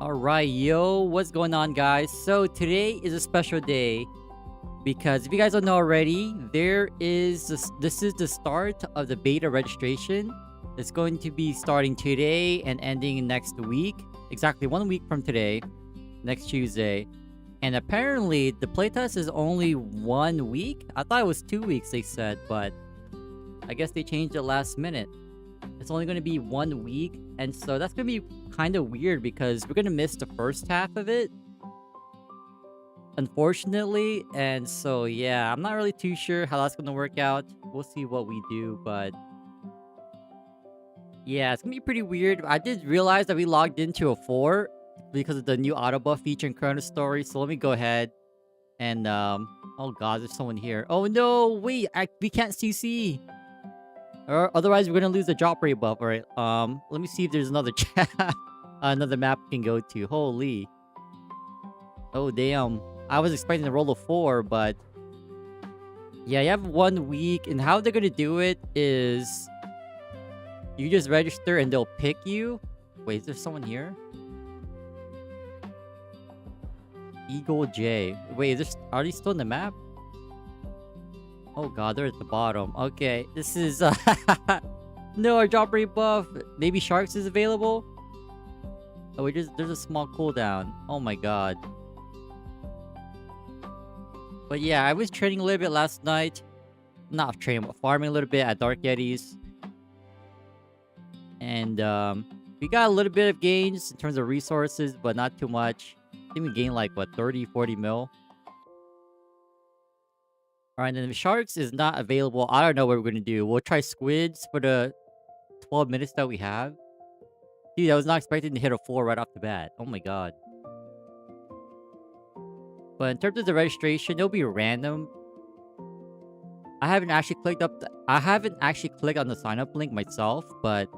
Alright, yo, what's going on, guys? So, today is a special day because if you guys don't know already, this is the start of the beta registration. It's going to be starting today and ending next week, exactly 1 week from today, next Tuesday. And apparently, the playtest is only 1 week. I thought it was 2 weeks, they said, but I guess they changed it last minute. It's only going to be 1 week, and so that's going to be kind of weird because we're going to miss the first half of it, unfortunately. And so, yeah, I'm not really too sure how that's going to work out. We'll see what we do, but yeah, it's going to be pretty weird. I did realize that we logged into a 4 because of the new auto buff feature in ChronoStory, so let me go ahead and, oh god, there's someone here. Oh no, wait, we can't CC. Or otherwise, we're gonna lose the drop rate buff. All right. Let me see if there's another chat, another map we can go to. Holy. Oh damn. I was expecting to roll a 4, but yeah, you have 1 week, and how they're gonna do it is you just register and they'll pick you. Wait, is there someone here? Eagle J. Wait, are they still in the map? Oh god, they're at the bottom. Okay, this is no, our drop rate buff. Maybe Sharks is available. Oh, there's a small cooldown. Oh my god. But yeah, I was training a little bit last night. Not training, but farming a little bit at Dark Yetis. And we got a little bit of gains in terms of resources, but not too much. I think we gained like what, 30, 40 mil. Alright, then if Sharks is not available, I don't know what we're gonna do. We'll try Squids for the 12 minutes that we have. Dude, I was not expecting to hit a 4 right off the bat. Oh my god. But in terms of the registration, it'll be random. I haven't actually clicked on the sign up link myself, but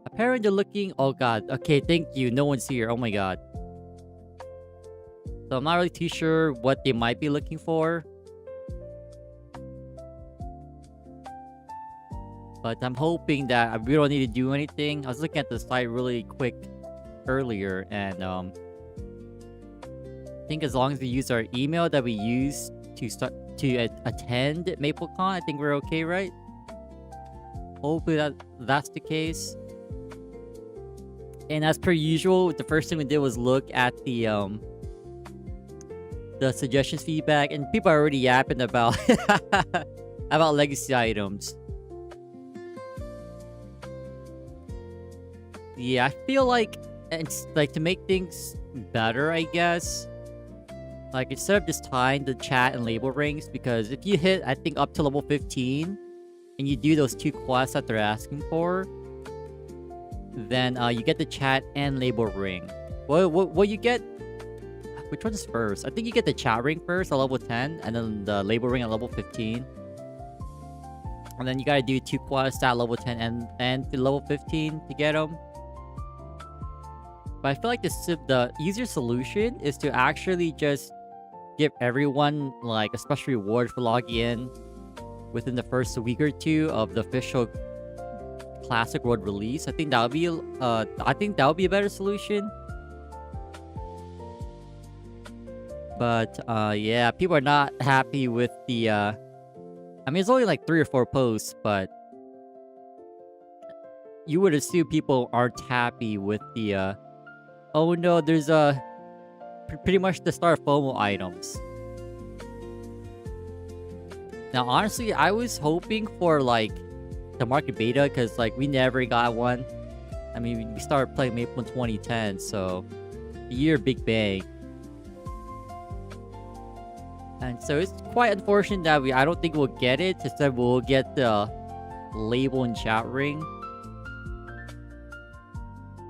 apparently they're looking. Oh god. Okay, thank you. No one's here. Oh my god. So I'm not really too sure what they might be looking for. But I'm hoping that we don't need to do anything. I was looking at the site really quick earlier, and I think as long as we use our email that we use to attend MapleCon, I think we're okay, right? Hopefully that's the case. And as per usual, the first thing we did was look at the suggestions feedback, and people are already yapping about about legacy items. Yeah, I feel like it's like to make things better, I guess. Like instead of just tying the chat and label rings, because if you hit, I think up to level 15, and you do those 2 quests that they're asking for, then you get the chat and label ring. What you get? Which one is first? I think you get the chat ring first at level 10, and then the label ring at level 15. And then you gotta do 2 quests at level 10 and to level 15 to get them. But I feel like the easier solution is to actually just give everyone like a special reward for logging in within the first week or 2 of the official Classic World release. I think that would be a better solution. But yeah, people are not happy with the I mean, it's only like 3 or 4 posts, but you would assume people aren't happy with the oh no, there's pretty much the start FOMO items. Now, honestly, I was hoping for like the market beta, because like we never got one. I mean, we started playing Maple in 2010, so the year Big Bang. And so it's quite unfortunate that I don't think we'll get it. Instead, we'll get the label and chat ring.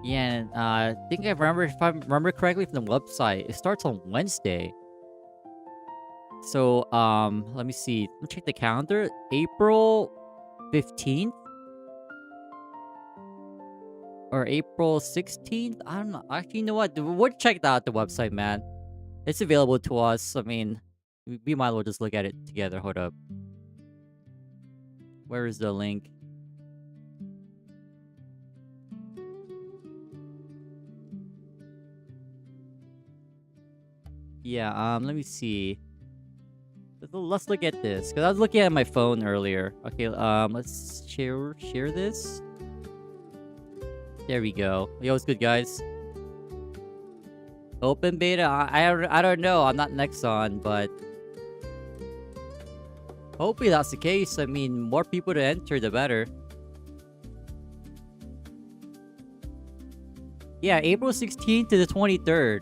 Yeah, and I think if I remember correctly from the website, it starts on Wednesday. So, let me see. Let me check the calendar. April 15th? Or April 16th? I don't know. Actually, you know what? We'll check out the website, man. It's available to us. I mean, we might as well just look at it together. Hold up. Where is the link? Yeah, let me see. Let's look at this. Because I was looking at my phone earlier. Okay, let's share this. There we go. Yo, what's good, guys? Open beta? I don't know. I'm not Nexon, but... hopefully that's the case. I mean, more people to enter, the better. Yeah, April 16th to the 23rd.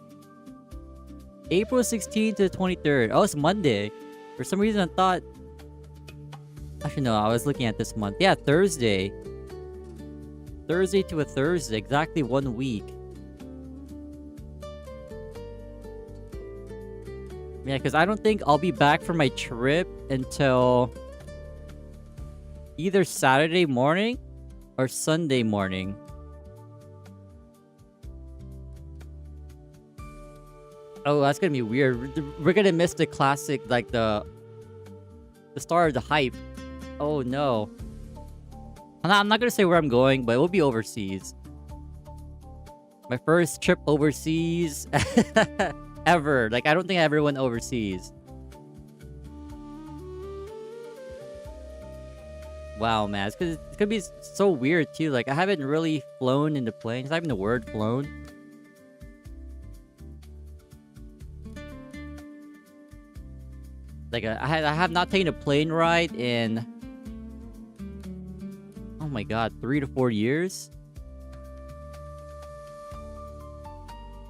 April 16th to the 23rd. Oh, it's Monday. For some reason, I thought... actually, no. I was looking at this month. Yeah, Thursday. Thursday to a Thursday. Exactly 1 week. Yeah, because I don't think I'll be back from my trip until... either Saturday morning or Sunday morning. Oh, that's gonna be weird. We're gonna miss the classic, like the start of the hype. Oh no. I'm not gonna say where I'm going, but it will be overseas. My first trip overseas ever. Like, I don't think I ever went overseas. Wow, man. It's gonna be so weird too. Like, I haven't really flown in the plane. It's not even the word flown. Like, I have not taken a plane ride in... oh my god, 3 to 4 years?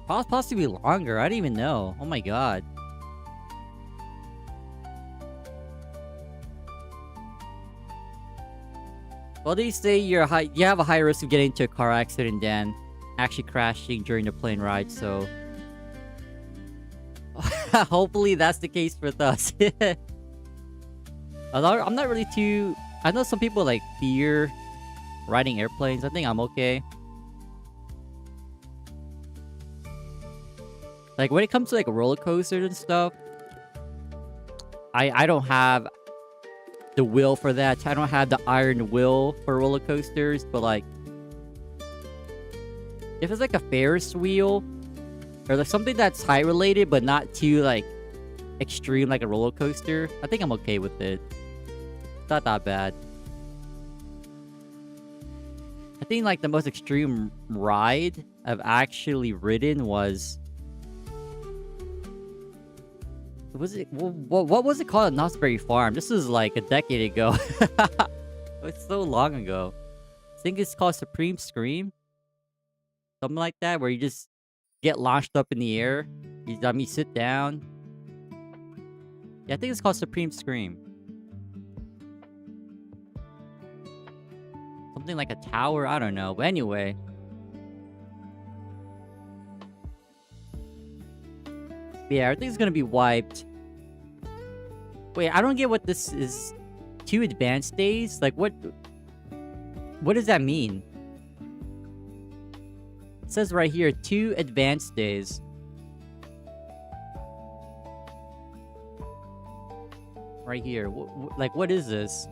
Possibly longer, I don't even know. Oh my god. Well, they say you have a high risk of getting into a car accident than actually crashing during the plane ride, so... hopefully that's the case with us. I'm not really too... I know some people like fear riding airplanes. I think I'm okay. Like, when it comes to like roller coasters and stuff, I don't have the will for that. I don't have the iron will for roller coasters, but like, if it's like a Ferris wheel or like something that's height related but not too like extreme like a roller coaster, I think I'm okay with it. It's not that bad. I think like the most extreme ride I've actually ridden was... what was it called at Knott's Berry Farm? This was like a decade ago. It's so long ago. I think it's called Supreme Scream. Something like that, where you just get launched up in the air. You sit down. Yeah, I think it's called Supreme Scream. Something like a tower, I don't know. But anyway. Yeah, everything's gonna be wiped. Wait, I don't get what this is. 2 advanced days? Like, what does that mean? It says right here, 2 advanced days. Right here. Like, what is this?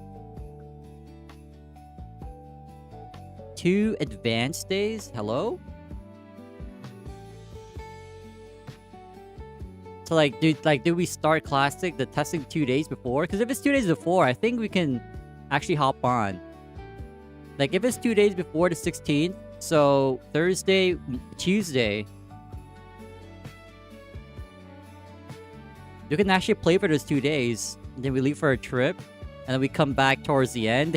2 advanced days? Hello? So, like, do we start Classic, the testing 2 days before? Because if it's 2 days before, I think we can actually hop on. Like, if it's 2 days before the 16th, so Thursday, Tuesday, you can actually play for those 2 days. And then we leave for a trip, and then we come back towards the end.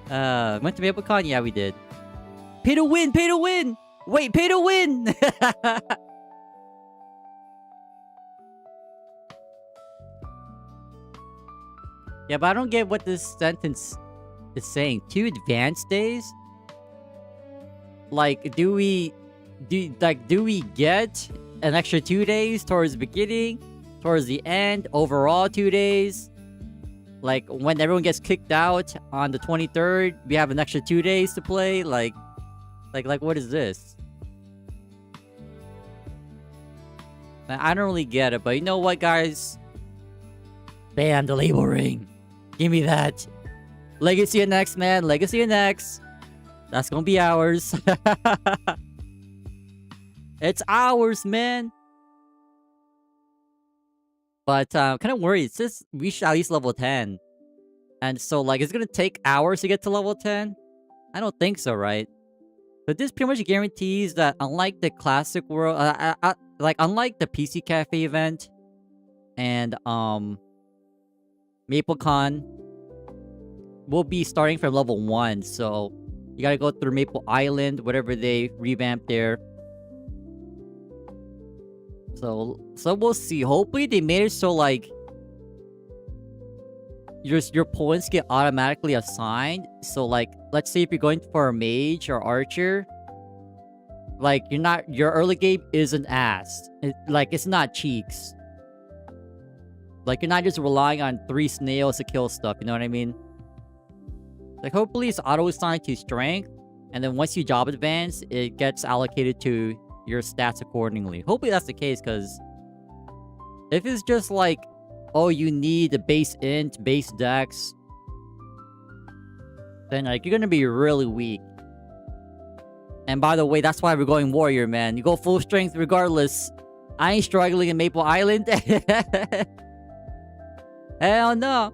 Went to MapleCon? Yeah, we did. Pay to win! Pay to win! Wait, pay to win! Yeah, but I don't get what this sentence is saying. 2 advanced days? Like, do we get an extra 2 days towards the beginning, towards the end, overall 2 days? Like, when everyone gets kicked out on the 23rd, we have an extra 2 days to play? Like, what is this? Man, I don't really get it, but you know what, guys? Ban the label ring. Give me that. Legacy and X, man. Legacy and X. That's gonna be ours. It's ours, man. But kind of worried. It says reach at least level 10. And so, like, it's gonna take hours to get to level 10? I don't think so, right? But this pretty much guarantees that unlike the classic world, like, unlike the PC Cafe event and, MapleCon, we'll be starting from level 1. So, you gotta go through Maple Island, whatever they revamped there. So we'll see. Hopefully they made it so, like, your points get automatically assigned. So, like, let's say if you're going for a mage or archer, like, your early game isn't ass. It's not cheeks. Like, you're not just relying on 3 snails to kill stuff, you know what I mean? Like, hopefully it's auto-assigned to strength, and then once you job advance, it gets allocated to your stats accordingly. Hopefully that's the case, because if it's just like, oh, you need the base int, base dex, then, like, you're gonna be really weak. And by the way, that's why we're going warrior, man. You go full strength regardless. I ain't struggling in Maple Island. Hell no.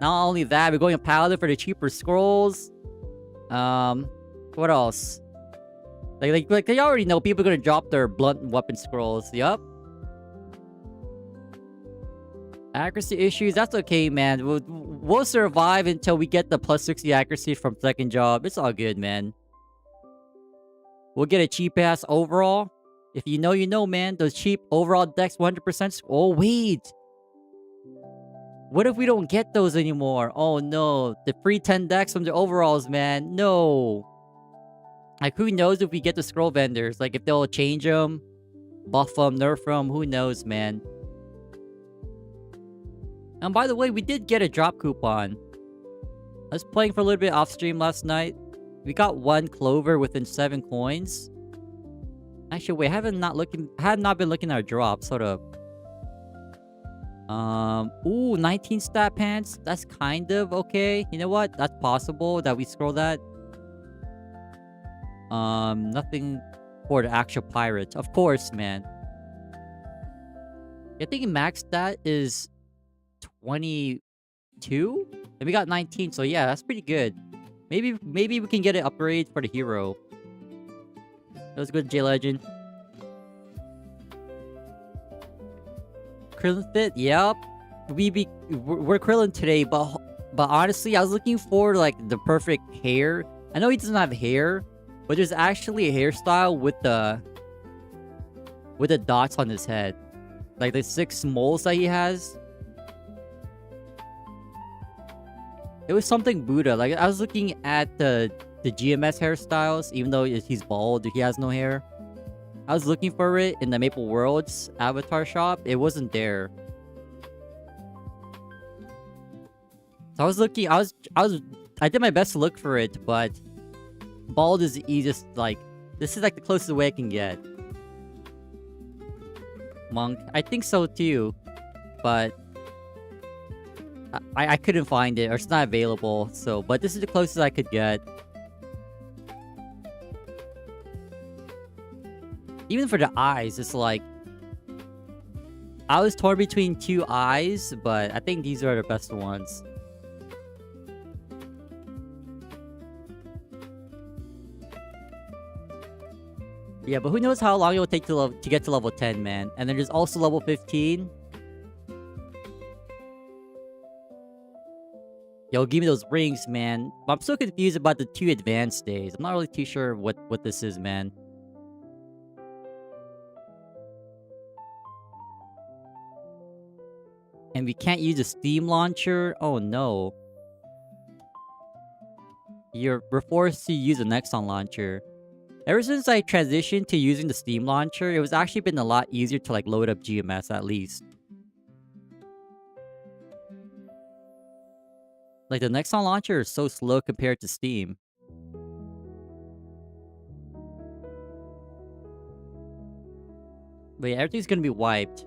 Not only that, we're going paladin for the cheaper scrolls. What else? Like they already know people are gonna drop their blunt weapon scrolls. Yup. Accuracy issues, that's okay, man. We'll survive until we get the plus 60 accuracy from second job. It's all good, man. We'll get a cheap ass overall. If you know, you know, man. Those cheap overall dex 100%. Oh, wait. What if we don't get those anymore? Oh, no. The free 10 dex from the overalls, man. No. Like, who knows if we get the scroll vendors? Like, if they'll change them, buff them, nerf them. Who knows, man? And by the way, we did get a drop coupon. I was playing for a little bit off stream last night. We got 1 clover within 7 coins. Actually, wait, I have not been looking at our drops. Hold up. Ooh, 19 stat pants. That's kind of okay. You know what? That's possible that we scroll that. Nothing for the actual pirate. Of course, man. I think max stat is 22? And we got 19, so yeah, that's pretty good. Maybe we can get an upgrade for the hero. That was good, J-Legend. Krillin fit? Yep. We're Krillin today, but honestly, I was looking for, like, the perfect hair. I know he doesn't have hair, but there's actually a hairstyle with the dots on his head. Like, the 6 moles that he has. It was something Buddha. Like, I was looking at the GMS hairstyles, even though he's bald, he has no hair. I was looking for it in the Maple Worlds avatar shop. It wasn't there. So I was looking, I did my best to look for it, but bald is the easiest, like, this is like the closest way I can get. Monk, I think so too, but I couldn't find it, or it's not available, so, but this is the closest I could get. Even for the eyes, it's like, I was torn between 2 eyes, but I think these are the best ones. Yeah, but who knows how long it will take to get to level 10, man. And then there's also level 15. Yo, give me those rings, man. But I'm so confused about the 2 advanced days. I'm not really too sure what this is, man. And we can't use a Steam launcher? Oh, no. We're forced to use a Nexon launcher. Ever since I transitioned to using the Steam launcher, it was actually been a lot easier to, like, load up GMS at least. Like, the Nexon launcher is so slow compared to Steam. But yeah, everything's gonna be wiped.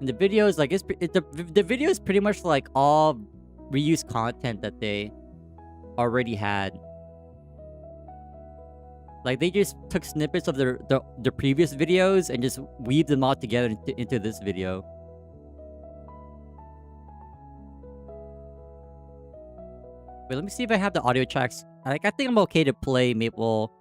And the video is like, the video is pretty much like all reused content that they already had. Like they just took snippets of the previous videos and just weaved them all together into this video. Wait, let me see if I have the audio tracks. Like, I think I'm okay to play Maple.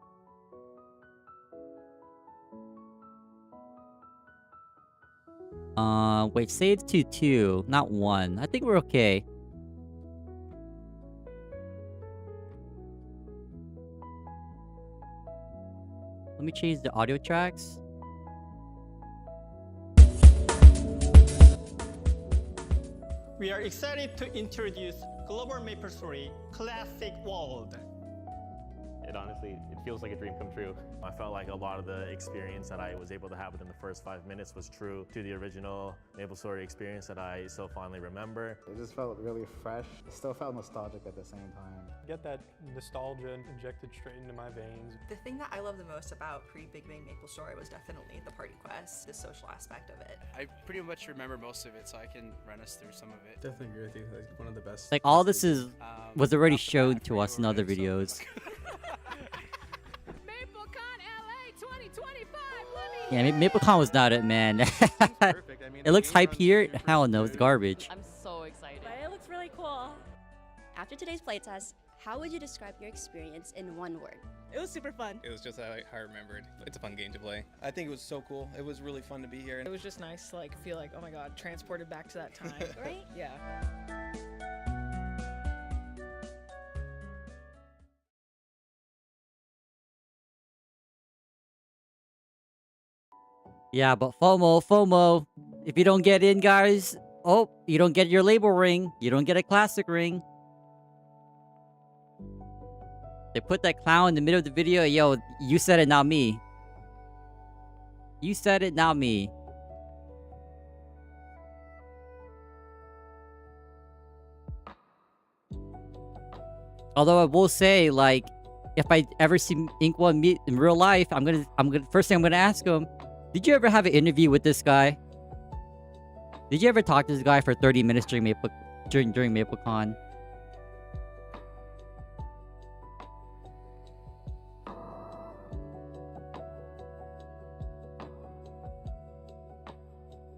Wait, save to 2, not 1. I think we're okay. Let me change the audio tracks. We are excited to introduce Global MapleStory Classic World. It honestly, it feels like a dream come true. I felt like a lot of the experience that I was able to have within the first 5 minutes was true to the original MapleStory experience that I so fondly remember. It just felt really fresh. It still felt nostalgic at the same time. Get that nostalgia injected straight into my veins. The thing that I love the most about pre-Big Bang MapleStory was definitely the party quest, the social aspect of it. I pretty much remember most of it, so I can run us through some of it. Definitely agree with you. Like one of the best. Like, all this is was already off the shown bat, to us in other so- videos. MapleCon LA 2025. Yeah, MapleCon was not it, man. Perfect. I mean, It looks hype here. Hell no, it's garbage. I'm so excited. But it looks really cool. After today's playtest, how would you describe your experience in one word? It was super fun. It was just how I remembered. It's a fun game to play. I think it was so cool. It was really fun to be here. It was just nice to like feel like, oh my god, transported back to that time. Right? Yeah. Yeah, but FOMO. If you don't get in, guys, oh, you don't get your label ring. You don't get a classic ring. They put that clown in the middle of the video. Yo, you said it, not me. You said it, not me. Although I will say, like, if I ever see Inkwa meet in real life, first thing I'm gonna ask him, did you ever have an interview with this guy? Did you ever talk to this guy for 30 minutes during MapleCon?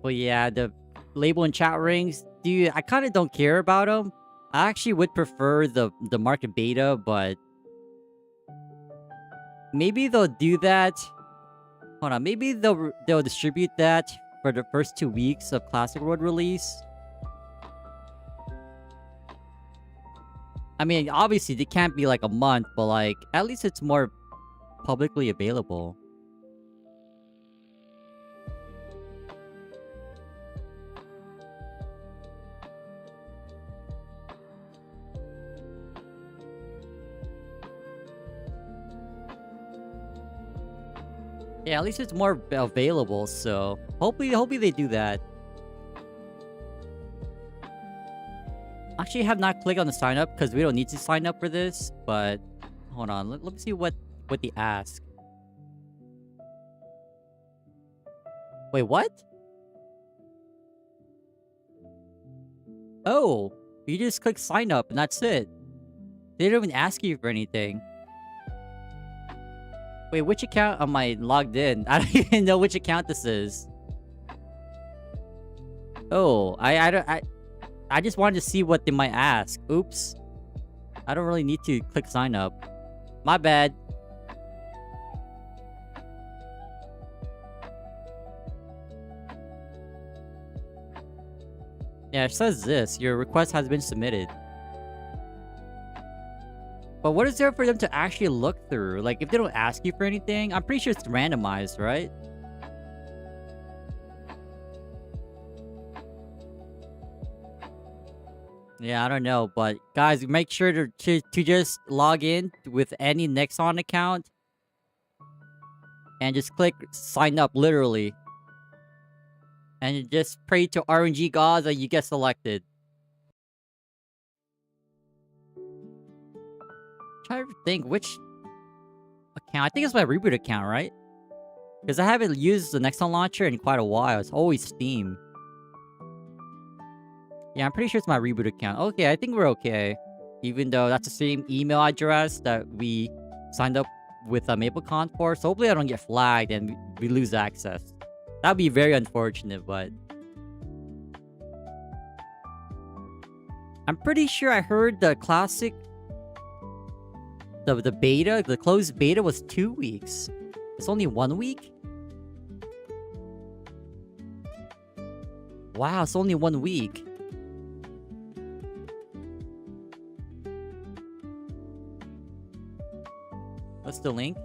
But yeah, the label and chat rings, dude, I kind of don't care about them. I actually would prefer the market beta, but maybe they'll do that. Hold on, maybe they'll distribute that for the first 2 weeks of Classic World release. I mean, obviously, they can't be like a month, but like, at least it's more publicly available. Yeah, at least it's more available, so hopefully they do that. Actually, I have not clicked on the sign up because we don't need to sign up for this, but hold on, let me see what they ask. Wait, what? Oh, you just click sign up and that's it. They don't even ask you for anything. Wait, which account am I logged in? I don't even know which account this is. Oh, I just wanted to see what they might ask. Oops. I don't really need to click sign up. My bad. Yeah, it says this. Your request has been submitted. But what is there for them to actually look through? Like, if they don't ask you for anything, I'm pretty sure it's randomized, right? Yeah, I don't know, but guys, make sure to just log in with any Nexon account and just click sign up, literally. And you just pray to RNG gods that you get selected. Try to think which account. I think it's my reboot account, right? Because I haven't used the Nexon launcher in quite a while. It's always Steam. Yeah, I'm pretty sure it's my reboot account. Okay, I think we're okay. Even though that's the same email address that we signed up with MapleCon for, so hopefully I don't get flagged and we lose access. That'd be very unfortunate, but I'm pretty sure I heard the classic, the beta, the closed beta was 2 weeks. It's only 1 week? Wow, it's only 1 week. What's the link?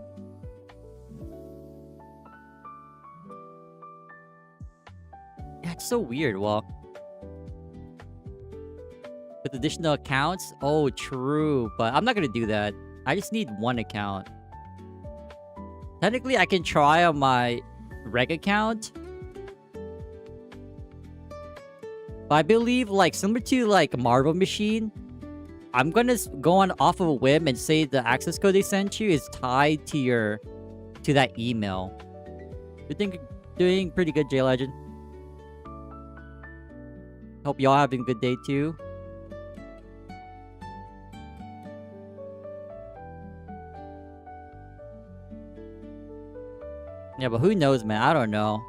Yeah, it's so weird. Well, with additional accounts? Oh, true. But I'm not gonna do that. I just need one account. Technically, I can try on my reg account. But I believe, like, similar to, like, Marvel Machine, I'm gonna go on off of a whim and say the access code they sent you is tied to that email. You think doing pretty good, J Legend? Hope y'all having a good day too. Yeah, but who knows, man? I don't know.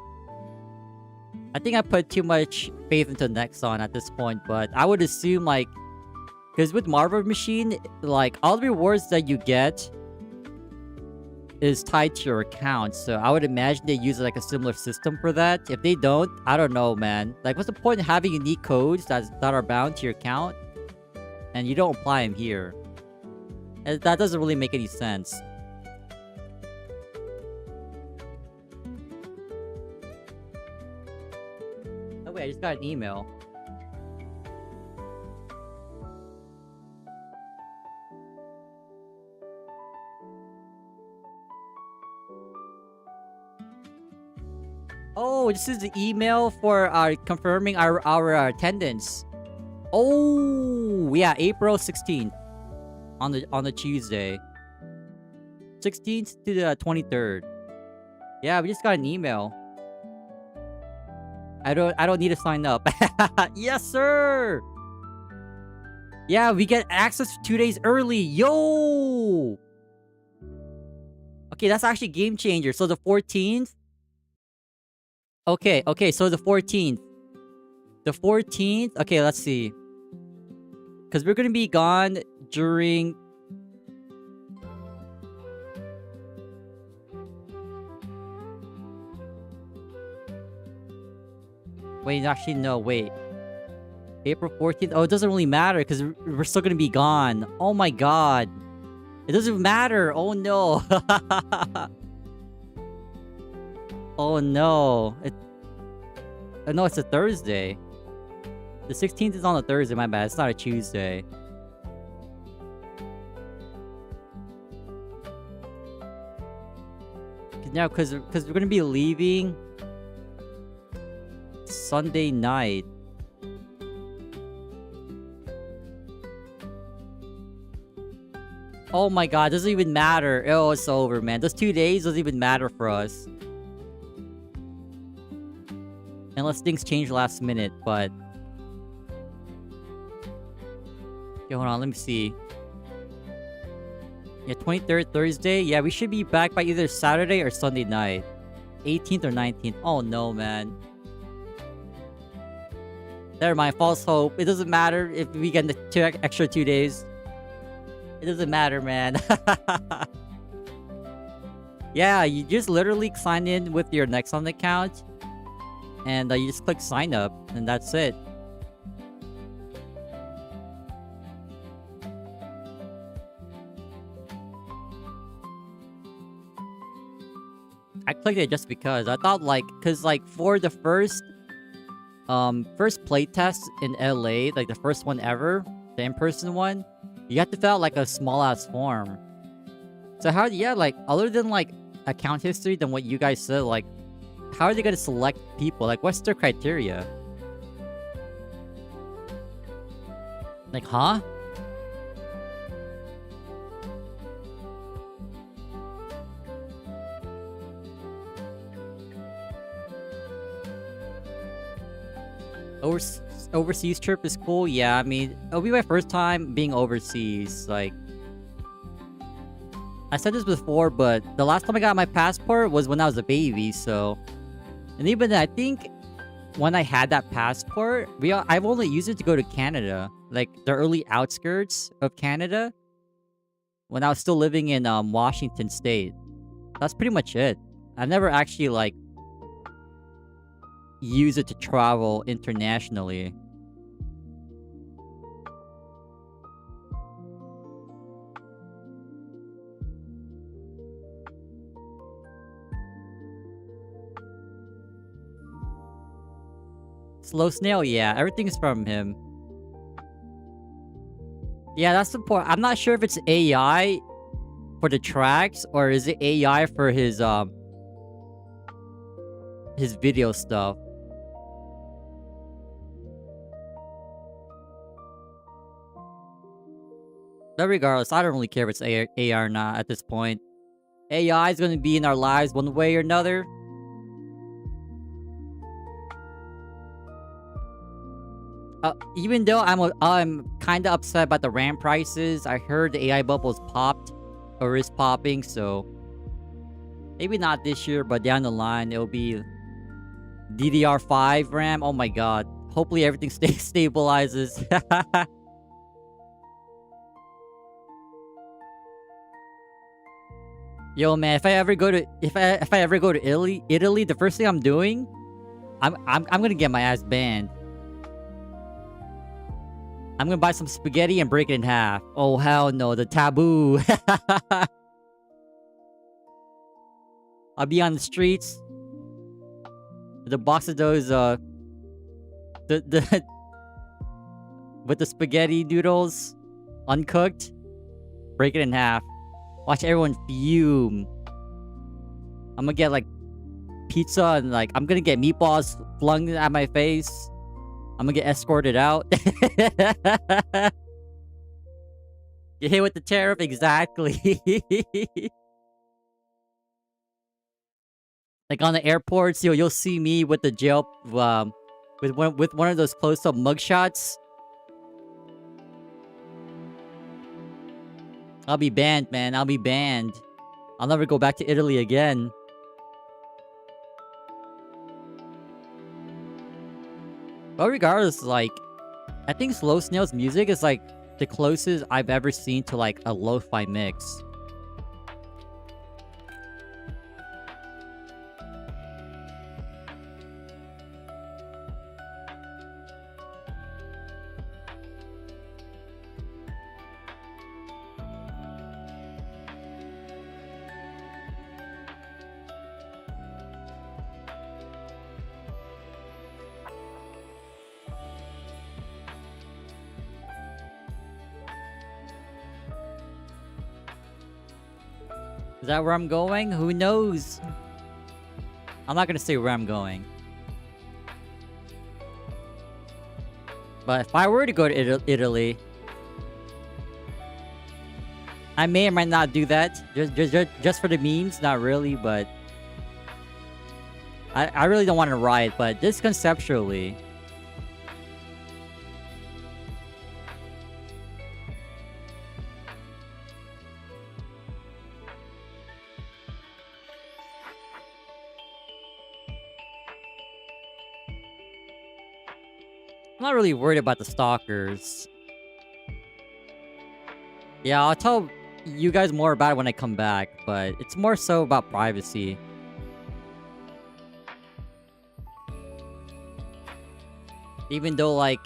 I think I put too much faith into Nexon at this point, but I would assume, like, because with Marvel Machine, like, all the rewards that you get is tied to your account. So I would imagine they use, like, a similar system for that. If they don't, I don't know, man. Like, what's the point of having unique codes that are bound to your account and you don't apply them here? That doesn't really make any sense. Oh, wait, I just got an email. Oh, this is the email for confirming our attendance. Oh, yeah, April 16th on the Tuesday. 16th to the 23rd. Yeah, we just got an email. I don't need to sign up. Yes, sir. Yeah, we get access 2 days early. Yo. Okay, that's actually game changer. So the 14th. Okay, so the 14th. The 14th? Okay, let's see. Because we're going to be gone during... Wait, actually, no, wait. April 14th? Oh, it doesn't really matter because we're still going to be gone. Oh my god. It doesn't matter. Oh no. Oh no. No, it's a Thursday. The 16th is on a Thursday, my bad. It's not a Tuesday. Now, because we're gonna be leaving Sunday night. Oh my god, doesn't even matter. Oh, it's over, man. Those 2 days doesn't even matter for us. Unless things change last minute, but... Okay, hold on, let me see. Yeah, 23rd, Thursday. Yeah, we should be back by either Saturday or Sunday night. 18th or 19th. Oh no, man. Never mind, false hope. It doesn't matter if we get the extra 2 days. It doesn't matter, man. Yeah, you just literally sign in with your Nexon account. And you just click sign up, and that's it. I clicked it just because I thought, like, cause like for the first playtest in LA, like the first one ever, the in-person one, you have to fill out like a small ass form. So how? Yeah, like other than like account history, than what you guys said, like. How are they gonna select people? Like, what's their criteria? Like, huh? Overseas trip is cool. Yeah, I mean, it'll be my first time being overseas. Like, I said this before, but the last time I got my passport was when I was a baby, so... And even then, I think when I had that passport, I've only used it to go to Canada. Like, the early outskirts of Canada. When I was still living in Washington State. That's pretty much it. I've never actually, like, used it to travel internationally. SlowSnail, yeah, everything's from him. Yeah, that's the point. I'm not sure if it's AI for the tracks or is it AI for his video stuff. But regardless, I don't really care if it's AI or not at this point. AI is going to be in our lives one way or another. Even though I'm kind of upset about the RAM prices, I heard the AI bubble's popped or is popping, so maybe not this year, but down the line it'll be DDR5 RAM. Oh my god! Hopefully everything stabilizes. Yo man, if I ever go to Italy, the first thing I'm doing, I'm gonna get my ass banned. I'm gonna buy some spaghetti and break it in half. Oh hell no, the taboo. I'll be on the streets with a box of those with the spaghetti noodles uncooked. Break it in half. Watch everyone fume. I'm gonna get like pizza and like I'm gonna get meatballs flung at my face. I'm gonna get escorted out. Get hit with the tariff, exactly. Like on the airports, you'll see me with the jail, with one of those close-up mugshots. I'll be banned, man. I'll be banned. I'll never go back to Italy again. But regardless, like, I think SlowSnail's music is like the closest I've ever seen to like a lo-fi mix. Is that where I'm going? Who knows? I'm not gonna say where I'm going. But if I were to go to Italy, I may or might not do that. Just for the memes, not really, but I really don't want to riot, but just conceptually. I'm not really worried about the stalkers. Yeah, I'll tell you guys more about it when I come back, but it's more so about privacy. Even though, like,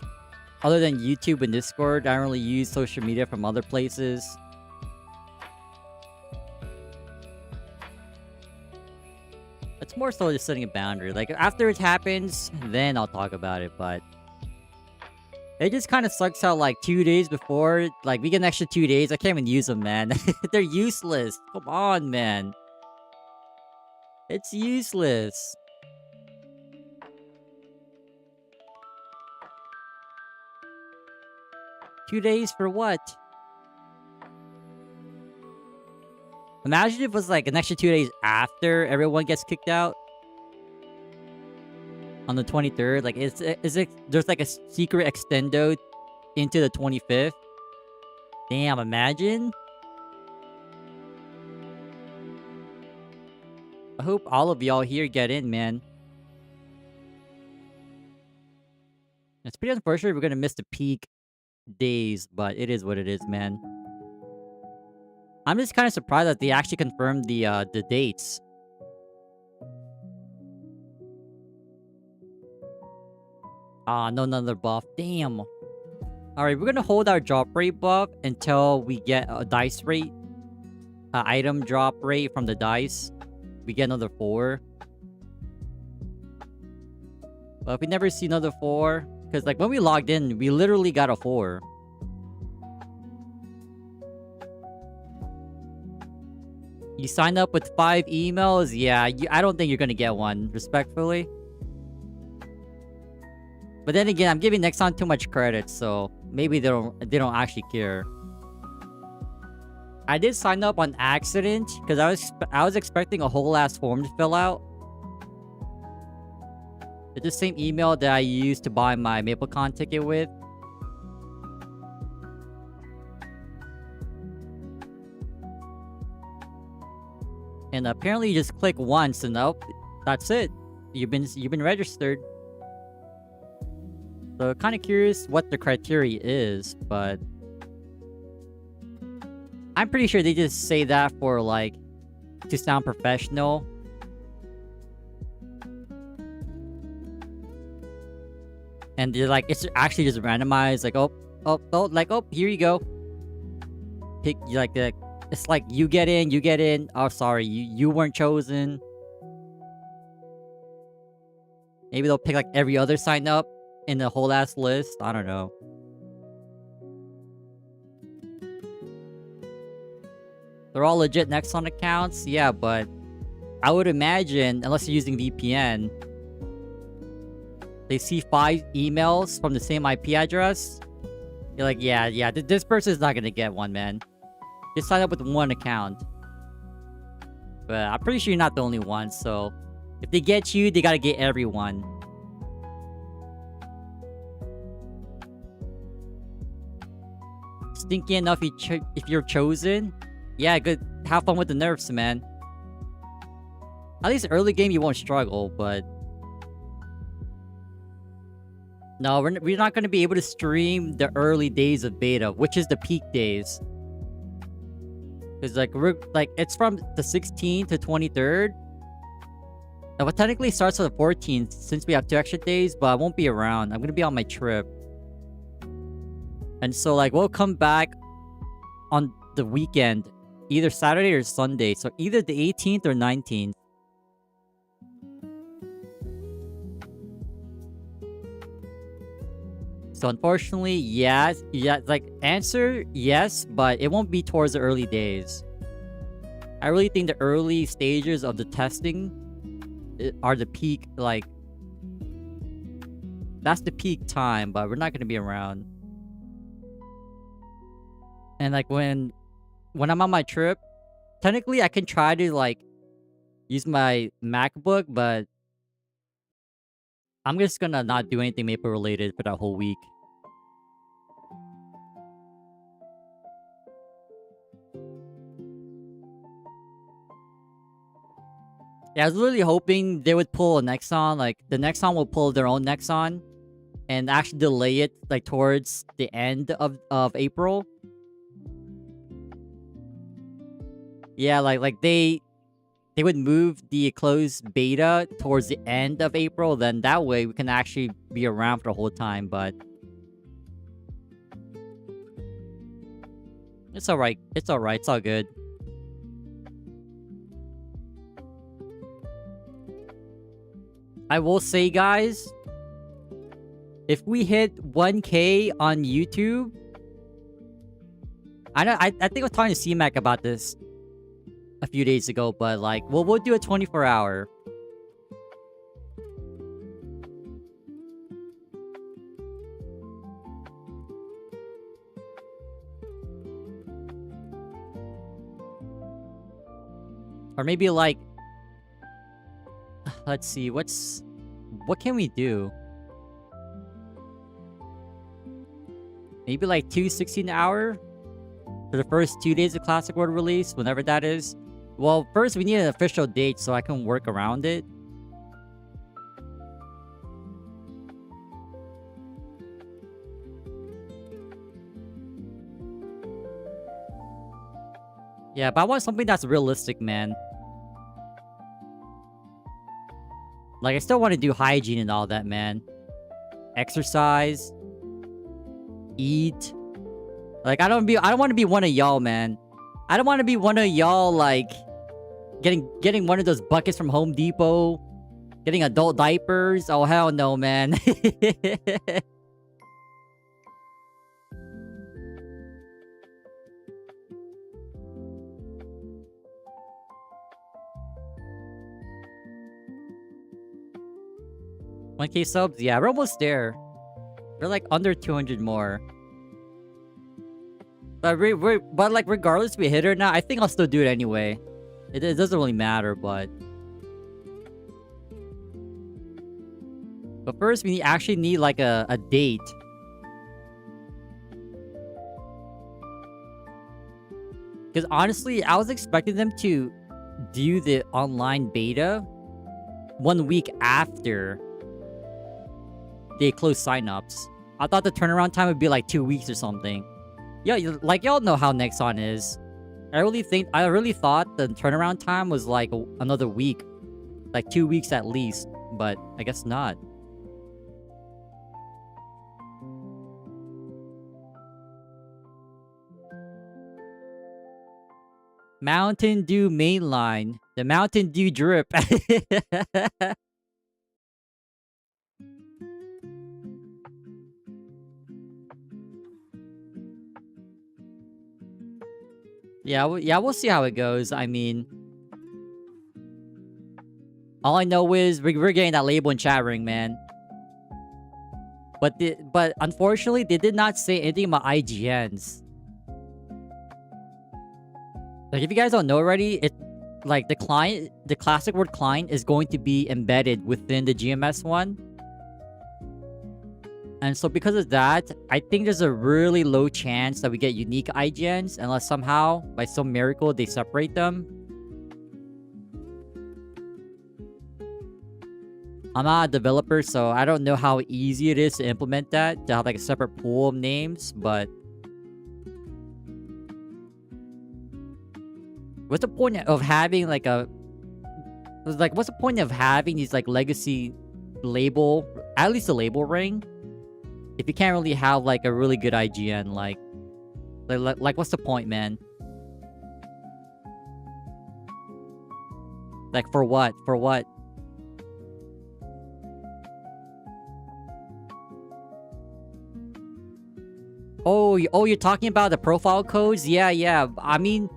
other than YouTube and Discord, I don't really use social media from other places. It's more so just setting a boundary. Like, after it happens, then I'll talk about it, but... It just kind of sucks how, like, 2 days before, like, we get an extra 2 days. I can't even use them, man. They're useless. Come on, man. It's useless. Two days for what? Imagine if it was, like, an extra 2 days after everyone gets kicked out. On the 23rd, like, there's like a secret extendo into the 25th? Damn, imagine? I hope all of y'all here get in, man. It's pretty unfortunate we're gonna miss the peak days, but it is what it is, man. I'm just kind of surprised that they actually confirmed the dates. Ah, no, another buff. Damn. Alright, we're gonna hold our drop rate buff until we get a dice rate. Item drop rate from the dice. We get another 4. But if we never see another 4... Because, like, when we logged in, we literally got a 4. You sign up with 5 emails? Yeah, I don't think you're gonna get one, respectfully. But then again, I'm giving Nexon too much credit, so maybe they don't actually care. I did sign up on accident because I was expecting a whole ass form to fill out. It's the same email that I used to buy my MapleCon ticket with. And apparently you just click once and nope, that's it. You've been registered. So kind of curious what the criteria is, but I'm pretty sure they just say that for like to sound professional. And they're like, it's actually just randomized, like oh, here you go. Pick like that. It's like you get in. Oh, sorry, you weren't chosen. Maybe they'll pick like every other sign up in the whole ass list. I don't know. They're all legit Nexon accounts, yeah, but I would imagine, unless you're using VPN, they see 5 emails from the same IP address. You're like, yeah, this person's not gonna get one, man. Just sign up with one account. But I'm pretty sure you're not the only one, so if they get you, they gotta get everyone. Stinky enough if you're chosen. Yeah, good. Have fun with the nerfs, man. At least early game you won't struggle, but no, we're not going to be able to stream the early days of beta, which is the peak days. Because it's from the 16th to 23rd. Now, it technically starts on the 14th since we have 2 extra days, but I won't be around. I'm going to be on my trip. And so like we'll come back on the weekend, either Saturday or Sunday. So either the 18th or 19th. So unfortunately, yeah, like answer yes, but it won't be towards the early days. I really think the early stages of the testing are the peak, like that's the peak time, but we're not going to be around. And like when I'm on my trip, technically I can try to like use my MacBook, but I'm just gonna not do anything Maple related for that whole week. Yeah, I was really hoping they would pull a Nexon, like the Nexon will pull their own Nexon and actually delay it like towards the end of April. Yeah, like they would move the closed beta towards the end of April, then that way we can actually be around for the whole time, but it's alright. It's alright. It's all good. I will say, guys, if we hit 1K on YouTube, I think I was talking to C-Mac about this a few days ago, but like we'll do a 24-hour. Or maybe like, let's see, what can we do? Maybe like 2 16-hour for the first 2 days of Classic World release, whenever that is. Well, first we need an official date so I can work around it. Yeah, but I want something that's realistic, man. Like, I still want to do hygiene and all that, man. Exercise. Eat. Like, I don't want to be one of y'all, man. I don't want to be one of y'all, like, getting one of those buckets from Home Depot. Getting adult diapers. Oh, hell no, man. $1K subs? Yeah, we're almost there. We're like under 200 more. But but like regardless if we hit it or not, I think I'll still do it anyway. It doesn't really matter, but first we actually need like a date. Because honestly, I was expecting them to do the online beta 1 week after they close signups. I thought the turnaround time would be like 2 weeks or something. Yeah, like y'all know how Nexon is. I really thought the turnaround time was like another week, like 2 weeks at least, but I guess not. Mountain Dew mainline, the Mountain Dew drip. Yeah, we'll see how it goes. I mean, all I know is we're getting that label in chat ring, man. But unfortunately, they did not say anything about IGNs. Like, if you guys don't know already, it like the client, the classic word client is going to be embedded within the GMS one. And so because of that, I think there's a really low chance that we get unique IGNs unless somehow, by some miracle, they separate them. I'm not a developer, so I don't know how easy it is to implement that, to have like a separate pool of names, but what's the point of having like what's the point of having these like legacy label, at least a label ring, if you can't really have like a really good IGN? Like what's the point, man? Like, for what? For what? Oh, you're talking about the profile codes? Yeah. I mean,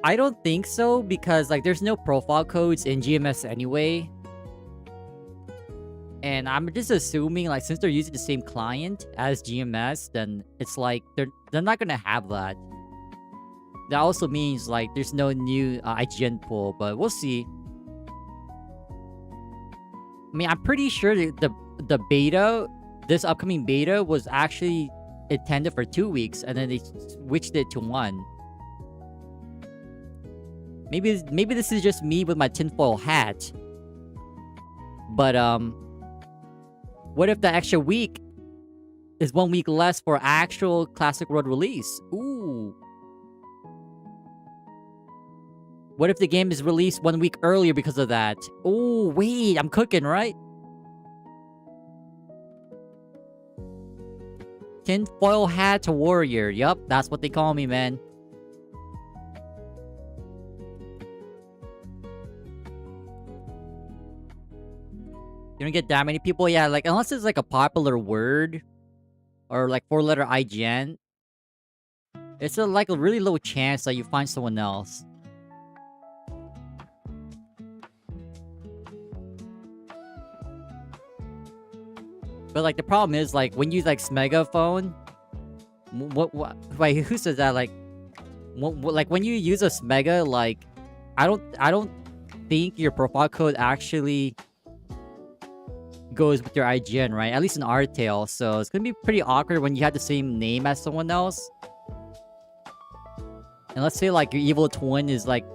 I don't think so, because like there's no profile codes in GMS anyway. And I'm just assuming, like, since they're using the same client as GMS, then it's like they're not gonna have that. That also means like there's no new IGN pool, but we'll see. I mean, I'm pretty sure the beta, this upcoming beta, was actually intended for 2 weeks, and then they switched it to 1. Maybe this is just me with my tinfoil hat. But what if the extra week is 1 week less for actual Classic World release? Ooh. What if the game is released 1 week earlier because of that? Oh, wait, I'm cooking, right? Tinfoil hat warrior. Yup, that's what they call me, man. You don't get that many people? Yeah, like, unless it's like a popular word or like 4-letter IGN, it's like a really low chance that you find someone else. But like the problem is, like, when you use like Smegaphone, wait, who says that? Like, like when you use a Smega, like, I don't think your profile code actually goes with your IGN, right? At least in Artale, so it's gonna be pretty awkward when you have the same name as someone else. And let's say like your evil twin is like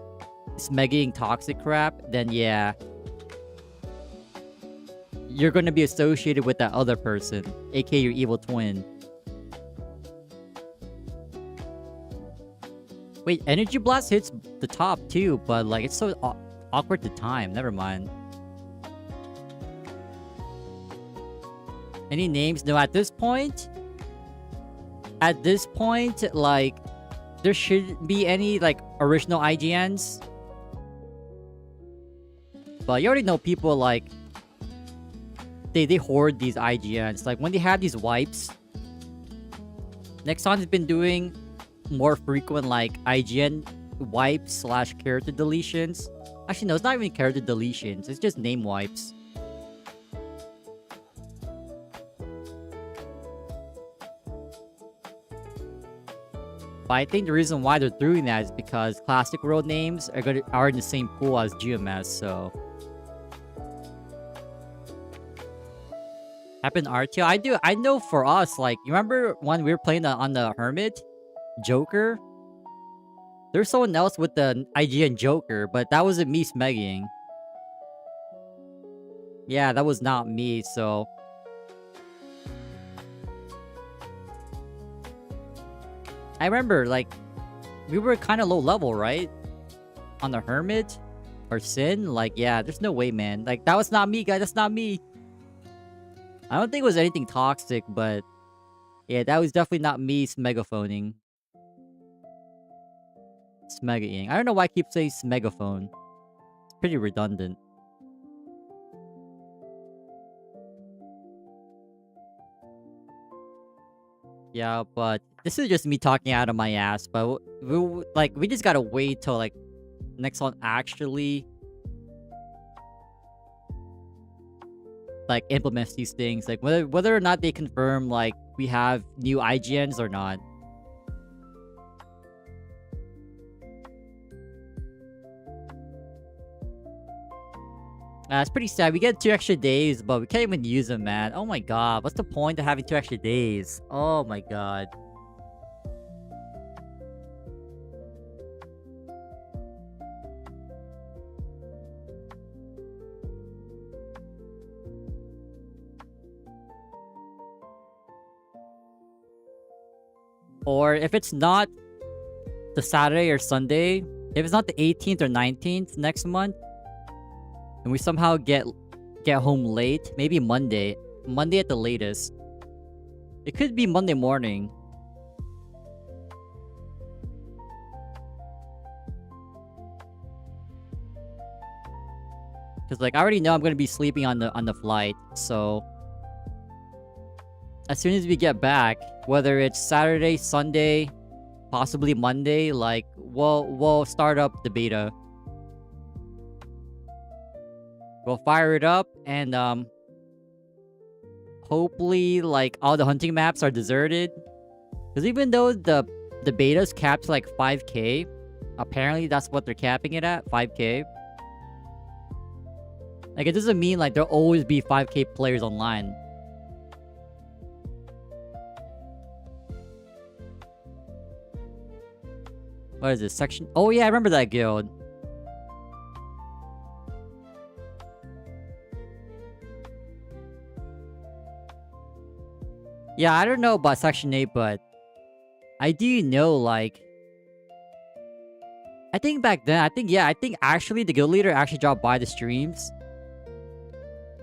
smegging toxic crap, then yeah, you're gonna be associated with that other person, aka your evil twin. Wait, Energy Blast hits the top too, but like it's so awkward to time. Never mind. Any names? No, at this point, like, there shouldn't be any like original IGNs. But you already know people like they hoard these IGNs. Like when they have these wipes, Nexon's been doing more frequent like IGN wipes / character deletions. Actually, no, it's not even character deletions. It's just name wipes. But I think the reason why they're doing that is because Classic World names are in the same pool as GMS, so. Happened Artale. I know for us, like, you remember when we were playing on the Hermit? Joker? There's someone else with the IGN Joker, but that wasn't me smegging. Yeah, that was not me, so. I remember, like, we were kind of low level, right? On the Hermit? Or Sin? Like, yeah, there's no way, man. Like, that was not me, guys. That's not me. I don't think it was anything toxic, but... yeah, that was definitely not me smegaphoning. Smegaing. I don't know why I keep saying smegaphone. It's pretty redundant. Yeah, but this is just me talking out of my ass. But we just gotta wait till like Nexon actually like implements these things. Like whether or not they confirm like we have new IGNs or not. It's pretty sad. We get 2 extra days, but we can't even use them, man. Oh my god. What's the point of having 2 extra days? Oh my god. Or if it's not the Saturday or Sunday, if it's not the 18th or 19th next month, and we somehow get home late, maybe Monday at the latest. It could be Monday morning. Cause like I already know I'm gonna be sleeping on the flight, so as soon as we get back, whether it's Saturday, Sunday, possibly Monday, like we'll start up the beta. We'll fire it up and hopefully like all the hunting maps are deserted. Because even though the beta's capped to like 5k, apparently that's what they're capping it at, 5k. Like it doesn't mean like there'll always be 5k players online. What is this section? Oh yeah, I remember that guild. Yeah, I don't know about Section 8, but I do know, like... I think back then, I think actually the guild leader actually dropped by the streams.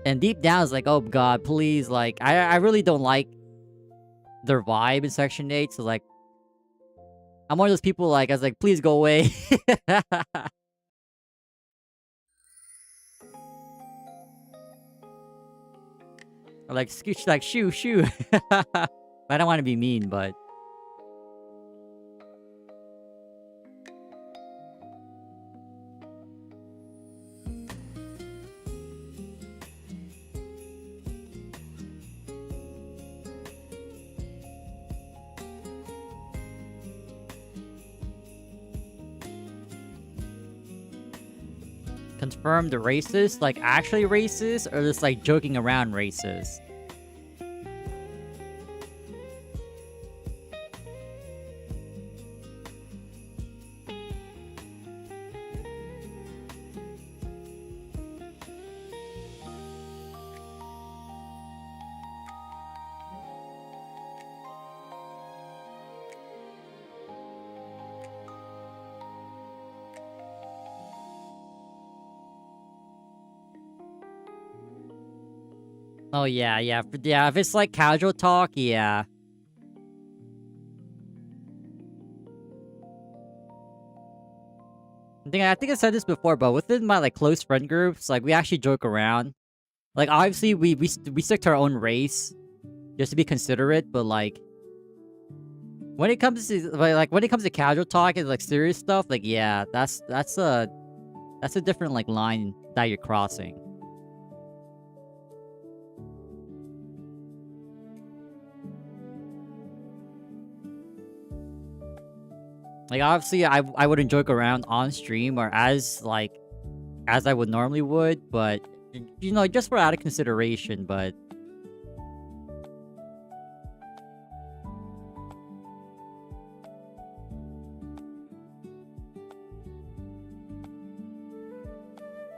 And deep down, it's like, oh god, please, like, I really don't like their vibe in Section 8, so like... I'm one of those people, like, I was like, please go away. Or like, scooch, like, shoo. I don't want to be mean, but... Confirm the racist? Like, actually racist? Or just, like, joking around racist? Oh yeah, yeah, yeah. If it's like casual talk, yeah. I think I said this before, but within my like close friend groups, like we actually joke around. Like obviously we stick to our own race, just to be considerate. But like when it comes to when it comes to casual talk and like serious stuff, like yeah, that's a different like line that you're crossing. Like obviously I wouldn't joke around on stream or as I would normally would, but you know, just for out of consideration, but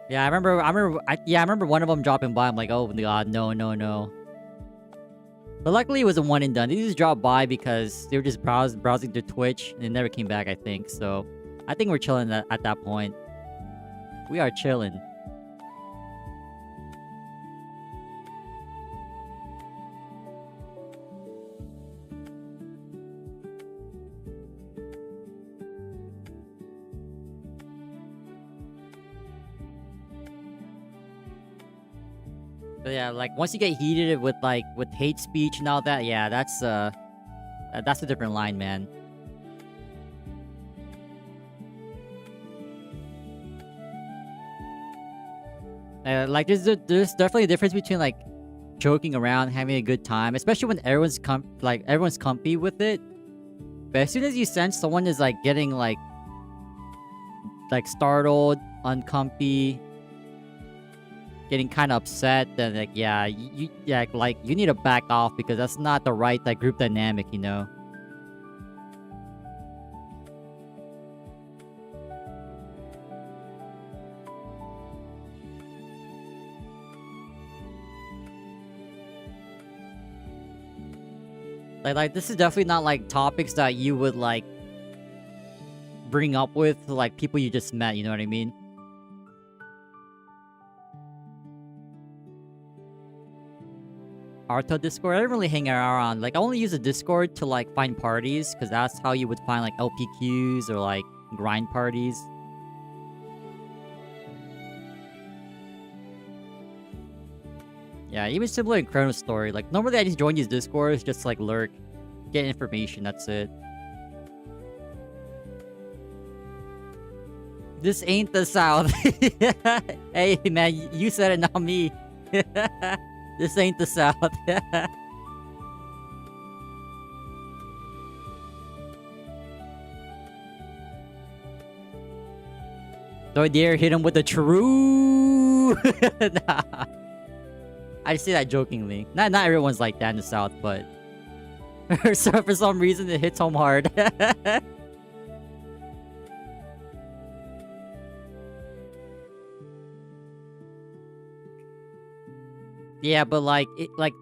yeah, I remember one of them dropping by. I'm like, oh god, no, no, no. But luckily it was a one and done. They just dropped by because they were just browsing their Twitch and they never came back, I think. So I think we're chilling at that point. We are chilling. So yeah, like once you get heated with hate speech and all that, yeah, that's a different line, man. Like there's definitely a difference between like joking around, having a good time, especially when everyone's comfy with it. But as soon as you sense someone is like getting like startled, uncomfy, getting kind of upset, then like yeah, you need to back off because that's not the right like group dynamic, you know. Like this is definitely not like topics that you would like bring up with like people you just met, you know what I mean? Artale Discord, I didn't really hang around. Like I only use the Discord to like find parties because that's how you would find like LPQs or like grind parties. Yeah, even similar in ChronoStory. Like normally I just join these Discords just to, like lurk, get information, that's it. This ain't the South. Hey man, you said it, not me. This ain't the South. So I dare hit him with a true. Nah. I say that jokingly. Not everyone's like that in the South, but so for some reason it hits home hard. Yeah, but like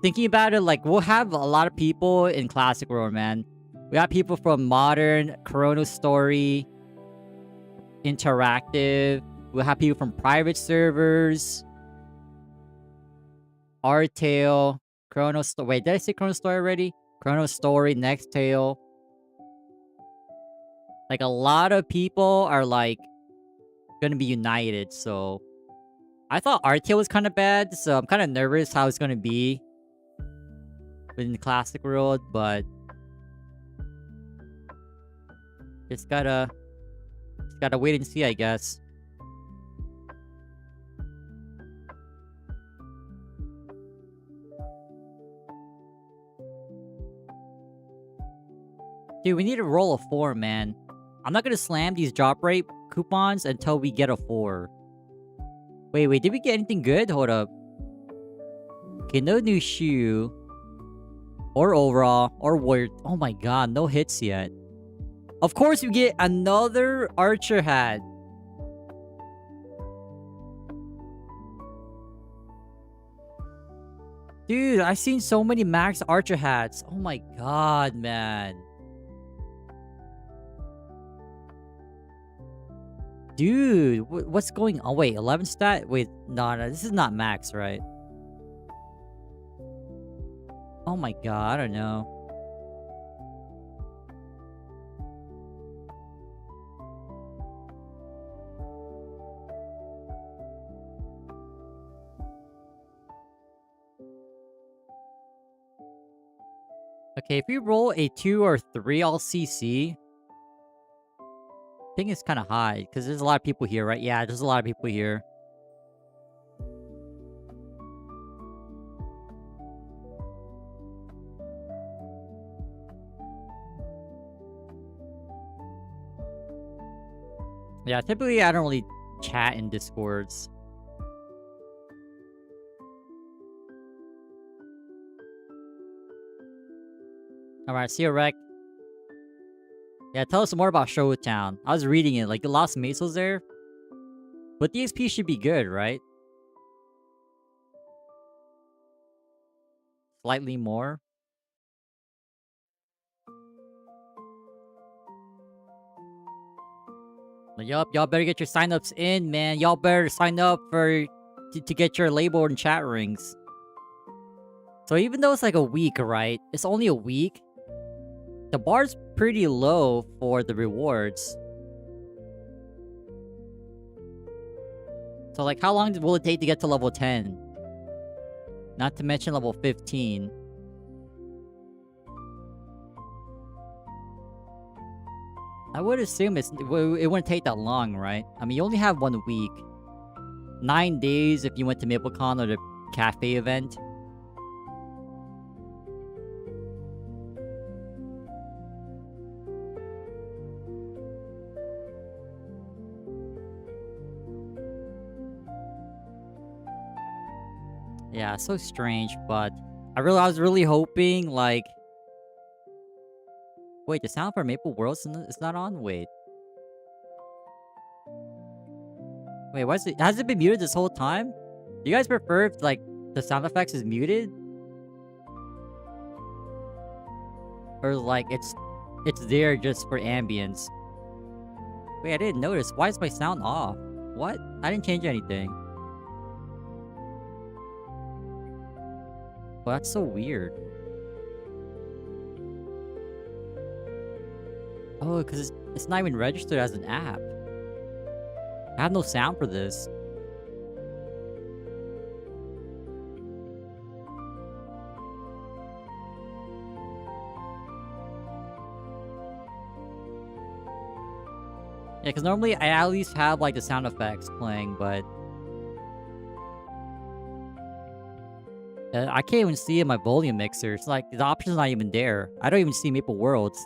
thinking about it, like we'll have a lot of people in Classic World, man. We have people from Modern, ChronoStory, Interactive. We'll have people from private servers. Artale, ChronoStory. Wait, did I say ChronoStory already? ChronoStory, NexTale. Like a lot of people are like gonna be united, so I thought Artale was kind of bad, so I'm kind of nervous how it's gonna be within the Classic World, but just gotta wait and see, I guess. Dude, we need to roll a 4, man. I'm not gonna slam these drop rate coupons until we get a 4. Wait, did we get anything good? Hold up. Okay, no new shoe. Or overall. Or warrior. Oh my god, no hits yet. Of course we get another archer hat. Dude, I've seen so many max archer hats. Oh my god, man. Dude, what's going on? Wait, 11 stat? Wait, no, this is not max, right? Oh my god, I don't know. Okay, if we roll a 2 or 3 all CC, I think it's kind of high because there's a lot of people here, right? Yeah, there's a lot of people here. Yeah, typically I don't really chat in Discords. Alright, see you, Rec. Yeah, tell us more about Showtown. I was reading it, like the Lost Mesos there. But the XP should be good, right? Slightly more. But yup, y'all better get your signups in, man. Y'all better sign up to get your label and chat rings. So even though it's like a week, right? It's only a week. The bar's pretty low for the rewards. So like how long will it take to get to level 10? Not to mention level 15. I would assume it wouldn't take that long, right? I mean, you only have 1 week. 9 days if you went to MapleCon or the cafe event. Yeah, so strange, but I was really hoping, like... Wait, the sound for Maple Worlds is not on? Wait. Wait, why is it... Has it been muted this whole time? Do you guys prefer if, like, the sound effects is muted? Or, like, it's there just for ambience? Wait, I didn't notice. Why is my sound off? What? I didn't change anything. Well, that's so weird. Oh, because it's not even registered as an app. I have no sound for this. Yeah, because normally I at least have like the sound effects playing, but... I can't even see in my volume mixer. It's like, the option's not even there. I don't even see Maple Worlds.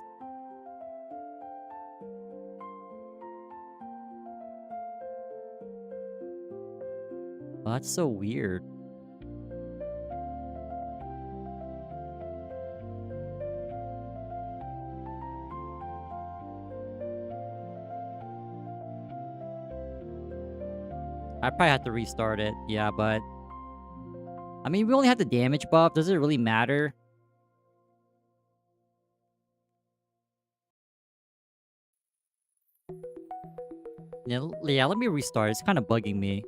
Well, that's so weird. I probably have to restart it. Yeah, but... I mean, we only have the damage buff. Does it really matter? Yeah, let me restart. It's kind of bugging me.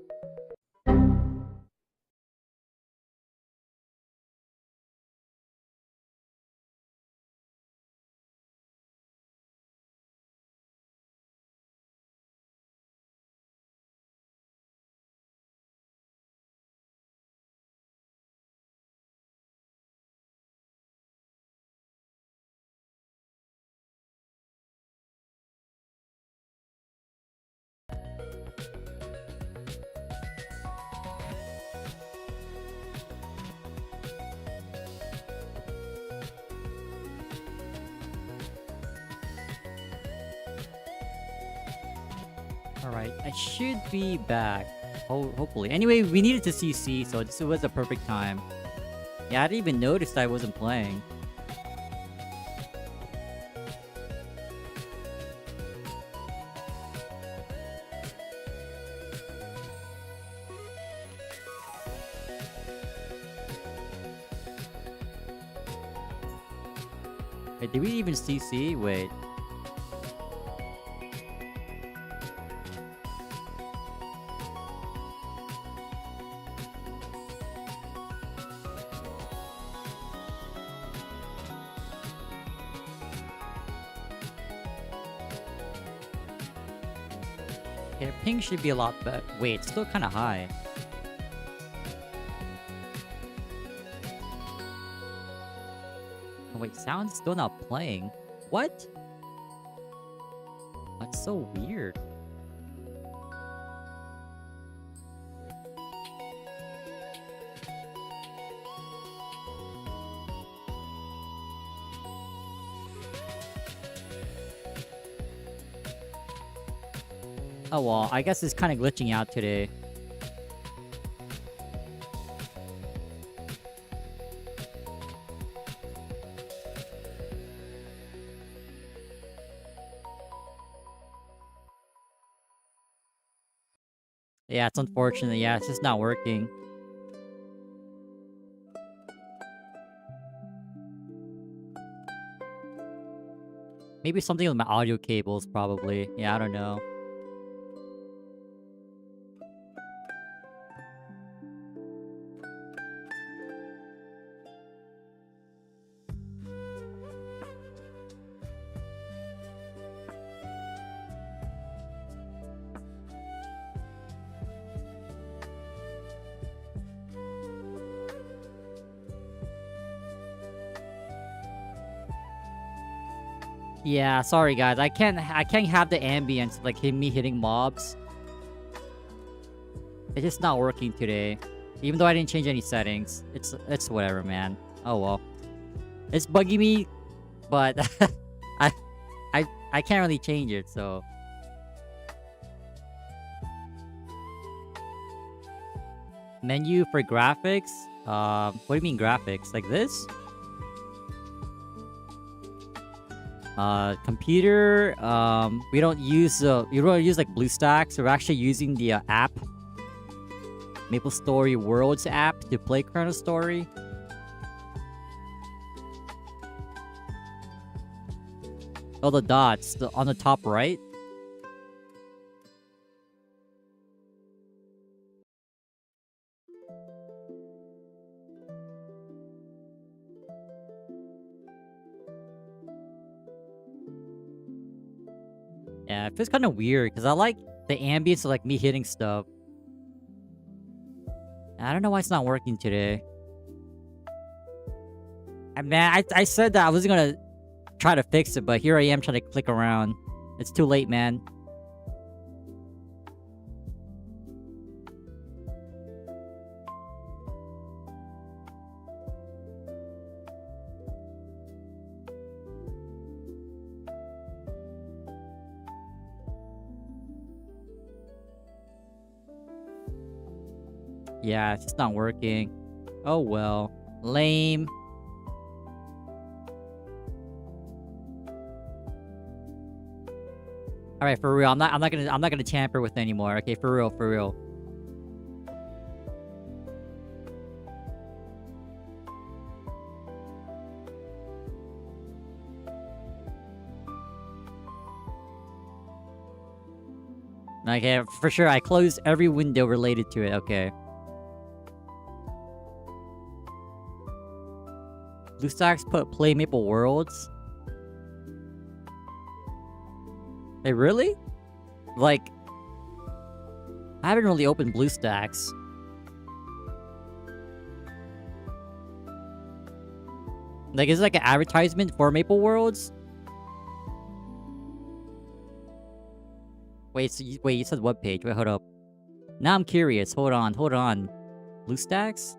Alright, I should be back. Hopefully. Anyway, we needed to CC, so this was a perfect time. Yeah, I didn't even notice I wasn't playing. Wait, did we even CC? Wait. Okay, ping should be a lot better. Wait, it's still kind of high. Oh, wait, sound's still not playing. What? That's so weird. Oh well, I guess it's kind of glitching out today. Yeah, it's unfortunate. Yeah, it's just not working. Maybe something with my audio cables, probably. Yeah, I don't know. Yeah, sorry guys. I can't have the ambience like me hitting mobs. It's just not working today. Even though I didn't change any settings. It's whatever, man. Oh well. It's bugging me, but I can't really change it, so menu for graphics? What do you mean graphics? Like this? Computer, we don't use like BlueStacks. We're actually using the app, MapleStory Worlds app to play ChronoStory. Oh, the dots on the top right. Yeah, it feels kind of weird because I like the ambience of like me hitting stuff. I don't know why it's not working today. Man, I said that I wasn't gonna try to fix it, but here I am trying to click around. It's too late, man. Yeah, it's just not working. Oh well. Lame. Alright, for real. I'm not gonna tamper with anymore. Okay, for real, for real. Okay, for sure. I closed every window related to it. Okay. BlueStacks put Play Maple Worlds. Hey, really? Like, I haven't really opened BlueStacks. Like, is it like an advertisement for Maple Worlds? Wait, so wait, you said what page? Wait, hold up. Now I'm curious. Hold on. BlueStacks?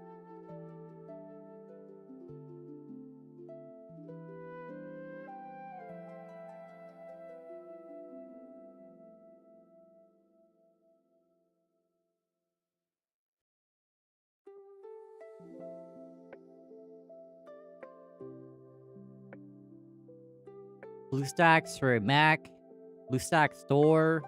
BlueStacks for Mac. BlueStacks Store.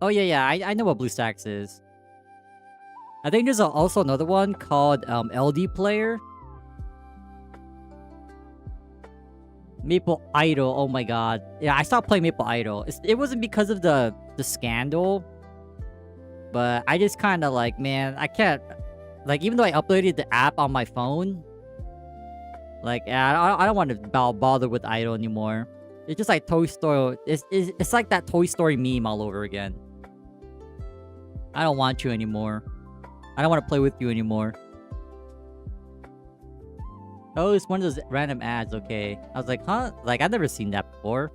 Oh yeah, I know what BlueStacks is. I think there's also another one called LD Player. Maple Idol, oh my god. Yeah, I stopped playing Maple Idol. It wasn't because of the scandal. But I just kind of like, man, I can't... like even though I uploaded the app on my phone, like I don't want to bother with Idle anymore. It's just like Toy Story. It's like that Toy Story meme all over again. I don't want you anymore. I don't want to play with you anymore. Oh, it's one of those random ads. Okay, I was like, huh? Like I've never seen that before.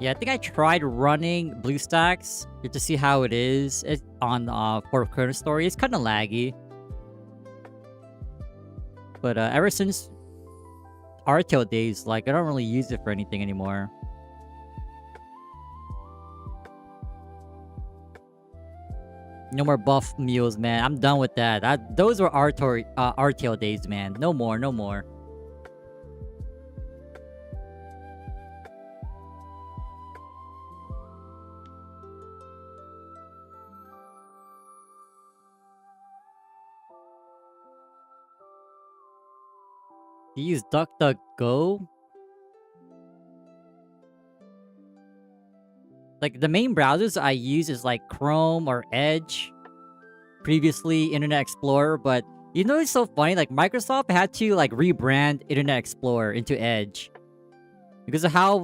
Yeah, I think I tried running BlueStacks just to see how it is on for ChronoStory. It's kind of laggy, but ever since Artale days, like I don't really use it for anything anymore. No more buff mules, man. I'm done with that. Those were Artale days, man. No more, no more. Do you use DuckDuckGo? Like, the main browsers I use is like Chrome or Edge. Previously, Internet Explorer, but you know it's so funny? Like, Microsoft had to, like, rebrand Internet Explorer into Edge. Because of how,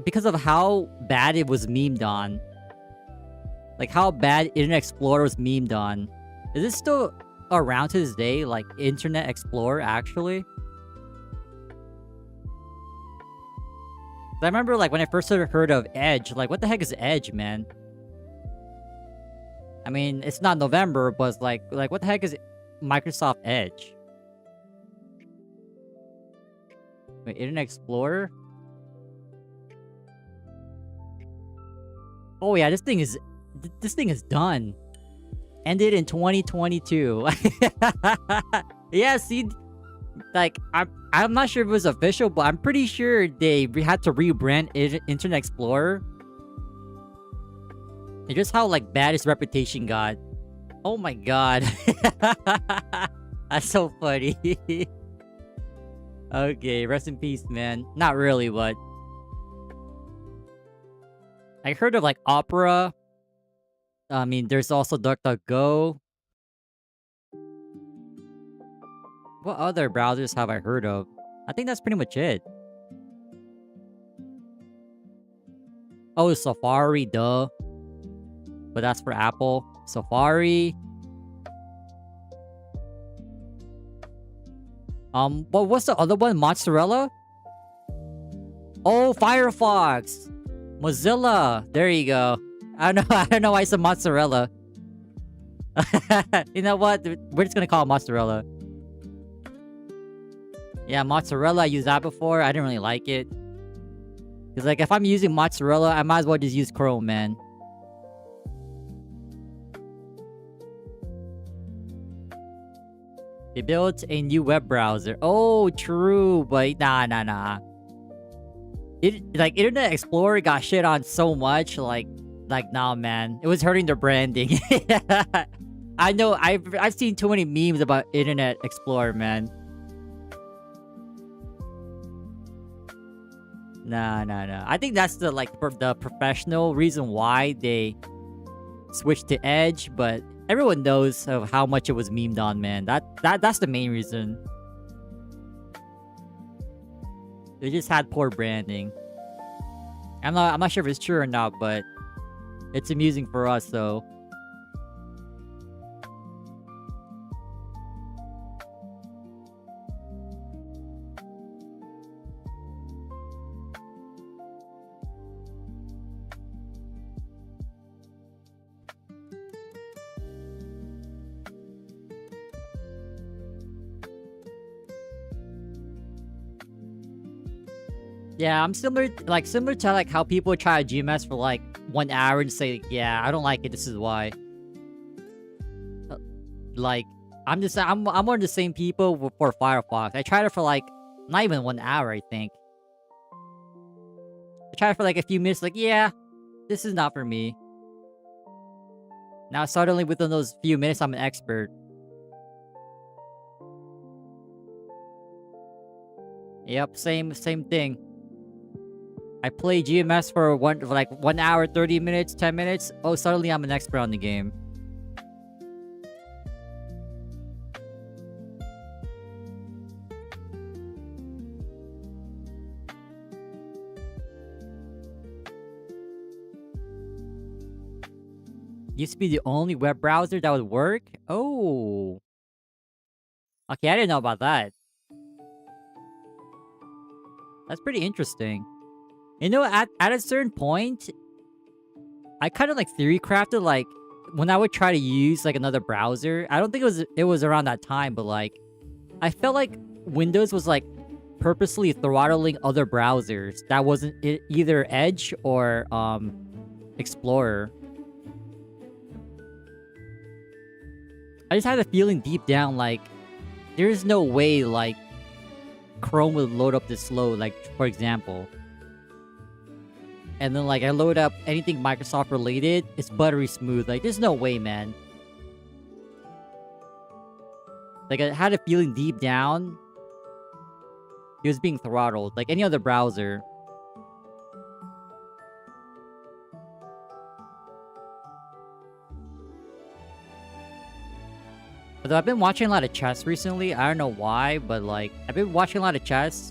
because of how bad it was memed on. Like, how bad Internet Explorer was memed on. Is it still around to this day, like Internet Explorer, actually? I remember, like, when I first heard of Edge, like, what the heck is Edge, man? I mean, it's not November, but it's like what the heck is Microsoft Edge? Wait, Internet Explorer? Oh yeah, this thing is done. Ended in 2022. Yeah, see, like I'm not sure if it was official, but I'm pretty sure they had to rebrand Internet Explorer. And just how like bad its reputation got. Oh my god. That's so funny. Okay, rest in peace, man. Not really, but I heard of like Opera. I mean, there's also DuckDuckGo. What other browsers have I heard of? I think that's pretty much it. Oh, Safari, duh. But that's for Apple. Safari. What's the other one? Mozzarella? Oh, Firefox. Mozilla. There you go. I don't know why it's a mozzarella. You know what? We're just gonna call it mozzarella. Yeah, mozzarella. I used that before. I didn't really like it. Cause like if I'm using mozzarella, I might as well just use Chrome, man. They built a new web browser. Oh, true, but nah. Like Internet Explorer got shit on so much, like nah, man. It was hurting their branding. I know. I've seen too many memes about Internet Explorer, man. Nah. I think that's the the professional reason why they switched to Edge, but everyone knows of how much it was memed on, man. That's the main reason. They just had poor branding. I'm not sure if it's true or not, but it's amusing for us, though. Yeah, I'm similar to like how people try GMS for like 1 hour and say, yeah, I don't like it, this is why. Like, I'm one of the same people for Firefox. I tried it for like, not even 1 hour, I think. I tried it for like a few minutes, like, yeah, this is not for me. Now suddenly within those few minutes, I'm an expert. Yep, same thing. I play GMS for 1 hour, 30 minutes, 10 minutes. Oh, suddenly I'm an expert on the game. Used to be the only web browser that would work? Oh. Okay, I didn't know about that. That's pretty interesting. You know, at a certain point, I kind of like theory crafted, like, when I would try to use like another browser. I don't think it was around that time, but like, I felt like Windows was like purposely throttling other browsers that wasn't either Edge or Explorer. I just had a feeling deep down, like, there's no way, like, Chrome would load up this slow, like, for example. And then, like, I load up anything Microsoft related, it's buttery smooth. Like, there's no way, man. Like, I had a feeling deep down, it was being throttled, like any other browser. Although I've been watching a lot of chess recently. I don't know why, but like, I've been watching a lot of chess.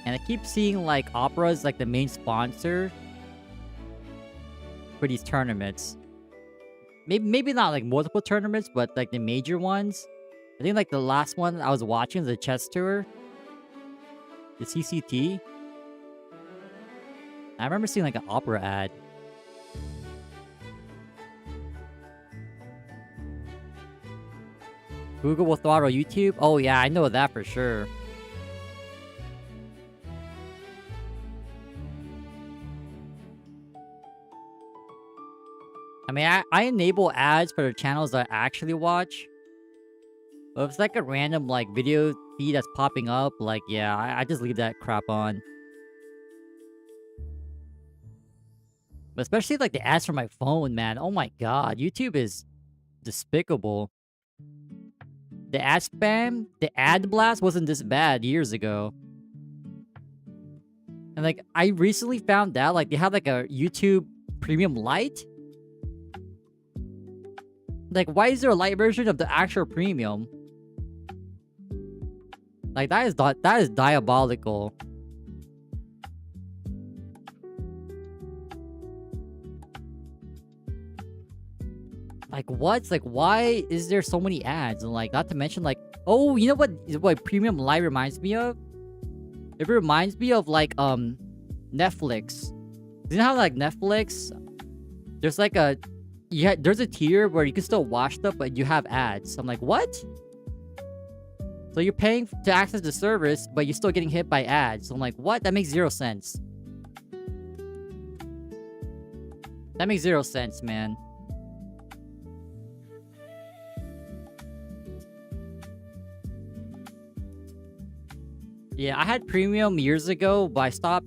And I keep seeing like Opera as like the main sponsor for these tournaments. Maybe not like multiple tournaments, but like the major ones. I think like the last one I was watching was the chess tour. The CCT. I remember seeing like an Opera ad. Google will throttle YouTube? Oh yeah, I know that for sure. I mean, I enable ads for the channels that I actually watch. But if it's like a random like video feed that's popping up, like yeah, I just leave that crap on. But especially like the ads from my phone, man. Oh my god, YouTube is despicable. The ad spam, the ad blast wasn't this bad years ago. And like, I recently found out, like, they have like a YouTube Premium Lite. Like, why is there a light version of the actual Premium? Like, that is diabolical. Like, what? Like, why is there so many ads? And, like, not to mention, like... Oh, you know what Premium Live reminds me of? It reminds me of, like, Netflix. You know how, like, Netflix... There's, like, a... Yeah, there's a tier where you can still watch stuff, but you have ads. I'm like, what? So you're paying to access the service, but you're still getting hit by ads. So I'm like, what? That makes 0 sense. That makes 0 sense, man. Yeah, I had Premium years ago, but I stopped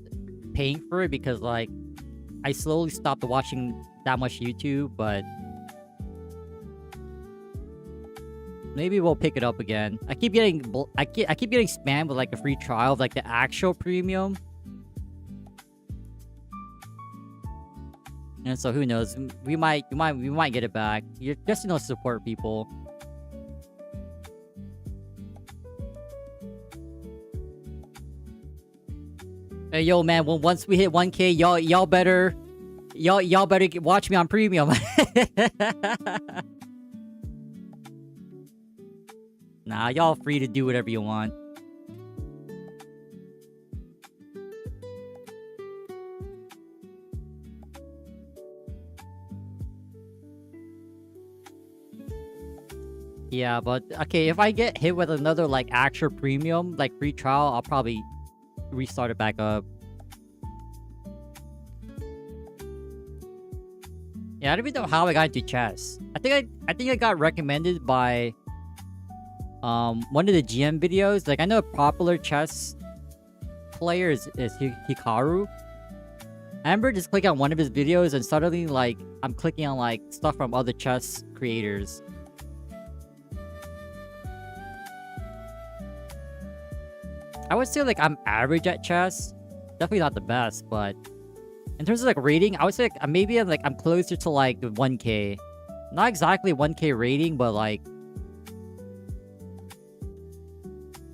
paying for it because, like, I slowly stopped watching that much YouTube, but... Maybe we'll pick it up again. I keep getting spammed with, like, a free trial of, like, the actual Premium. And so, who knows? We might get it back. You're just, you know, support people. Hey, yo, man, once we hit 1K, y'all better watch me on Premium. Nah, y'all free to do whatever you want. Yeah, but okay, if I get hit with another like actual Premium, like free trial, I'll probably restart it back up. Yeah, I don't even know how I got into chess. I think I got recommended by one of the GM videos. Like, I know a popular chess player is Hikaru. I remember just clicking on one of his videos and suddenly, like, I'm clicking on like stuff from other chess creators. I would say like I'm average at chess. Definitely not the best, but in terms of like rating, I would say like, maybe I'm closer to like the 1K. Not exactly 1K rating, but like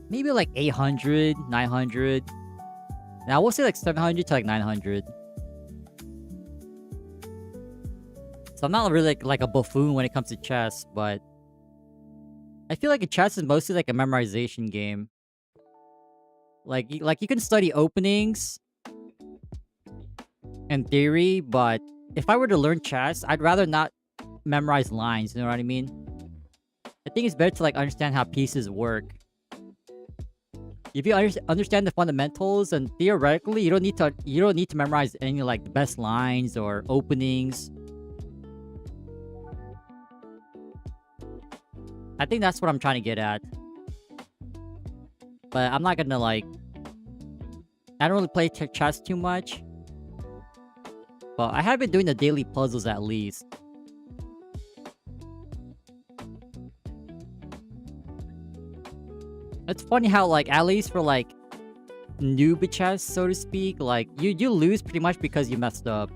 maybe like 800, 900. Now we'll say like 700 to like 900. So I'm not really like a buffoon when it comes to chess, but I feel like chess is mostly like a memorization game. Like you can study openings and theory, but if I were to learn chess, I'd rather not memorize lines, you know what I mean? I think it's better to like understand how pieces work. If you understand the fundamentals, and theoretically, you don't need to memorize any like the best lines or openings. I think that's what I'm trying to get at. But I'm not gonna like... I don't really play chess too much. But I have been doing the daily puzzles at least. It's funny how like, at least for like noob chess, so to speak, like you lose pretty much because you messed up.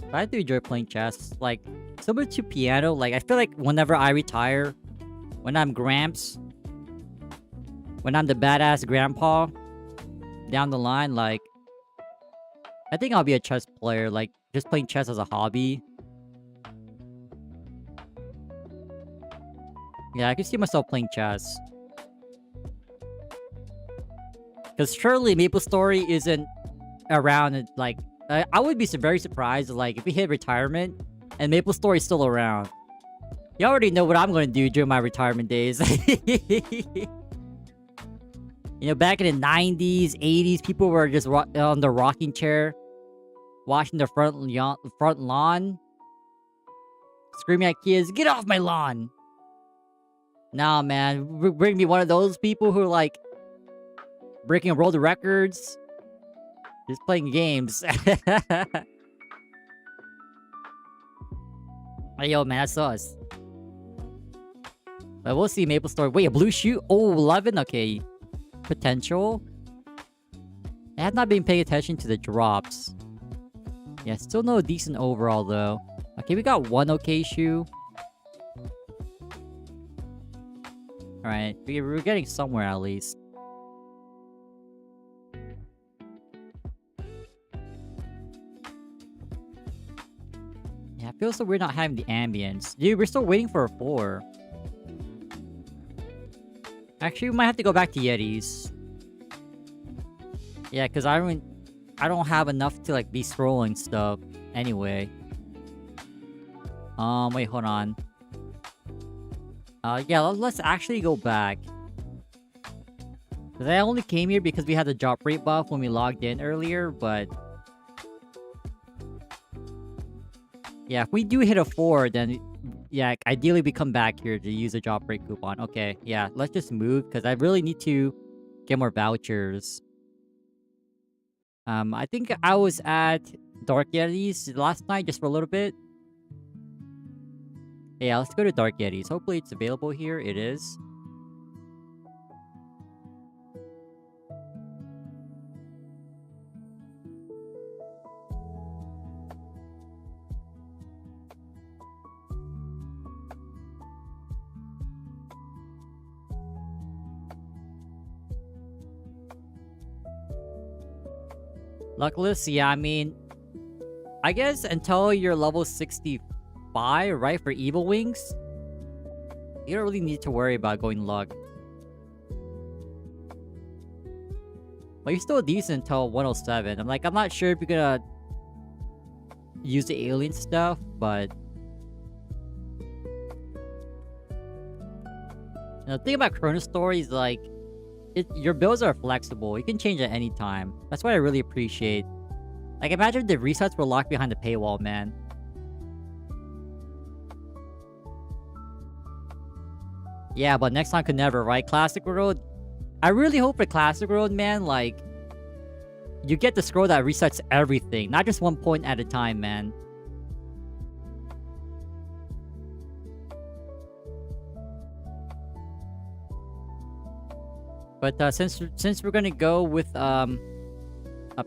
But I do enjoy playing chess. Like, similar to piano, like I feel like whenever I retire, when I'm Gramps, when I'm the badass grandpa down the line, like I think I'll be a chess player, like just playing chess as a hobby. Yeah, I can see myself playing chess. Because surely MapleStory isn't around, like... I would be very surprised, like, if we hit retirement, and MapleStory is still around. You already know what I'm going to do during my retirement days. You know, back in the 90s, 80s, people were just on the rocking chair, washing their front lawn, screaming at kids, "Get off my lawn!" Nah, man. Bring me one of those people who are, like, breaking world records. Just playing games. Hey, yo, man, that's us. But we'll see MapleStory. Wait, a blue shoe? Oh, 11? Okay. Potential. I have not been paying attention to the drops. Yeah, still no decent overall, though. Okay, we got one okay shoe. Alright, we're getting somewhere at least. Yeah, I feel so weird not having the ambience. Dude, we're still waiting for a 4. Actually, we might have to go back to Yetis. Yeah, because I don't have enough to like be scrolling stuff anyway. Wait, hold on. Yeah, let's actually go back. Because I only came here because we had the drop rate buff when we logged in earlier, but... yeah, if we do hit a 4, then... yeah, ideally we come back here to use a drop rate coupon. Okay, yeah, let's just move, because I really need to get more vouchers. I think I was at Dark Yetis last night, just for a little bit. Yeah, let's go to Dark Yetis. Hopefully it's available here. It is. Luckless? Yeah, I mean... I guess until you're level 65, right, for Evil Wings, you don't really need to worry about going luck. But you're still decent until 107. I'm not sure if you're gonna use the alien stuff, but... the thing about ChronoStory is, like, your builds are flexible. You can change at any time. That's what I really appreciate. Like, imagine if the resets were locked behind the paywall, man. Yeah, but next time could never, right? Classic World? I really hope for Classic World, man, like... you get the scroll that resets everything. Not just one point at a time, man. But since we're gonna go with a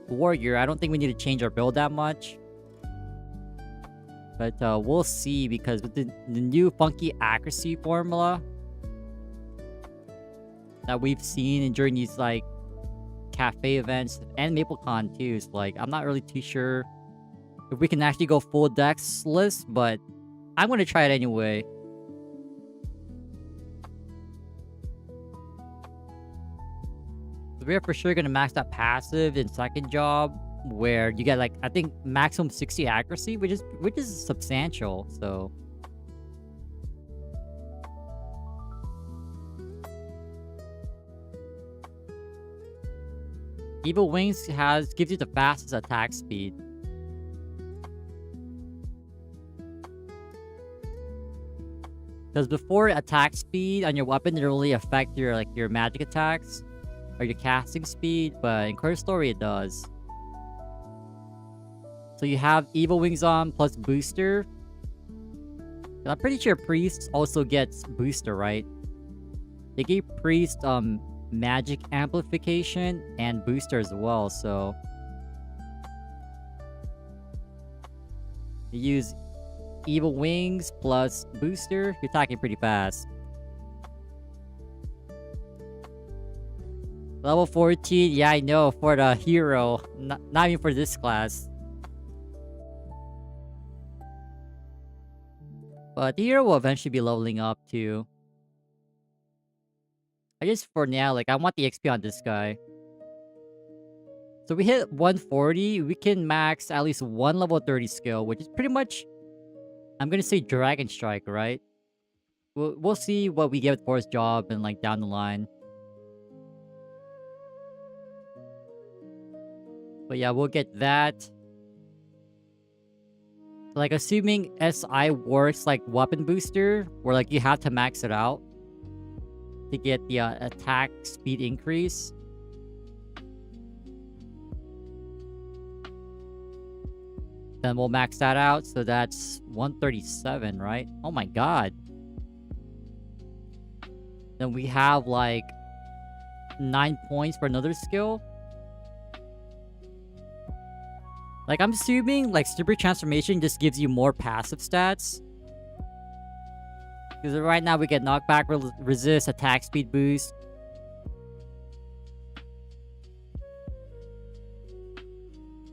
warrior, I don't think we need to change our build that much. But we'll see, because with the new funky accuracy formula that we've seen during these like cafe events and MapleCon too, so like I'm not really too sure if we can actually go full dexless, but I'm gonna try it anyway. We're for sure gonna max that passive in second job, where you get like I think maximum 60 accuracy, which is substantial. So Evil Wings gives you the fastest attack speed. Because before, attack speed on your weapon didn't really affect your magic attacks or your casting speed, but in ChronoStory it does. So you have Evil Wings on plus booster. And I'm pretty sure Priest also gets booster, right? They gave Priest magic amplification and booster as well, so you use Evil Wings plus booster, you're attacking pretty fast. Level 14, yeah, I know, for the hero. Not even for this class. But the hero will eventually be leveling up too. I guess for now, like, I want the XP on this guy. So we hit 140, we can max at least one level 30 skill, which is pretty much, I'm gonna say Dragon Strike, right? We'll see what we get with Force Job and like down the line. But yeah, we'll get that. Like, assuming SI works like weapon booster, where like you have to max it out to get the attack speed increase. Then we'll max that out, so that's 137, right? Oh my god. Then we have like 9 points for another skill. Like, I'm assuming, like, Super Transformation just gives you more passive stats. Because right now we get knockback, resist, attack speed boost.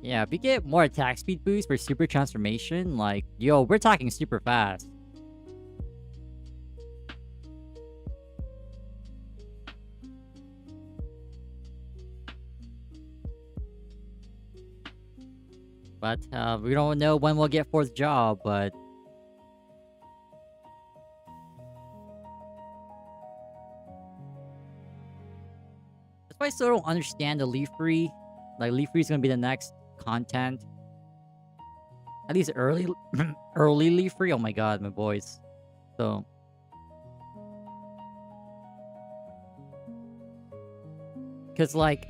Yeah, if we get more attack speed boost for Super Transformation, like, yo, we're talking super fast. But we don't know when we'll get fourth job, but that's why I still don't understand the Leaf Free. Like, Leaf Free is gonna be the next content. At least early early Leaf Free. Oh my god, my boys. So because like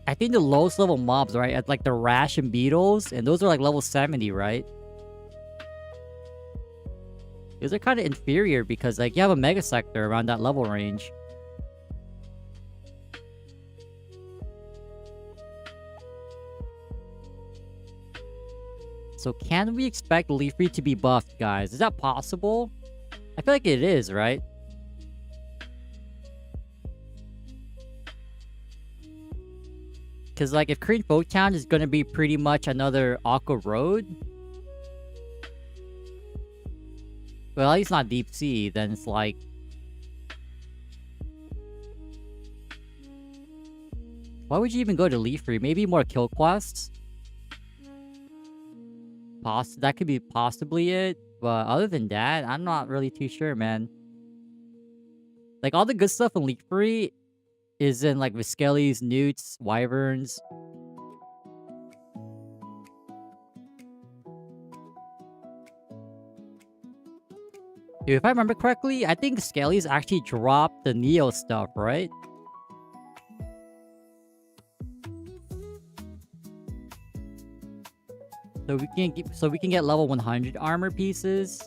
I think the lowest level mobs, right, at like the Rash and Beetles, and those are like level 70, right? Those are kind of inferior because like you have a Mega Sector around that level range. So can we expect Leafree to be buffed, guys? Is that possible? I feel like it is, right? Because, like, if Korean Folk Town is going to be pretty much another Aqua Road, well, at least not Deep Sea, then it's like... Why would you even go to Leafree? Maybe more kill quests? That could be possibly it, but other than that, I'm not really too sure, man. Like, all the good stuff in Leafree is in, like, Viskellies, Newts, Wyverns. Dude, if I remember correctly, I think Skellies actually dropped the Neo stuff, right? So we can get level 100 armor pieces.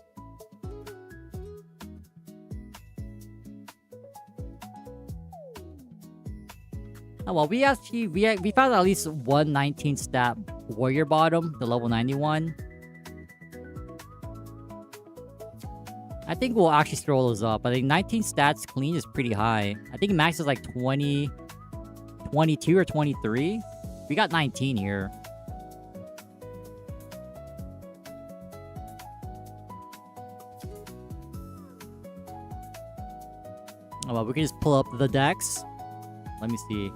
Oh, well, we actually we found at least one 19 stat warrior bottom, the level 91. I think we'll actually scroll those up. I think 19 stats clean is pretty high. I think max is like 20, 22 or 23. We got 19 here. Oh, well, we can just pull up the decks. Let me see.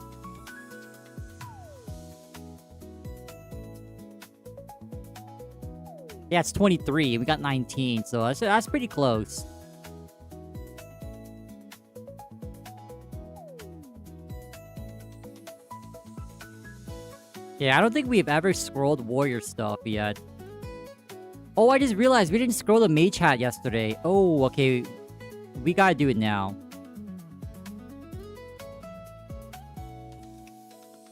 Yeah, it's 23. We got 19, so that's pretty close. Yeah, I don't think we've ever scrolled warrior stuff yet. Oh, I just realized we didn't scroll the mage hat yesterday. Oh, okay. We gotta do it now.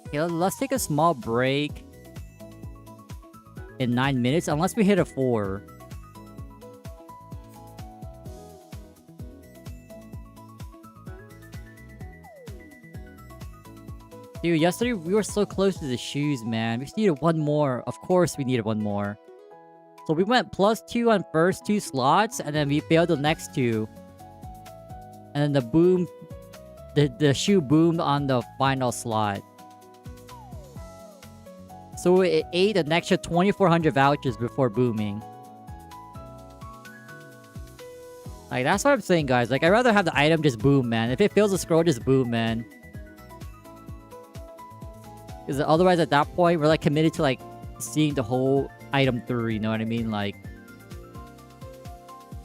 Okay, let's take a small break in 9 minutes, unless we hit a 4. Dude, yesterday we were so close to the shoes, man. We just needed one more. Of course we needed one more. So we went +2 on first 2 slots, and then we failed the next 2. And then the shoe boomed on the final slot. So it ate an extra 2,400 vouchers before booming. Like, that's what I'm saying, guys. Like, I'd rather have the item just boom, man. If it fails the scroll, just boom, man. Because otherwise, at that point, we're, like, committed to, like, seeing the whole item through, you know what I mean? Like,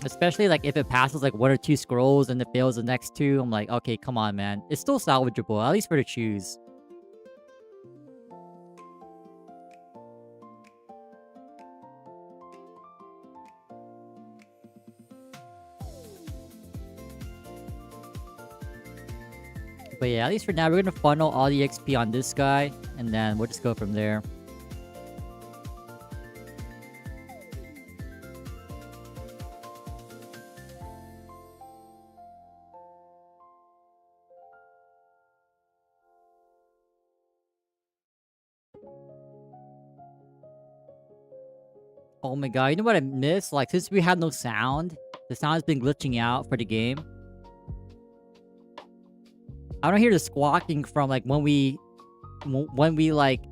especially, like, if it passes, like, 1 or 2 scrolls and it fails the next 2, I'm like, okay, come on, man. It's still salvageable, at least for the shoes. But yeah, at least for now, we're gonna funnel all the XP on this guy, and then we'll just go from there. Oh my god, you know what I missed? Like, since we had no sound, the sound has been glitching out for the game. I don't hear the squawking from, like, when we like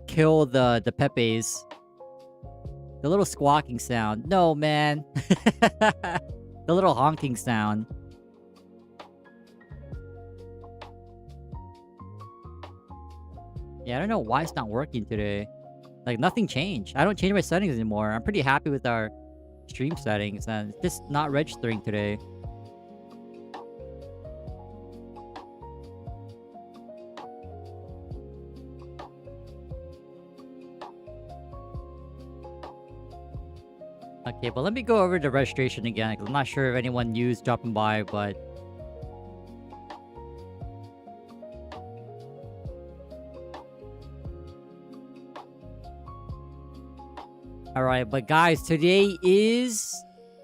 kill the Pepes. The little squawking sound. No, man. The little honking sound. Yeah, I don't know why it's not working today. Like, nothing changed. I don't change my settings anymore. I'm pretty happy with our stream settings, and it's just not registering today. Okay, but let me go over the registration again, because I'm not sure if anyone new is dropping by, but... Alright, but guys, today is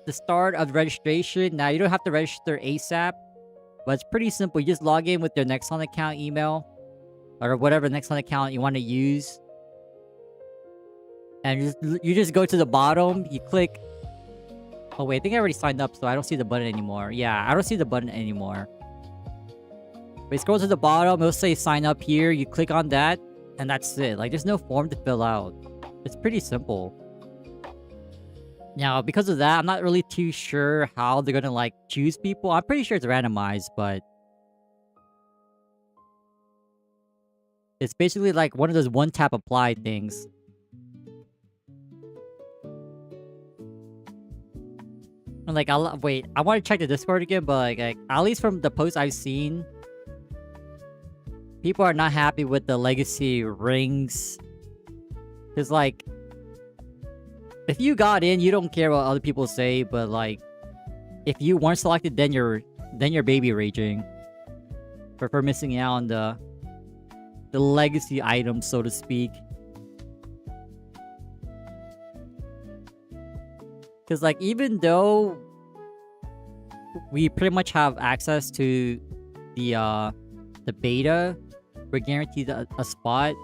the start of registration. Now, you don't have to register ASAP, but it's pretty simple. You just log in with your Nexon account email, or whatever Nexon account you want to use. And you just go to the bottom, you click... Oh wait, I think I already signed up, so I don't see the button anymore. Yeah, I don't see the button anymore. But you scroll to the bottom, it'll say sign up here, you click on that, and that's it. Like, there's no form to fill out. It's pretty simple. Now, because of that, I'm not really too sure how they're gonna, like, choose people. I'm pretty sure it's randomized, but... It's basically like one of those one-tap apply things. And like, wait, I want to check the Discord again, but like, at least from the posts I've seen, people are not happy with the legacy rings. Cause like, if you got in, you don't care what other people say, but like, if you weren't selected, then you're baby raging for missing out on the legacy items, so to speak. Because, like, even though we pretty much have access to the beta, we're guaranteed a spot.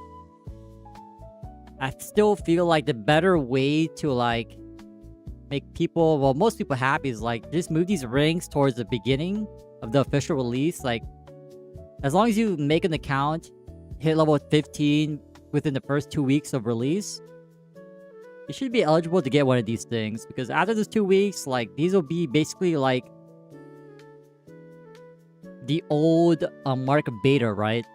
I still feel like the better way to like make people, well, most people happy is like just move these rings towards the beginning of the official release. Like, as long as you make an account, hit level 15 within the first 2 weeks of release, you should be eligible to get one of these things. Because after those 2 weeks, like, these will be basically like the old mark of beta, right?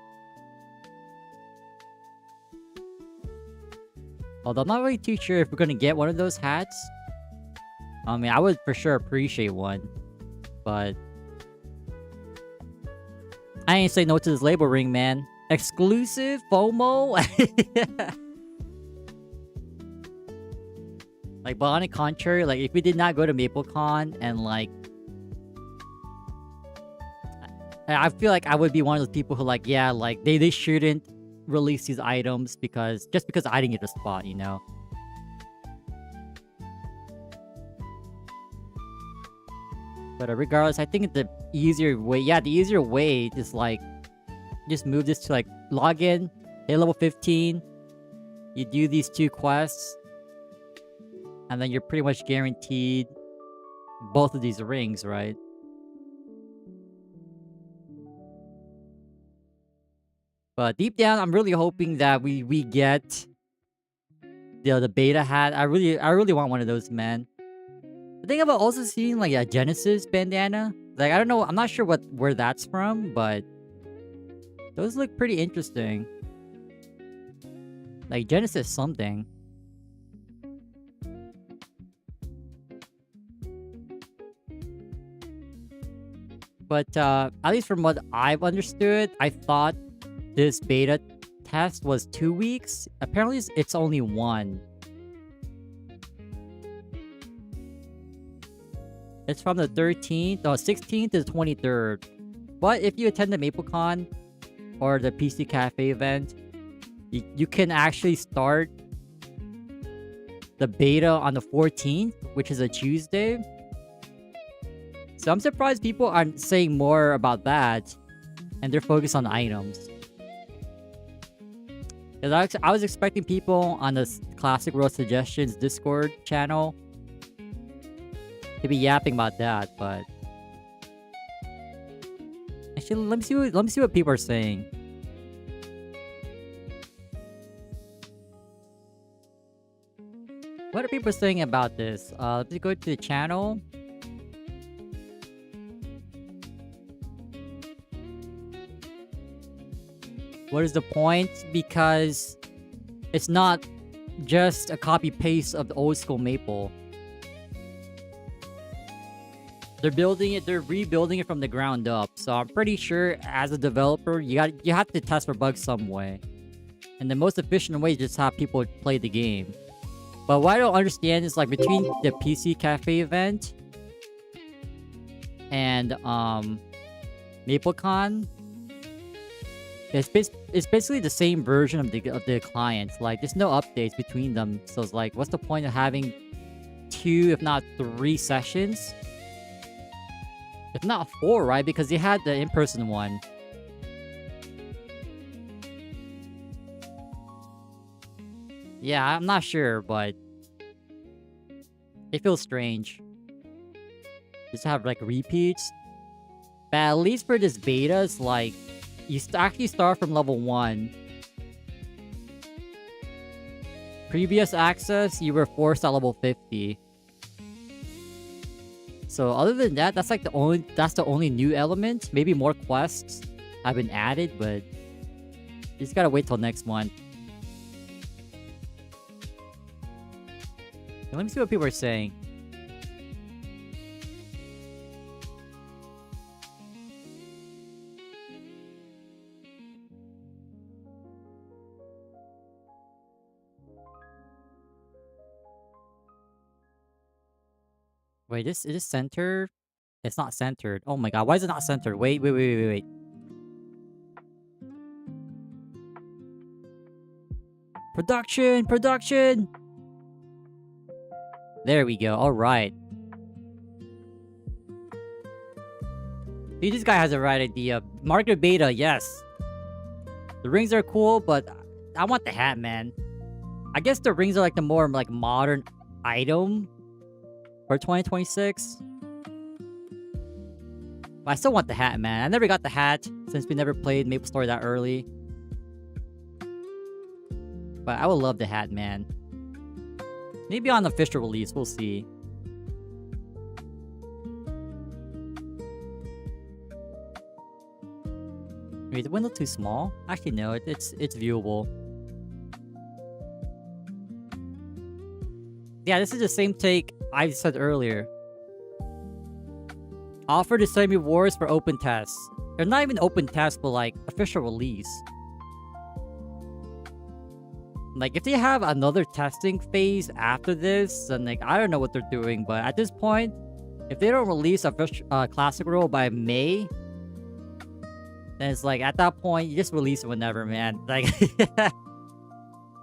Although I'm not really too sure if we're gonna get one of those hats. I mean, I would for sure appreciate one, but I ain't say no to this label ring, man. Exclusive FOMO. Like, but on the contrary, like if we did not go to MapleCon and like, I feel like I would be one of those people who like, yeah, like they shouldn't release these items because just because I didn't get a spot, you know. But regardless, I think the easier way, yeah, the easier way is like just move this to like log in, hit level 15, you do these 2 quests, and then you're pretty much guaranteed both of these rings, right? But deep down, I'm really hoping that we get the beta hat. I really want one of those, man. I think I've also seen like a Genesis bandana. Like, I don't know, I'm not sure where that's from, but those look pretty interesting. Like Genesis something. But at least from what I've understood, I thought this beta test was 2 weeks. Apparently it's only 1. It's from the 13th, no, 16th to the 23rd. But if you attend the MapleCon or the PC Cafe event, you can actually start the beta on the 14th, which is a Tuesday. So I'm surprised people aren't saying more about that, and they're focused on items. Because I was expecting people on the Classic World Suggestions Discord channel to be yapping about that, but actually, let me see what people are saying. What are people saying about this? Let's go to the channel. What is the point? Because it's not just a copy-paste of the old school Maple. They're rebuilding it from the ground up. So I'm pretty sure as a developer, you have to test for bugs some way. And the most efficient way is just have people play the game. But what I don't understand is like between the PC Cafe event and MapleCon, it's basically the same version of the clients. Like, there's no updates between them. So it's like, what's the point of having 2, if not 3 sessions? If not 4, right? Because they had the in-person one. Yeah, I'm not sure, but it feels strange. Just to have like repeats. But at least for this beta, it's like you actually start from level 1. Previous access, you were forced at level 50. So other than that, that's the only new element. Maybe more quests have been added, but you just gotta wait till next month. Let me see what people are saying. Wait, is this centered? It's not centered. Oh my god, why is it not centered? Wait. Production! There we go, alright. See, this guy has the right idea. Market beta, yes. The rings are cool, but I want the hat, man. I guess the rings are like the more like modern item for 2026. But I still want the hat, man. I never got the hat since we never played MapleStory that early. But I would love the hat, man. Maybe on official release, we'll see. Wait, the window too small? Actually, no, it's viewable. Yeah, this is the same take I said earlier. Offer to send rewards for open tests. They're not even open tests, but like official release. Like, if they have another testing phase after this, then like, I don't know what they're doing. But at this point, if they don't release a classic role by May, then it's like, at that point, you just release it whenever, man. Like,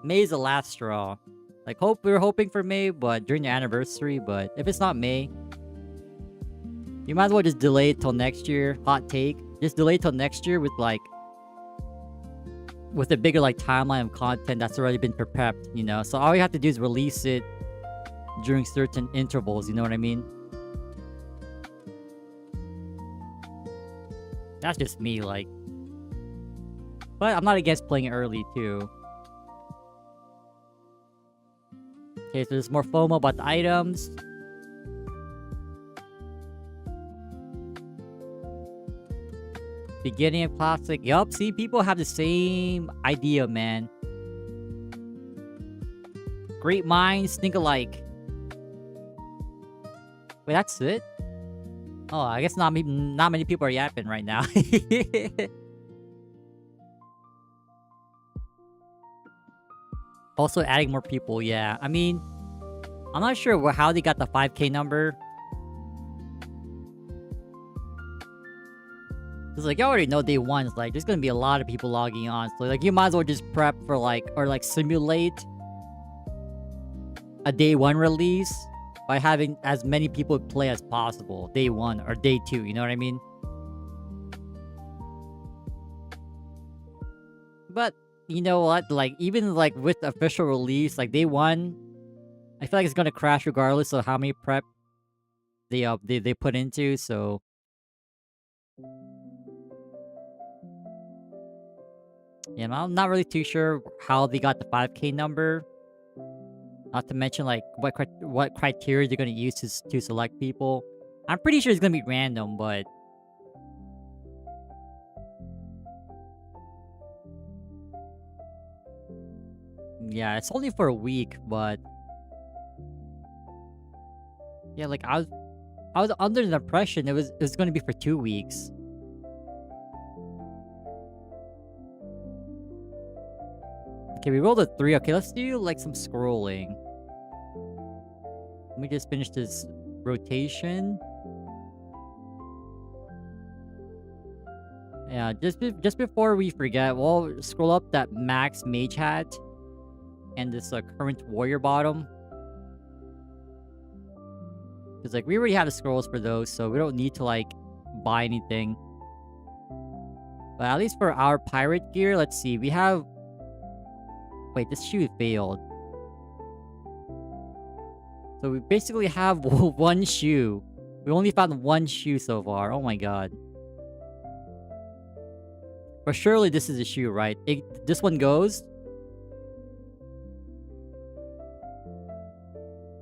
May is the last straw. Like, we were hoping for May, but during the anniversary. But if it's not May, you might as well just delay it till next year. Hot take. Just delay it till next year with like, with a bigger like timeline of content that's already been prepped, you know? So all you have to do is release it during certain intervals, you know what I mean? That's just me, like. But I'm not against playing it early, too. Okay, so there's more FOMO about the items. Beginning of classic. Yup, see, people have the same idea, man. Great minds think alike. Wait, that's it? Oh, I guess not many people are yapping right now. Also adding more people, yeah. I mean, I'm not sure how they got the 5K number. Cause like, you already know day one is like, there's gonna be a lot of people logging on. So like, you might as well just prep for like, or like simulate a day one release by having as many people play as possible. Day one or day two, you know what I mean? But, you know what? Like, even like with official release, like day one, I feel like it's gonna crash regardless of how many prep they put into, so... Yeah, I'm not really too sure how they got the 5K number. Not to mention, like, what criteria they're gonna use to select people. I'm pretty sure it's gonna be random, but... Yeah, it's only for a week, but... Yeah, like, I was under the impression it was gonna be for 2 weeks. Okay, we rolled a 3. Okay, let's do, like, some scrolling. Let me just finish this rotation. Yeah, just before we forget, we'll scroll up that max mage hat. And this current warrior bottom. Because, like, we already have the scrolls for those, so we don't need to, like, buy anything. But at least for our pirate gear, let's see. We have... Wait, this shoe failed. So we basically have one shoe. We only found one shoe so far. Oh my god. But surely this is a shoe, right? This one goes?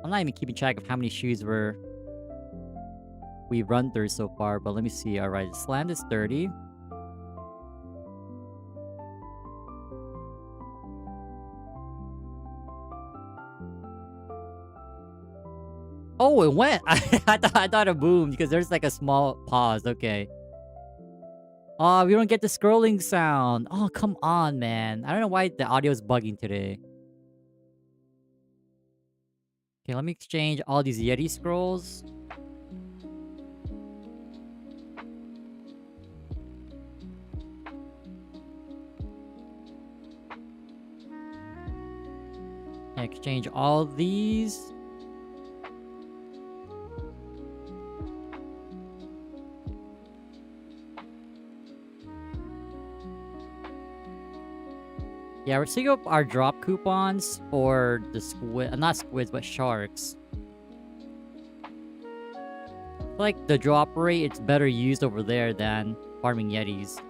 I'm not even keeping track of how many shoes we've run through so far, but let me see. Alright, slam is 30. Oh, it went! I thought it boomed because there's like a small pause. Okay. Oh, we don't get the scrolling sound. Oh, come on, man. I don't know why the audio is bugging today. Okay, let me exchange all these Yeti scrolls. Exchange all these. Yeah, we're setting up our drop coupons for the squid, not squids, but sharks. Like the drop rate, it's better used over there than farming yetis.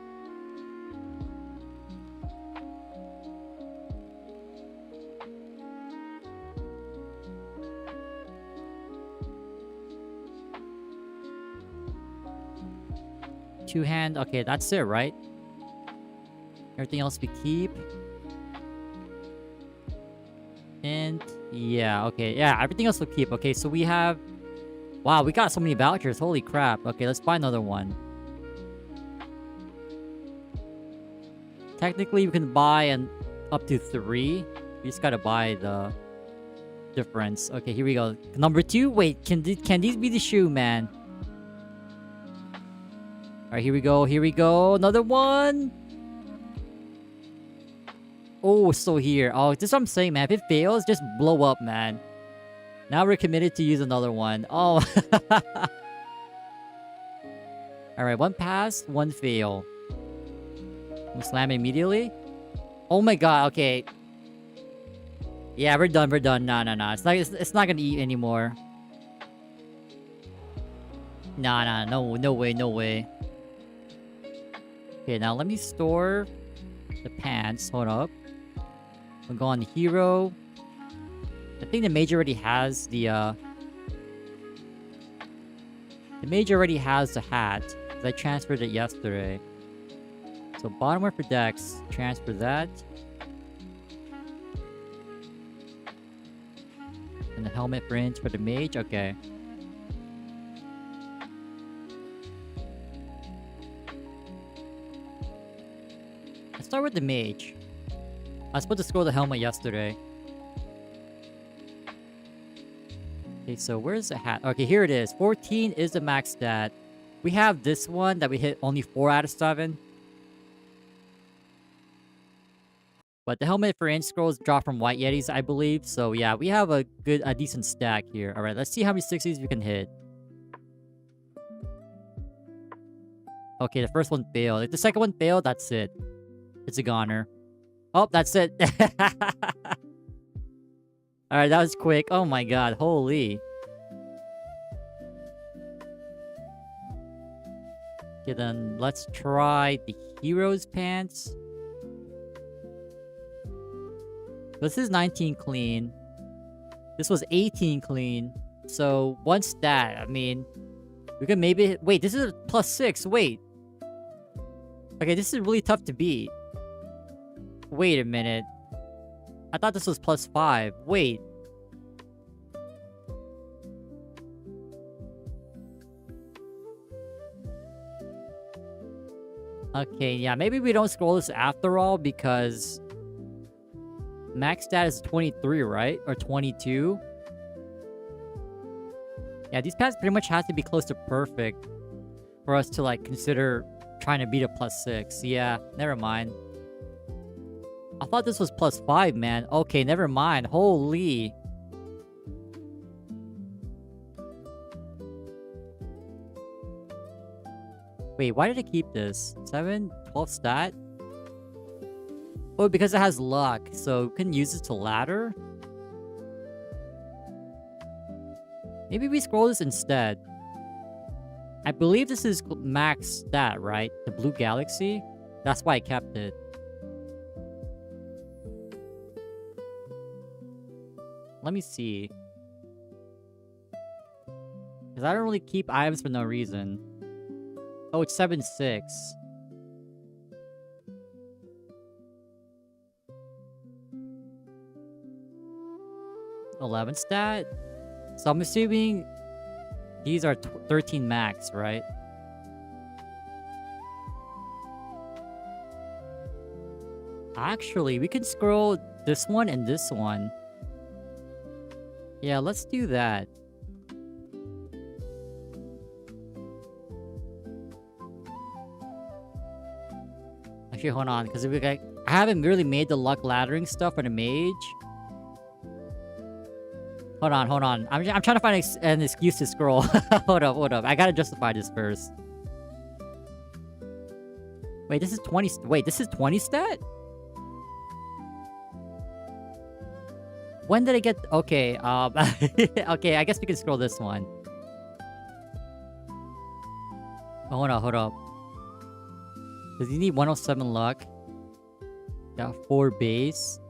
Two-hand, okay, that's it, right? Everything else we keep. And yeah, okay, yeah, everything else we'll keep. Okay, so we have... Wow, we got so many vouchers, holy crap. Okay, let's buy another one. Technically, we can buy an up to 3. We just gotta buy the difference. Okay, here we go. Number 2, wait, can these be the shoe, man? Alright, here we go, another one! Oh, still here. Oh, this is what I'm saying, man. If it fails, just blow up, man. Now we're committed to use another one. Oh. Alright, one pass, one fail. We'll slam immediately. Oh my god, okay. Yeah, we're done. No. It's not gonna eat anymore. No way. Okay, now let me store the pants. Hold up. We'll go on the hero. I think the mage already has the mage already has the hat, because I transferred it yesterday. So bottom wear for Dex, transfer that. And the helmet for Inch for the mage, okay. Let's start with the mage. I was supposed to scroll the helmet yesterday. Okay, so where's the hat? Okay, here it is. 14 is the max stat. We have this one that we hit only 4 out of 7. But the helmet for Inch scrolls drop from White Yetis, I believe. So yeah, we have a decent stack here. Alright, let's see how many 60s we can hit. Okay, the first one failed. If the second one failed, that's it. It's a goner. Oh, that's it. Alright, that was quick. Oh my god, holy. Okay, then let's try the hero's pants. This is 19 clean. This was 18 clean. So, one stat. I mean, we could maybe... Wait, this is a +6. Wait. Okay, this is really tough to beat. Wait a minute. I thought this was +5. Wait. Okay, yeah, maybe we don't scroll this after all because... Max stat is 23, right? Or 22? Yeah, these pads pretty much have to be close to perfect for us to, like, consider trying to beat a +6. Yeah, never mind. I thought this was +5, man. Okay, never mind. Holy. Wait, why did I keep this? 7? 12 stat? Oh, because it has luck, so we can use it to ladder? Maybe we scroll this instead. I believe this is max stat, right? The blue galaxy? That's why I kept it. Let me see. Because I don't really keep items for no reason. Oh, it's 7-6. 11 stat? So I'm assuming these are 13 max, right? Actually, we can scroll this one and this one. Yeah, let's do that. Actually, hold on, because I haven't really made the luck laddering stuff for the mage. Hold on. I'm trying to find an excuse to scroll. Hold up. I gotta justify this first. Wait, this is 20... Wait, this is 20 stat? When did I get... Okay, okay, I guess we can scroll this one. Oh, hold up. Does he need 107 luck? Got 4 base.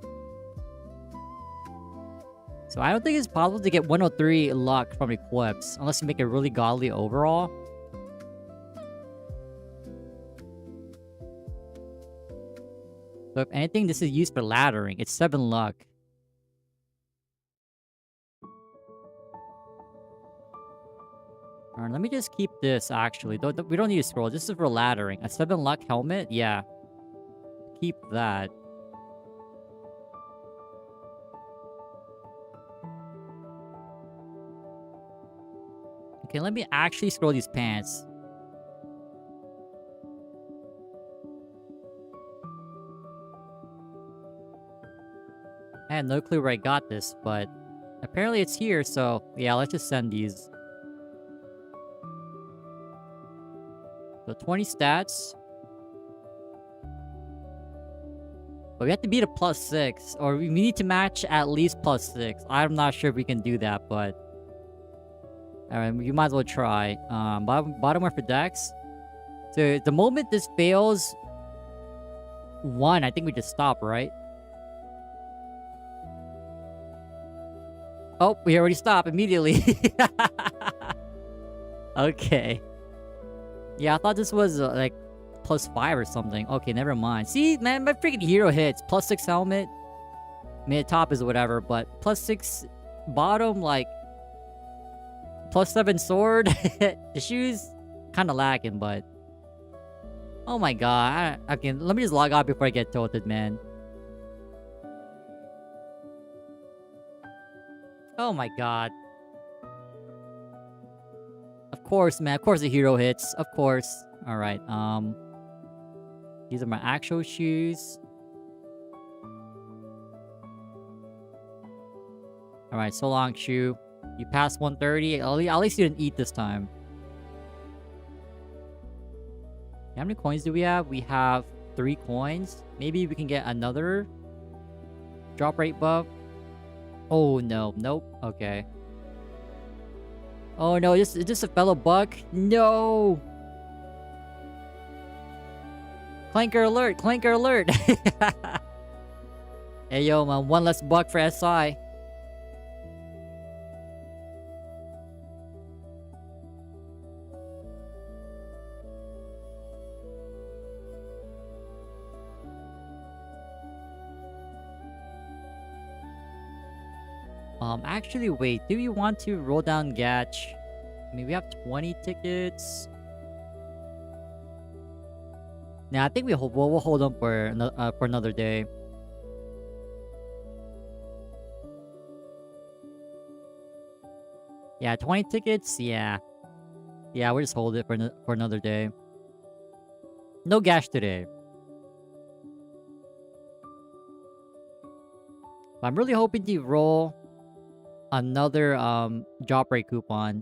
So I don't think it's possible to get 103 luck from equips, unless you make a really godly overall. So if anything, this is used for laddering. It's 7 luck. Alright, let me just keep this, actually. We don't need to scroll. This is for laddering. A 7 luck helmet? Yeah. Keep that. Okay, let me actually scroll these pants. I had no clue where I got this, but apparently it's here, so yeah, let's just send these. So 20 stats. But we have to beat a +6, or we need to match at least +6. I'm not sure if we can do that, but... Alright, you might as well try. Bottom one for Dex. So the moment this fails 1, I think we just stop, right? Oh, we already stopped immediately. Okay. Yeah, I thought this was like +5 or something. Okay, never mind. See, man, my freaking hero hits. +6 helmet. Mid top is whatever, but +6 bottom, like +7 sword. The shoes kind of lacking, but oh my god. Okay, let me just log out before I get tilted, man. Oh my god. Of course, man. Of course the hero hits. Of course. Alright, these are my actual shoes. Alright, so long, shoe. You passed 130. At least you didn't eat this time. How many coins do we have? We have 3 coins. Maybe we can get another drop rate buff. Oh no, nope. Okay. Oh no, is this a fellow buck? No! Clanker alert! Clanker alert! Hey yo, man, 1 less buck for SI. Actually, wait. Do you want to roll down Gatch? I mean, we have 20 tickets. Nah, I think we'll hold on for another day. Yeah, 20 tickets. Yeah, we'll just hold it for another day. No Gash today. But I'm really hoping to roll another job rate coupon.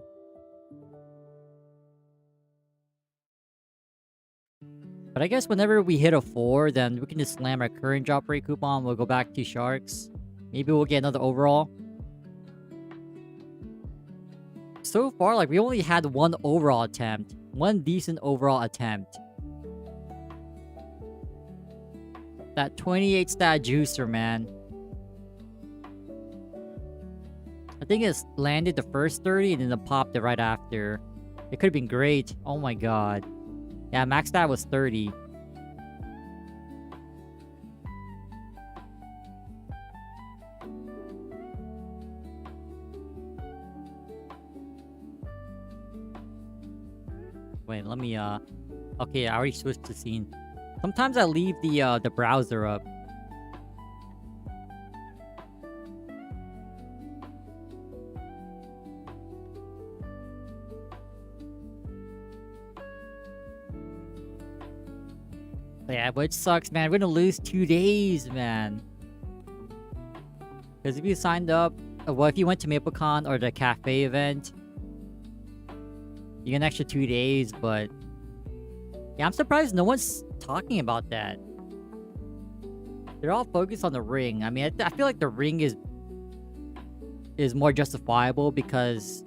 But I guess whenever we hit a 4, then we can just slam our current job rate coupon. We'll go back to Sharks. Maybe we'll get another overall. So far, like, we only had 1 overall attempt. 1 decent overall attempt. That 28 stat juicer, man. I think it's landed the first 30 and then it popped it right after. It could have been great. Oh my god. Yeah, max stat was 30. Wait, let me okay, I already switched the scene. Sometimes I leave the browser up. Yeah, but it sucks, man. We're gonna lose 2 days, man. Because if you signed up, well, if you went to MapleCon or the cafe event, you get an extra 2 days, but... Yeah, I'm surprised no one's talking about that. They're all focused on the ring. I mean, I feel like the ring is is more justifiable because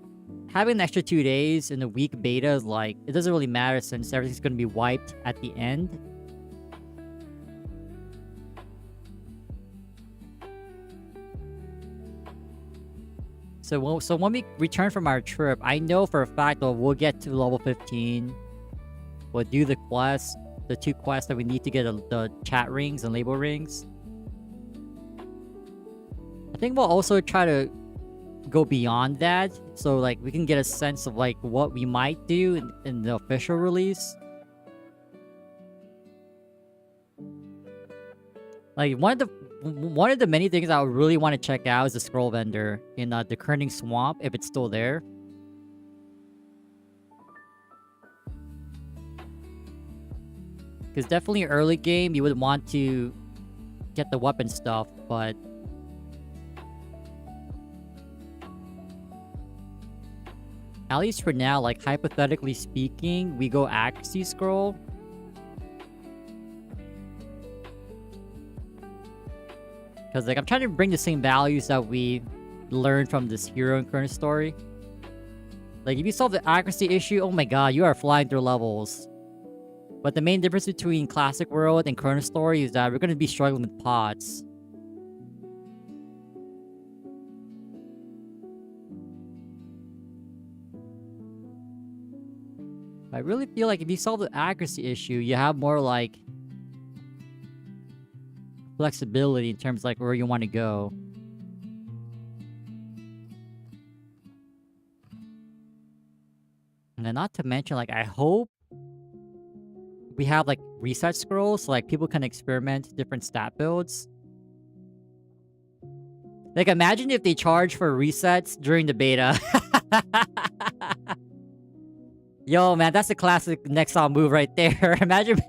having an extra 2 days in a week beta is like, it doesn't really matter since everything's going to be wiped at the end. So when we return from our trip, I know for a fact that we'll get to level 15. We'll do the quest, the 2 quests that we need to get the chat rings and label rings. I think we'll also try to go beyond that, so like we can get a sense of like what we might do in the official release. Like one of the many things I would really want to check out is the scroll vendor in the Kerning Swamp, if it's still there. Because definitely early game, you would want to get the weapon stuff, but at least for now, like hypothetically speaking, we go accuracy scroll. Because like I'm trying to bring the same values that we learned from this hero in ChronoStory. Like if you solve the accuracy issue, oh my god, you are flying through levels. But the main difference between Classic World and ChronoStory is that we're going to be struggling with pots. I really feel like if you solve the accuracy issue, you have more like flexibility in terms of like where you want to go. And then not to mention, like, I hope we have like reset scrolls so like people can experiment different stat builds. Like imagine if they charge for resets during the beta. Yo man, that's a classic Nexon move right there. Imagine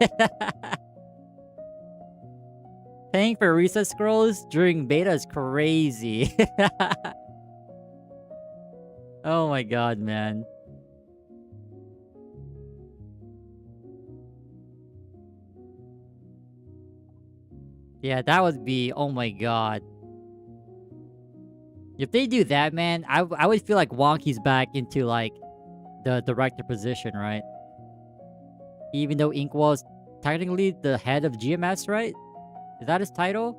paying for reset scrolls during beta is crazy. Oh my god, man. Yeah, that would be... oh my god. If they do that, man, I would feel like Wonky's back into, like, the director position, right? Even though Inkwell's technically the head of GMS, right? Is that his title?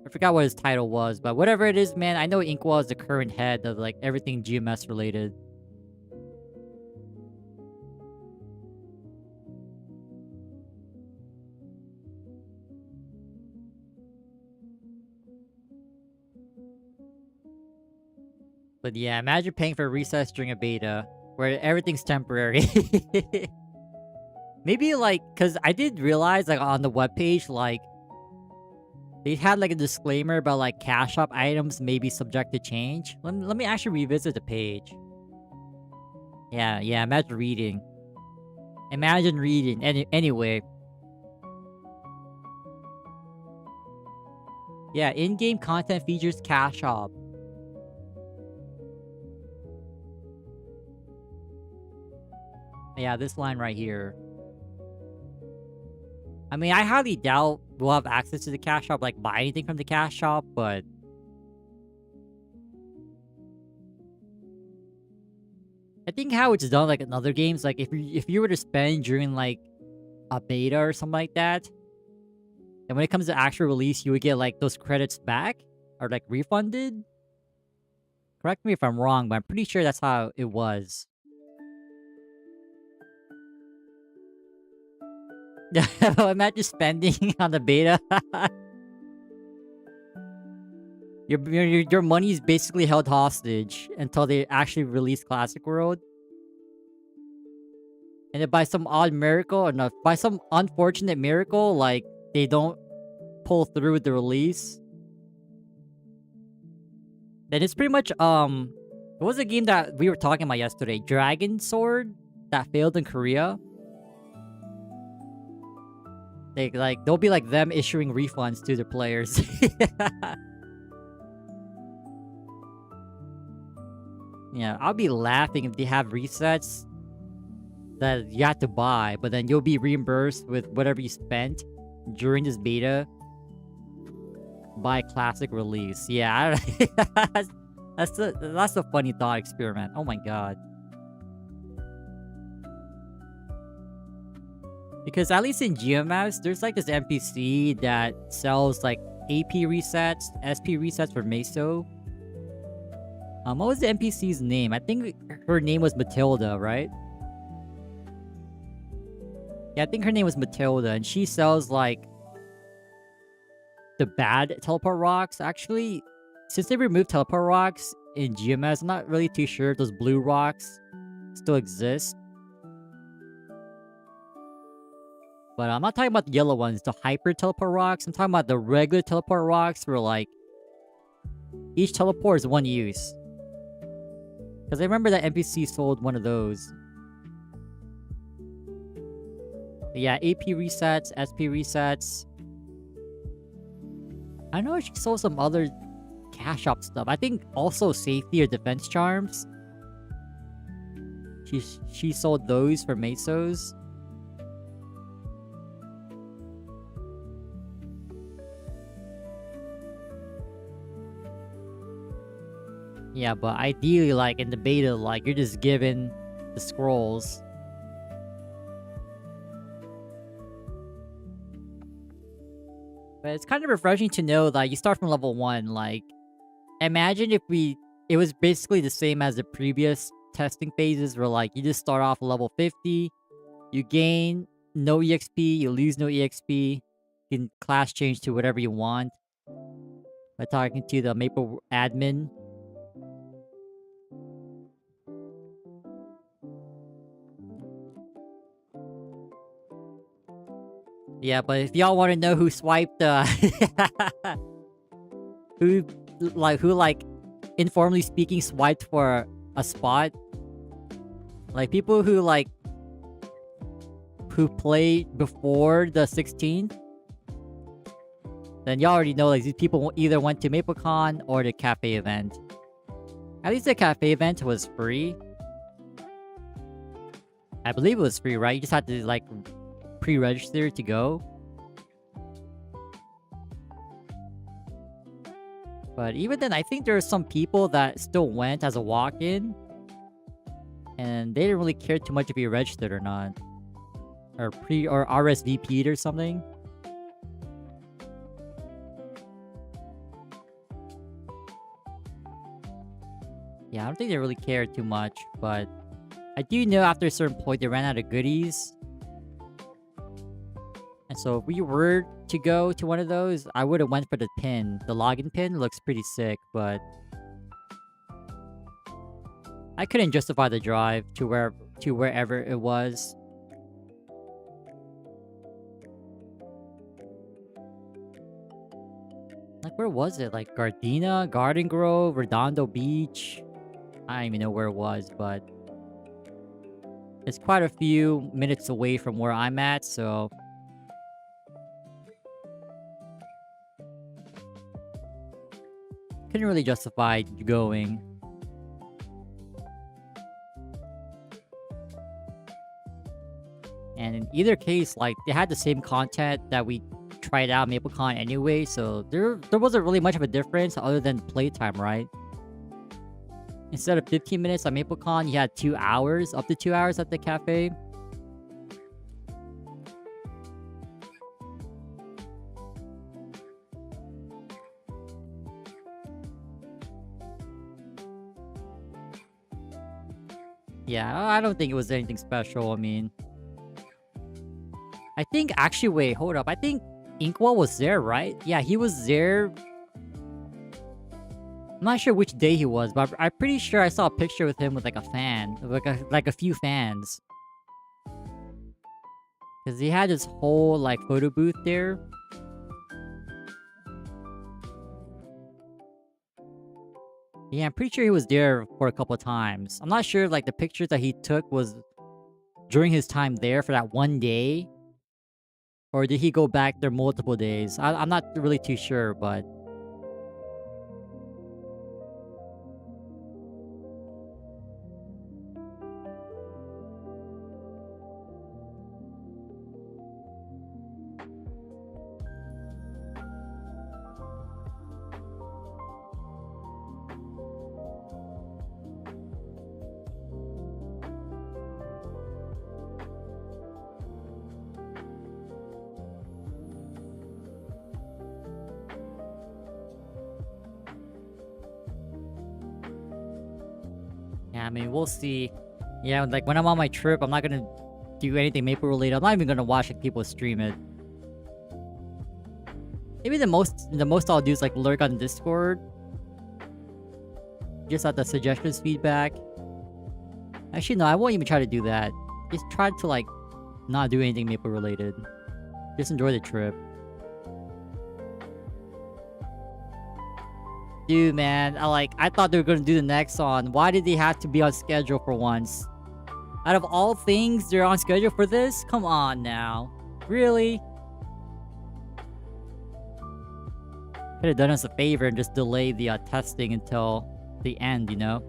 I forgot what his title was, but whatever it is, man, I know Inkwell is the current head of, like, everything GMS related. But yeah, imagine paying for recess during a beta, where everything's temporary. Maybe, like, because I did realize, like, on the webpage, like, they had, like, a disclaimer about, like, cash shop items may be subject to change. Let me actually revisit the page. Yeah, imagine reading. Imagine reading. Anyway. Yeah, in-game content features cash shop. Yeah, this line right here. I mean, I highly doubt we'll have access to the cash shop, like, buy anything from the cash shop, but... I think how it's done, like, in other games, like, if you were to spend during, like, a beta or something like that, and when it comes to actual release, you would get, like, those credits back? Or, like, refunded? Correct me if I'm wrong, but I'm pretty sure that's how it was. Imagine spending on the beta. Your money is basically held hostage until they actually release Classic World. And if by some odd miracle, or no, by some unfortunate miracle, like, they don't pull through with the release, then it's pretty much, what was the game that we were talking about yesterday? Dragon Sword? That failed in Korea? Like, they'll be like them issuing refunds to the players. Yeah, I'll be laughing if they have resets that you have to buy, but then you'll be reimbursed with whatever you spent during this beta by classic release. Yeah, that's a funny thought experiment. Oh my god. Because at least in GMS, there's like this NPC that sells like AP resets, SP resets for Meso. What was the NPC's name? I think her name was Matilda, right? Yeah, I think her name was Matilda, and she sells like the bad teleport rocks. Actually, since they removed teleport rocks in GMS, I'm not really too sure if those blue rocks still exist. But I'm not talking about the yellow ones, the hyper teleport rocks. I'm talking about the regular teleport rocks where like each teleport is one use. Because I remember that NPC sold one of those. But yeah, AP resets, SP resets. I know she sold some other cash shop stuff. I think also safety or defense charms. She sold those for Mesos. Yeah, but ideally, like, in the beta, like, you're just given the scrolls. But it's kind of refreshing to know that you start from level 1, like, imagine if it was basically the same as the previous testing phases where, like, you just start off level 50, you gain no EXP, you lose no EXP, you can class change to whatever you want by talking to the Maple admin. Yeah, but if y'all want to know who swiped, who informally speaking swiped for a spot, like people who played before the 16th, then y'all already know like these people either went to MapleCon or the cafe event. At least the cafe event was free. I believe it was free, right? You just had to like pre-register to go. But even then, I think there are some people that still went as a walk-in, and they didn't really care too much if you registered or not, or RSVP'd or something. Yeah, I don't think they really cared too much, but I do know after a certain point they ran out of goodies. And so if we were to go to one of those, I would have went for the pin. The login pin looks pretty sick, but I couldn't justify the drive to wherever it was. Like, where was it? Like Gardena, Garden Grove, Redondo Beach. I don't even know where it was, but it's quite a few minutes away from where I'm at, so couldn't really justify going. And in either case, like, they had the same content that we tried out at MapleCon anyway, so there wasn't really much of a difference other than playtime, right? Instead of 15 minutes at MapleCon, you had 2 hours, up to 2 hours at the cafe. Yeah, I don't think it was anything special. I mean, I think actually, wait, hold up. I think Inkwell was there, right? Yeah, he was there. I'm not sure which day he was, but I'm pretty sure I saw a picture with him with like a fan, like a few fans. Because he had his whole like photo booth there. Yeah, I'm pretty sure he was there for a couple of times. I'm not sure like the pictures that he took was during his time there for that one day, or did he go back there multiple days? I'm not really too sure, but I mean, we'll see. Yeah, like when I'm on my trip, I'm not gonna do anything Maple related. I'm not even gonna watch like people stream it. Maybe the most I'll do is like lurk on Discord. Just at the suggestions feedback. Actually, no, I won't even try to do that. Just try to like not do anything Maple related. Just enjoy the trip. Dude, man, I thought they were gonna do the Nexon. Why did they have to be on schedule for once? Out of all things, they're on schedule for this? Come on now. Really? Could have done us a favor and just delay the testing until the end, you know?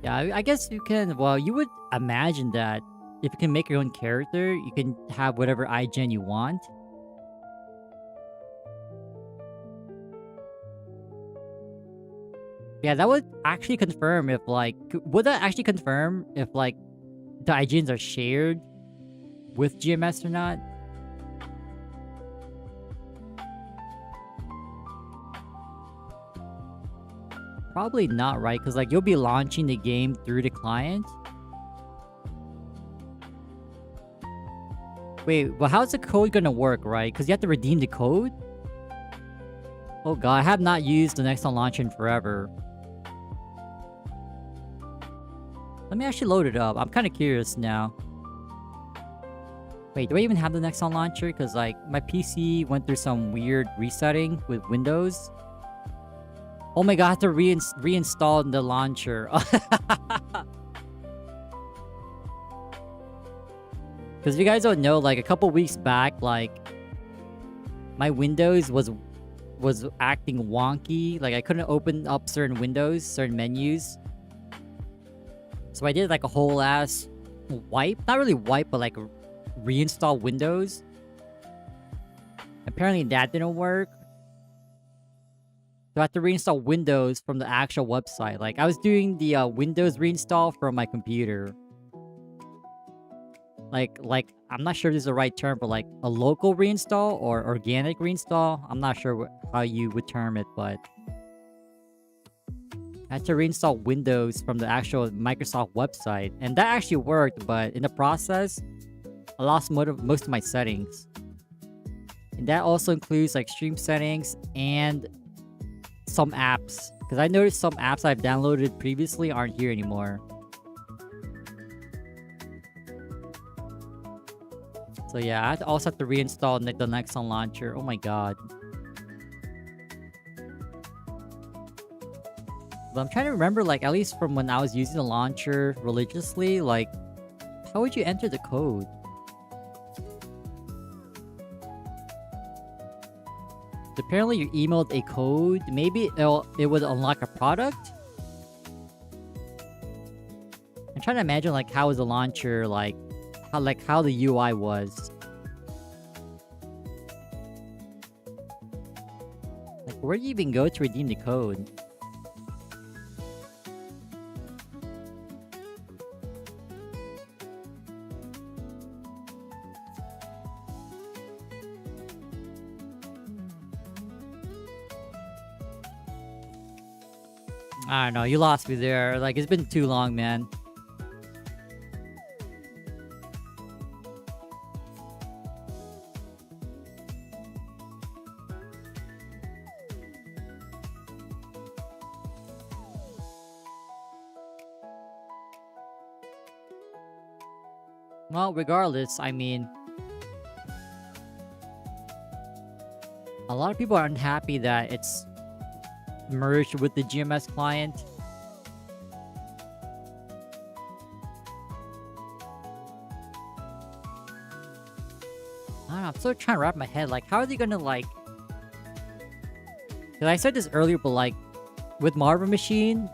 Yeah, I guess you can, well, you would imagine that if you can make your own character, you can have whatever iGen you want. Yeah, that would actually confirm if, like... Would that actually confirm if, like, the iGens are shared with GMS or not? Probably not, right? Because, like, you'll be launching the game through the client. Wait, well, how's the code gonna work, right? Because you have to redeem the code? Oh god, I have not used the Nexon launcher in forever. Let me actually load it up. I'm kind of curious now. Wait, do I even have the Nexon launcher? Because, like, my PC went through some weird resetting with Windows. Oh my god, I have to reinstall the launcher. Because if you guys don't know, like, a couple weeks back, like, my Windows was acting wonky. Like, I couldn't open up certain windows, certain menus. So I did, like, a whole ass wipe. Not really wipe, but, like, reinstall Windows. Apparently that didn't work. So I have to reinstall Windows from the actual website. Like, I was doing the Windows reinstall from my computer. Like, I'm not sure if this is the right term, but like a local reinstall or organic reinstall. I'm not sure how you would term it, but I had to reinstall Windows from the actual Microsoft website, and that actually worked. But in the process, I lost most of my settings, and that also includes like stream settings and some apps. Because I noticed some apps I've downloaded previously aren't here anymore. So yeah, I also have to reinstall the Nexon launcher. Oh my god. But I'm trying to remember, like, at least from when I was using the launcher religiously, like, how would you enter the code? Apparently you emailed a code. Maybe it would unlock a product? I'm trying to imagine, like, how was the launcher, like, how the UI was. Like, where do you even go to redeem the code? I don't know, you lost me there. Like, it's been too long, man. Well, regardless, I mean, a lot of people are unhappy that it's merged with the GMS client. I don't know, I'm still trying to wrap my head, like, how are they gonna, like... Because I said this earlier, but, like, with Marble Machine,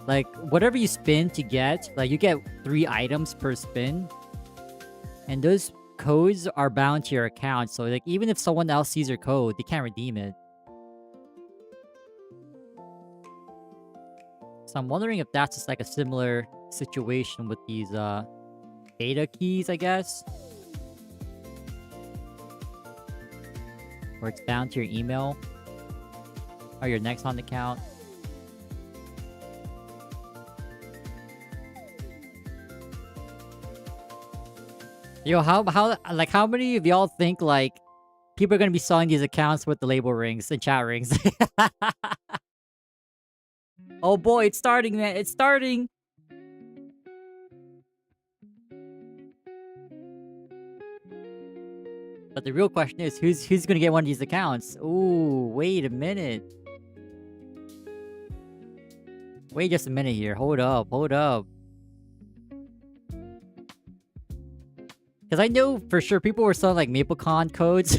like, whatever you spin to get, like, you get 3 items per spin. And those codes are bound to your account, so, like, even if someone else sees your code, they can't redeem it. So I'm wondering if that's just, like, a similar situation with these, beta keys, I guess. Or it's bound to your email or your Nexon account. Yo, how many of y'all think like people are gonna be selling these accounts with the label rings and chat rings? Oh boy, it's starting, man. It's starting. But the real question is, who's gonna get one of these accounts? Ooh, wait a minute. Wait just a minute here. Hold up, hold up. Because I know for sure people were selling like MapleCon codes.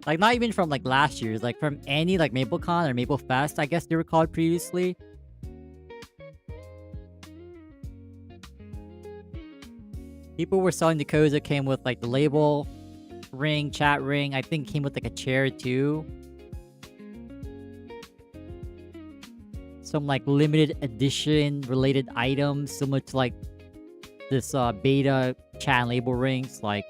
Like not even from like last year's, like from any like MapleCon or MapleFest, I guess they were called previously. People were selling the codes that came with like the label ring, chat ring. I think came with like a chair too. Some like limited edition related items similar to like this beta chat and label rings. Like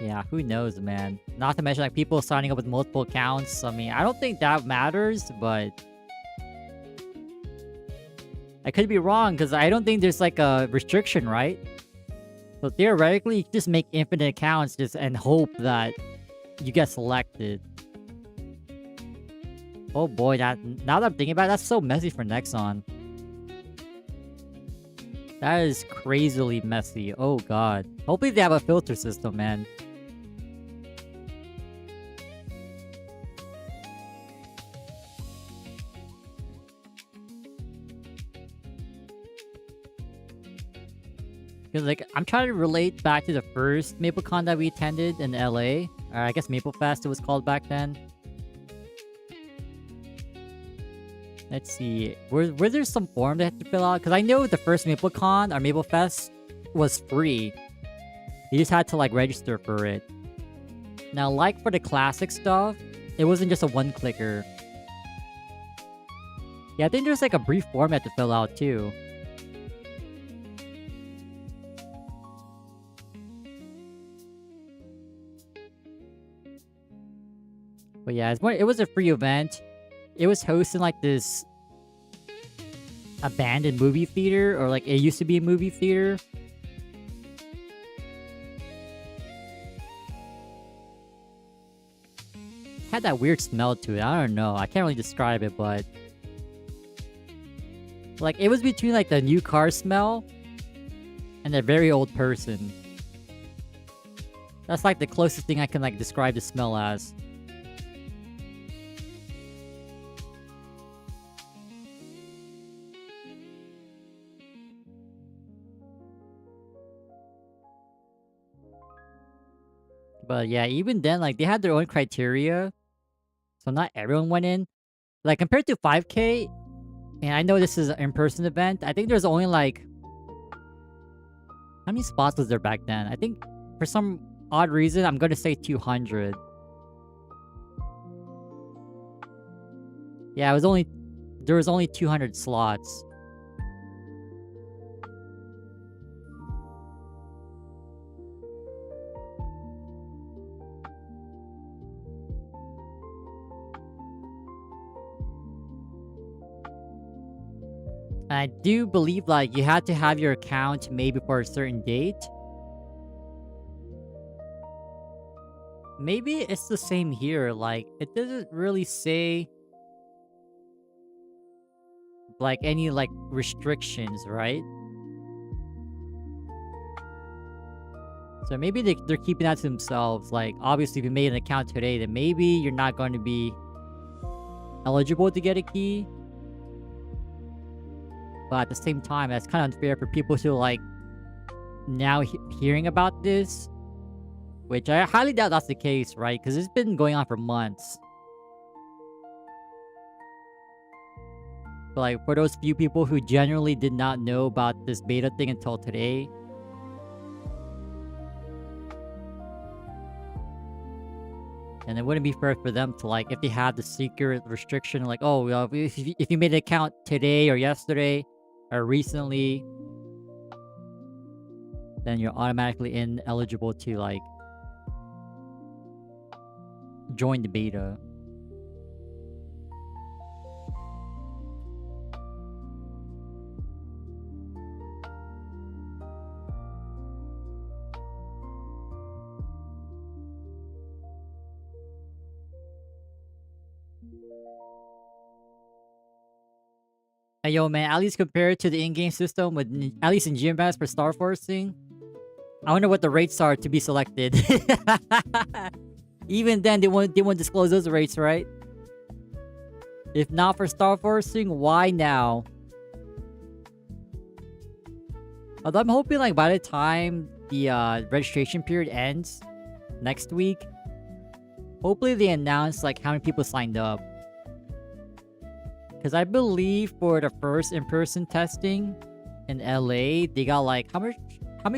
yeah, who knows, man? Not to mention, like, people signing up with multiple accounts. I mean, I don't think that matters, but I could be wrong, because I don't think there's, like, a restriction, right? So theoretically, you can just make infinite accounts and hope that you get selected. Oh boy, now that I'm thinking about it, that's so messy for Nexon. That is crazily messy. Oh god. Hopefully they have a filter system, man. Because, like, I'm trying to relate back to the first MapleCon that we attended in LA. Or I guess MapleFest it was called back then. Let's see. Were there some form they had to fill out? Because I know the first MapleCon or MapleFest was free. You just had to, like, register for it. Now, like for the classic stuff, it wasn't just a one-clicker. Yeah, I think there's, like, a brief form you had to fill out, too. But yeah, it was a free event. It was hosting like this abandoned movie theater, or like it used to be a movie theater. Had that weird smell to it. I don't know. I can't really describe it, but like it was between like the new car smell and a very old person. That's like the closest thing I can like describe the smell as. But yeah, even then, like, they had their own criteria. So not everyone went in. Like, compared to 5K, and I know this is an in-person event, I think there's only, like... How many spots was there back then? I think, for some odd reason, I'm gonna say 200. Yeah, there was only 200 slots. I do believe, like, you had to have your account made before a certain date. Maybe it's the same here. Like, it doesn't really say, like, any, like, restrictions, right? So maybe they're keeping that to themselves. Like, obviously, if you made an account today, then maybe you're not going to be eligible to get a key. But at the same time, that's kind of unfair for people to, like, now hearing about this. Which I highly doubt that's the case, right? Because it's been going on for months. But, like, for those few people who genuinely did not know about this beta thing until today... And it wouldn't be fair for them to, like, if they have the secret restriction, like, oh, if you made an account today or yesterday or recently, then you're automatically ineligible to, like, join the beta. Hey, yo, man, at least compared to the in-game system, with at least in GMS for Star Forcing, I wonder what the rates are to be selected. Even then, they won't disclose those rates, right? If not for Star Forcing, why now? Although I'm hoping, like, by the time the registration period ends next week, hopefully they announce, like, how many people signed up. Because I believe for the first in-person testing in LA, they got, like, how many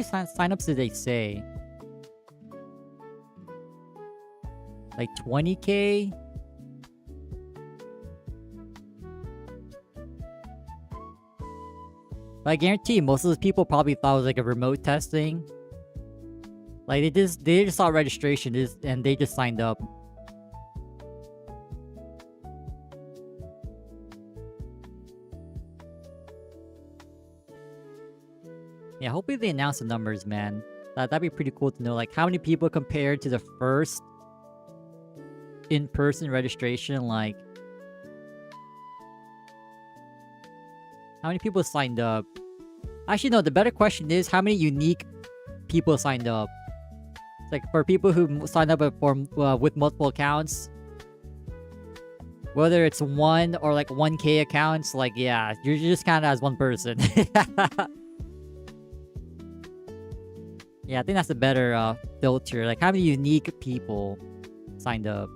signups did they say? Like 20K? But I guarantee most of those people probably thought it was like a remote testing. Like they just saw registration and they just signed up. Yeah, hopefully they announce the numbers, man. That'd be pretty cool to know, like, how many people compared to the first in-person registration, like, how many people signed up? Actually, no, the better question is, how many unique people signed up? It's like, for people who signed up with multiple accounts, whether it's 1 or, like, 1K accounts, like, yeah, you're just kind of as one person. Yeah, I think that's a better filter. Like, how many unique people signed up?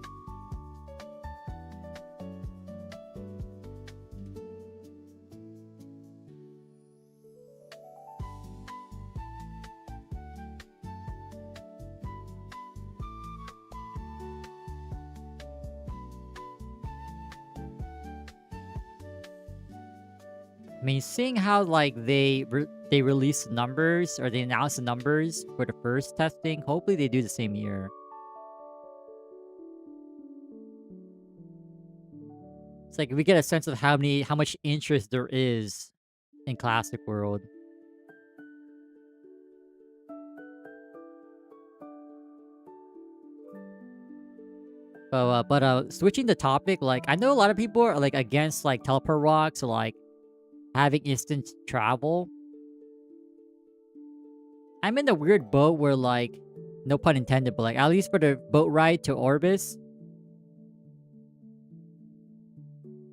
I mean, seeing how, like, they release numbers, or they announce the numbers for the first testing, hopefully they do the same year. It's like we get a sense of how much interest there is in Classic World. But switching the topic, like, I know a lot of people are, like, against, like, teleport rocks, or, like, having instant travel. I'm in the weird boat where, like, no pun intended, but, like, at least for the boat ride to Orbis,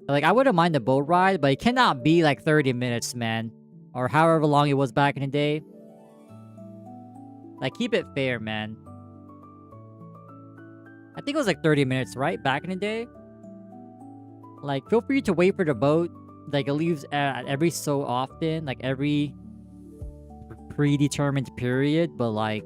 like, I wouldn't mind the boat ride, but it cannot be like 30 minutes, man, or however long it was back in the day. Like, keep it fair, man. I think it was like 30 minutes, right? Back in the day. Like, feel free to wait for the boat. Like, it leaves at every so often, like every predetermined period, but, like,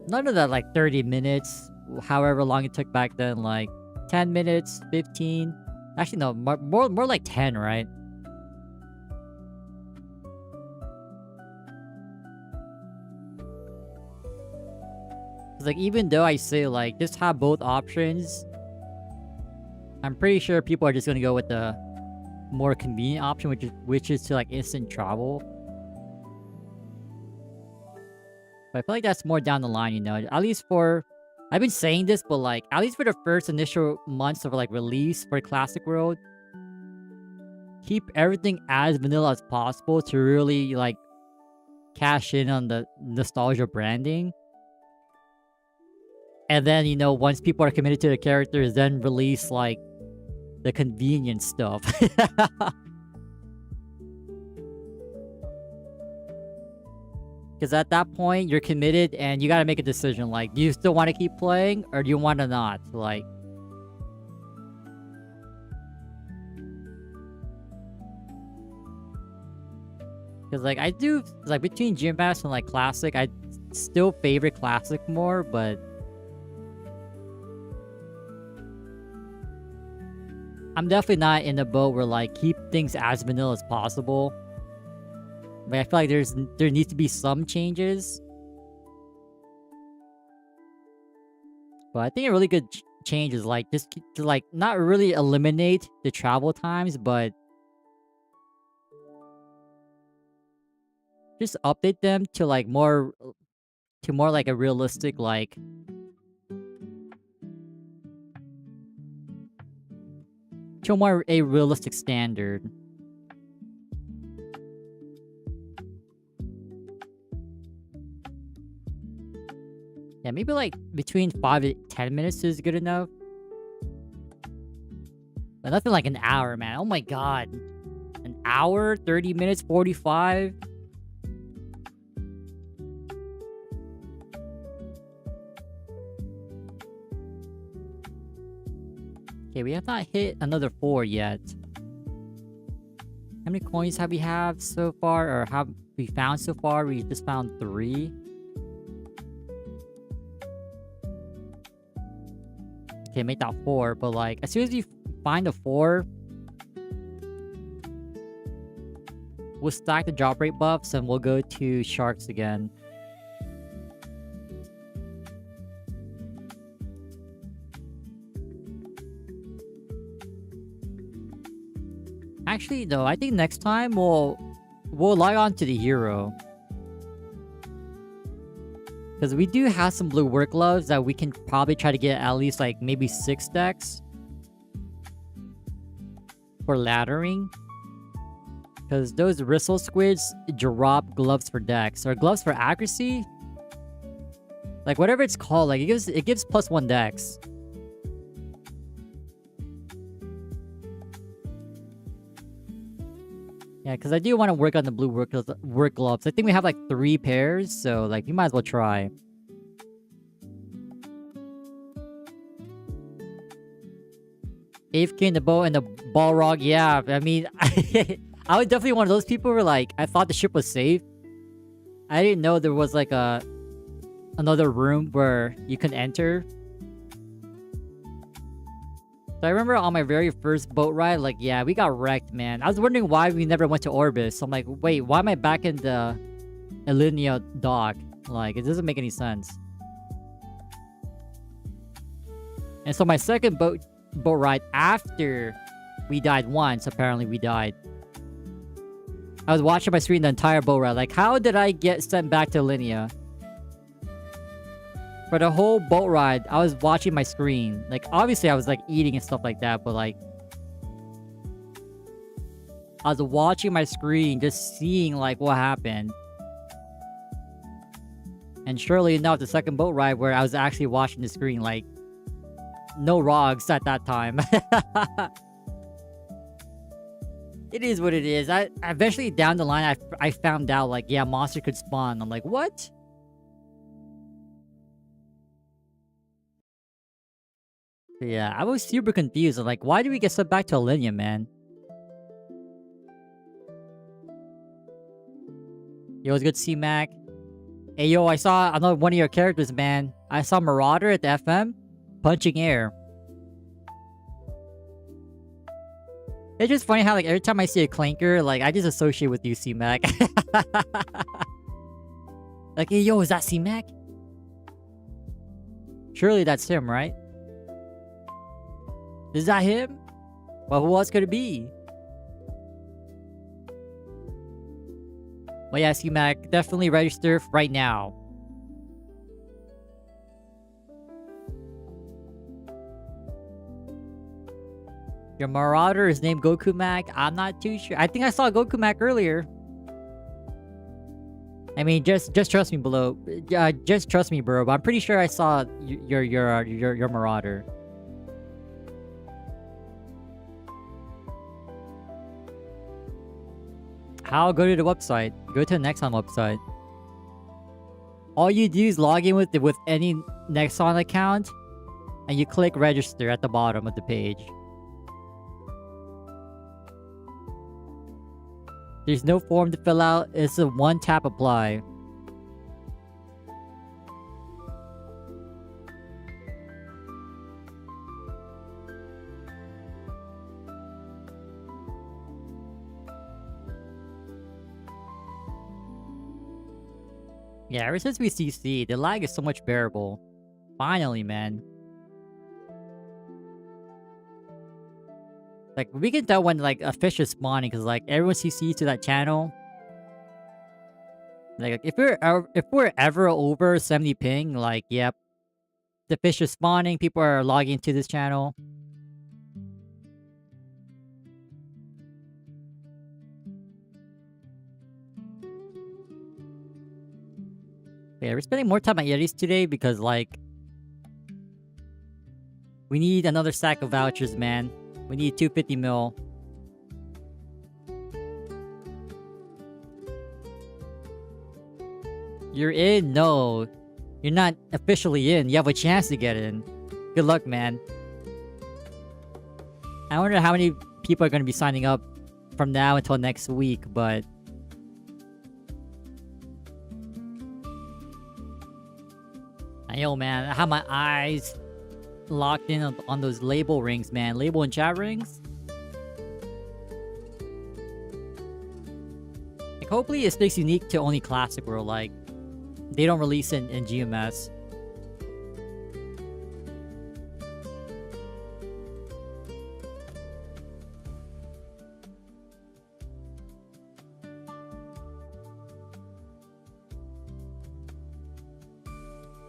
none of that, like, 30 minutes, however long it took back then, like 10 minutes, 15. Actually, no, more like 10, right? It's like, even though I say, like, just have both options, I'm pretty sure people are just gonna go with the more convenient option, which is to, like, instant travel. But I feel like that's more down the line, you know. At least for, I've been saying this, but, like, at least for the first initial months of, like, release for Classic World, keep everything as vanilla as possible to really, like, cash in on the nostalgia branding. And then, you know, once people are committed to the characters, then release, like, the convenient stuff. Because at that point, you're committed and you gotta make a decision. Like, do you still want to keep playing, or do you want to not? Like, because, like, I do, like, between GMS and, like, Classic, I still favorite Classic more, but I'm definitely not in the boat where like keep things as vanilla as possible. But I feel like there needs to be some changes. But I think a really good change is like just to like not really eliminate the travel times, but just update them to like more like a realistic like to more a realistic standard. Yeah, maybe like between 5 to 10 minutes is good enough. But nothing like an hour, man. Oh my god. An hour, 30 minutes, 45. Okay, we have not hit another 4 yet. How many coins have we have so far? Or have we found so far? We just found 3. Okay, make that 4, but like, as soon as you find a 4, we'll stack the drop rate buffs and we'll go to sharks again. Actually, though, I think next time we'll log on to the hero. Because we do have some blue work gloves that we can probably try to get at least like maybe 6 decks for laddering. Because those Ristle squids drop gloves for decks or gloves for accuracy. Like whatever it's called, like it gives +1 decks. Yeah, because I do want to work on the blue work gloves. I think we have like 3 pairs, so like we might as well try. AFK in the boat and the Balrog, yeah. I mean, I was definitely one of those people where like I thought the ship was safe. I didn't know there was like another room where you can enter. So I remember on my very first boat ride, like, yeah, we got wrecked, man. I was wondering why we never went to Orbis. I'm like, wait, why am I back in the Alinea dock? Like, it doesn't make any sense. And so my second boat ride after we died once, apparently we died. I was watching my screen the entire boat ride. Like, how did I get sent back to Alinea? For the whole boat ride, I was watching my screen. Like, obviously, I was, like, eating and stuff like that, but, like... I was watching my screen, just seeing, like, what happened. And surely enough, the second boat ride where I was actually watching the screen, like... No rogs at that time. It is what it is. I eventually, down the line, I found out, like, yeah, monster could spawn. I'm like, what? Yeah, I was super confused. I'm like, why did we get sent back to Alinea, man? Yo, it's good to see Mac. Hey, yo, I saw another one of your characters, man. I saw Marauder at the FM punching air. It's just funny how, like, every time I see a clanker, like, I just associate with you, C-Mac. Like, hey, yo, is that C-Mac? Surely that's him, right? Is that him? Well, who else could it be? Well, yeah, C-Mac, definitely register right now. Your Marauder is named Goku Mac? I'm not too sure. I think I saw Goku Mac earlier. I mean, just trust me, below. Just trust me, bro. But I'm pretty sure I saw your Marauder. How? Go to the website. Go to the Nexon website. All you do is log in with any Nexon account, and you click register at the bottom of the page. There's no form to fill out. It's a one-tap apply. Yeah, ever since we CC, the lag is so much bearable. Finally, man. Like, we can tell when, like, a fish is spawning, because, like, everyone CCs to that channel. Like, if we're ever over 70 ping, like, yep. The fish is spawning, people are logging to this channel. Yeah, we're spending more time at Yetis today because, like, we need another stack of vouchers, man. We need 250 mil. You're in? No. You're not officially in. You have a chance to get in. Good luck, man. I wonder how many people are going to be signing up from now until next week, but... I know, man. I have my eyes locked in on those label rings, man. Label and chat rings. Like, hopefully it stays unique to only Classic World. Like, they don't release in GMS.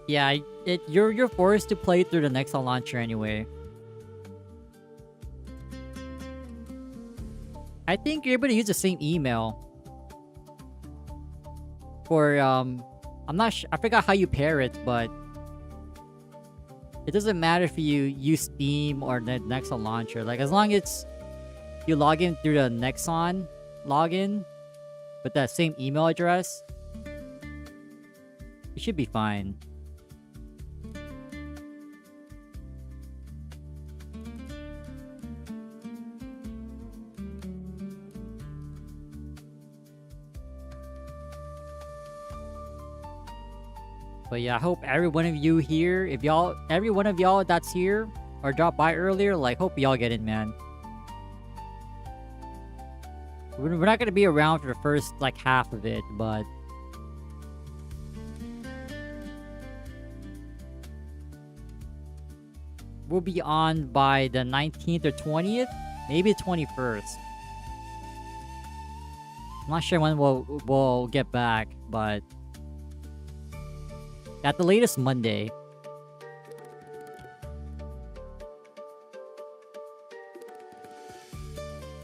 Yeah, you're forced to play through the Nexon launcher anyway. I think you're able to use the same email for I'm not sure. I forgot how you pair it, but it doesn't matter if you use Steam or the Nexon launcher. Like, as long as you log in through the Nexon login with that same email address, you should be fine. But yeah, I hope every one of you here, every one of y'all that's here or dropped by earlier, like, hope y'all get in, man. We're not gonna be around for the first, like, half of it, but... we'll be on by the 19th or 20th? Maybe the 21st. I'm not sure when we'll get back, but... at the latest, Monday.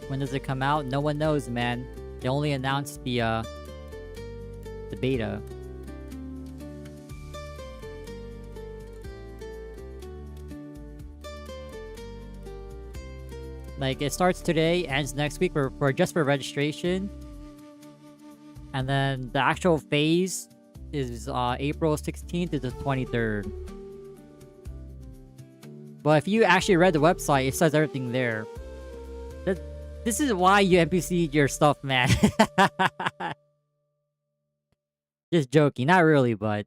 When does it come out? No one knows, man. They only announced the beta. Like, it starts today, ends next week for just for registration. And then the actual phase is April 16th to the 23rd. But if you actually read the website, it says everything there. This is why you NPC'd your stuff, man. Just joking. Not really, but...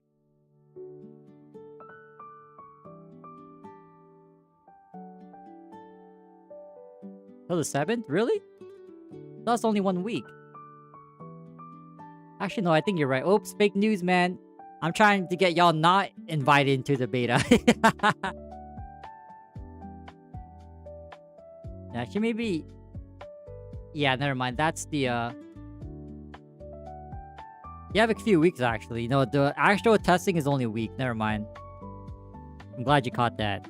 till the 7th? Really? That's only 1 week. Actually, no, I think you're right. Oops, fake news, man. I'm trying to get y'all not invited into the beta. Actually, maybe... yeah, never mind. That's the, you have a few weeks, actually. No, the actual testing is only a week. Never mind. I'm glad you caught that.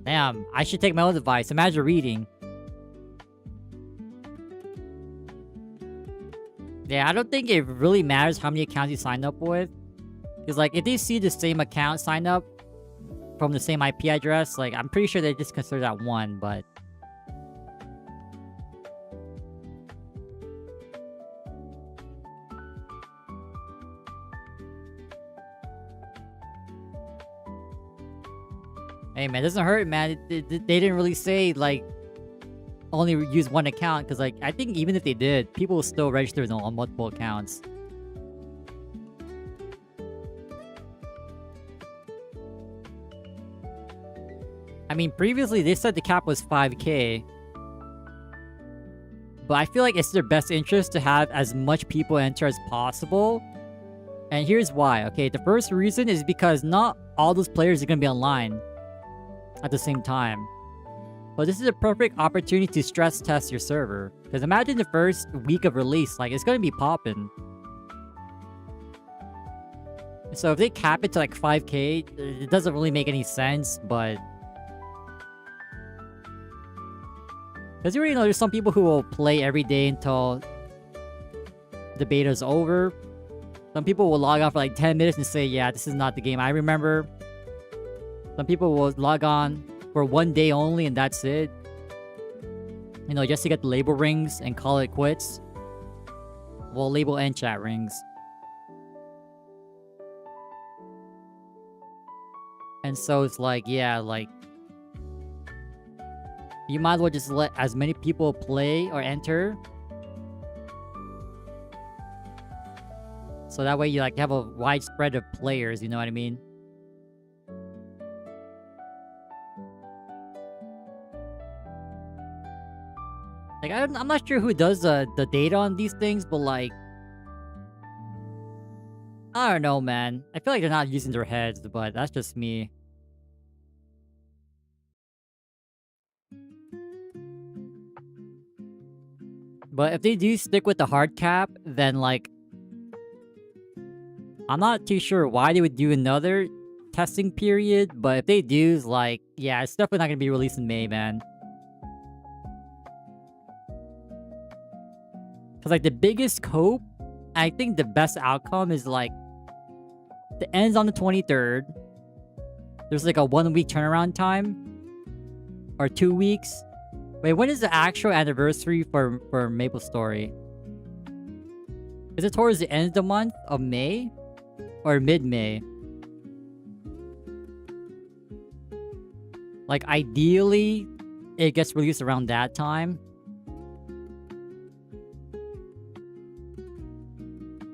Damn, I should take my own advice. Imagine reading. Yeah, I don't think it really matters how many accounts you sign up with. Because, like, if they see the same account sign up from the same IP address, like, I'm pretty sure they just consider that one, but... hey, man, it doesn't hurt, man. They didn't really say, like, only use one account, because, like, I think even if they did, people will still register on multiple accounts. I mean, previously they said the cap was 5K. but I feel like it's their best interest to have as much people enter as possible. And here's why, okay? The first reason is because not all those players are going to be online at the same time. But this is a perfect opportunity to stress test your server. Because imagine the first week of release, like, it's going to be popping. So if they cap it to like 5k, it doesn't really make any sense, but... Because you already know there's some people who will play every day until the beta's over. Some people will log on for like 10 minutes and say, yeah, this is not the game I remember. Some people will log on for one day only and that's it. You know, just to get the label rings and call it quits. Well, label and chat rings. And so it's like, yeah, like... You might as well just let as many people play or enter. So that way you like have a wide spread of players, you know what I mean? Like, I'm not sure who does the data on these things, but like... I don't know, man. I feel like they're not using their heads, but that's just me. But if they do stick with the hard cap, then like... I'm not too sure why they would do another testing period, but if they do, it's like... Yeah, it's definitely not gonna be released in May, man. Because like the biggest cope, I think the best outcome is like... It ends on the 23rd. There's like a 1 week turnaround time. Or 2 weeks. Wait, when is the actual anniversary for MapleStory? Is it towards the end of the month of May? Or mid-May? Like, ideally, it gets released around that time.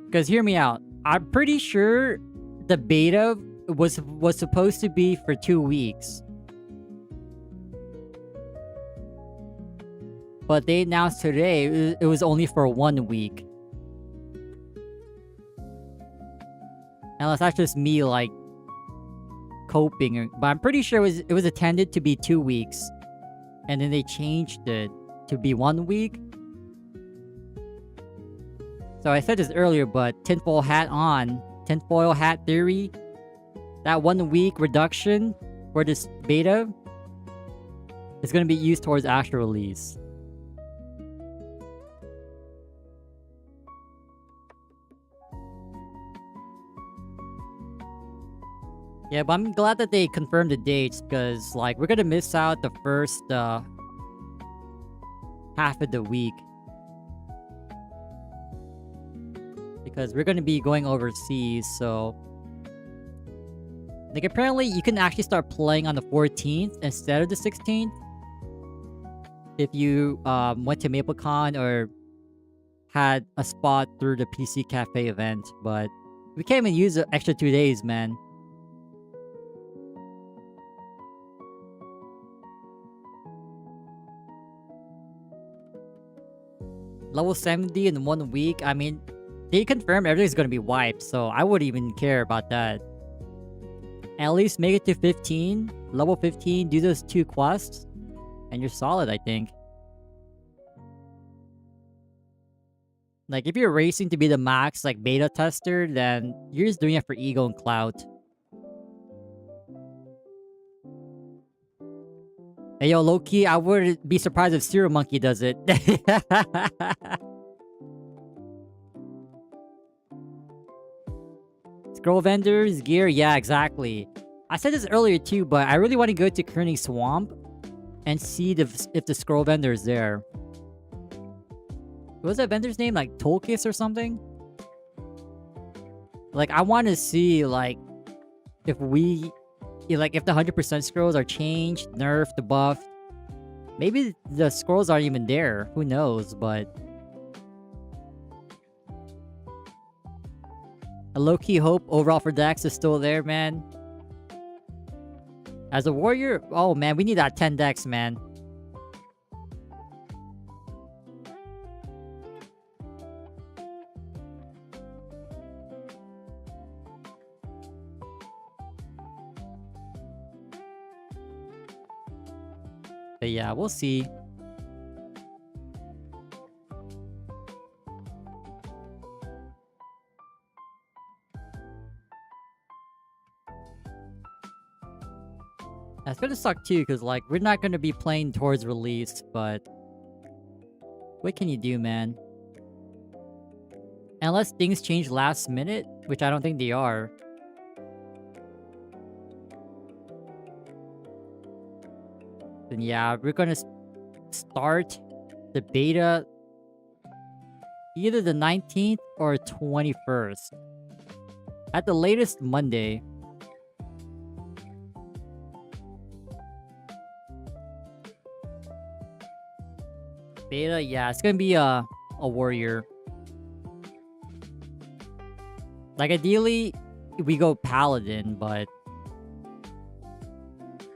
Because hear me out. I'm pretty sure the beta was supposed to be for 2 weeks. But they announced today it was only for 1 week. Unless that's just me, like, coping. But I'm pretty sure it was intended to be 2 weeks. And then they changed it to be 1 week. So I said this earlier, but tinfoil hat on. Tinfoil hat theory. That 1 week reduction for this beta is going to be used towards actual release. Yeah, but I'm glad that they confirmed the dates, because, like, we're gonna miss out the first, half of the week. Because we're gonna be going overseas, so... Like, apparently, you can actually start playing on the 14th instead of the 16th. If you, went to MapleCon or had a spot through the PC Cafe event, but... We can't even use the extra 2 days, man. Level 70 in 1 week. I mean, they confirmed everything's gonna be wiped, so I wouldn't even care about that. At least make it to 15. Level 15, do those 2 quests, and you're solid, I think. Like, if you're racing to be the max, like, beta tester, then you're just doing it for ego and clout. Hey, yo, low-key, I wouldn't be surprised if Zero Monkey does it. Scroll vendors, gear, yeah, exactly. I said this earlier too, but I really want to go to Kerning Swamp and see if the scroll vendor is there. What was that vendor's name? Like, Tolkis or something? Like, I want to see, like, if we... Like, if the 100% scrolls are changed, nerfed, debuffed. Maybe the scrolls aren't even there. Who knows, but... A low-key hope overall for Dex is still there, man. As a warrior... Oh, man, we need that 10 Dex, man. But yeah, we'll see. That's gonna suck too, because like we're not gonna be playing towards release, but what can you do, man? Unless things change last minute, which I don't think they are. Then yeah, we're gonna start the beta either the 19th or 21st. At the latest, Monday. Beta, yeah, it's gonna be a warrior. Like, ideally, we go paladin, but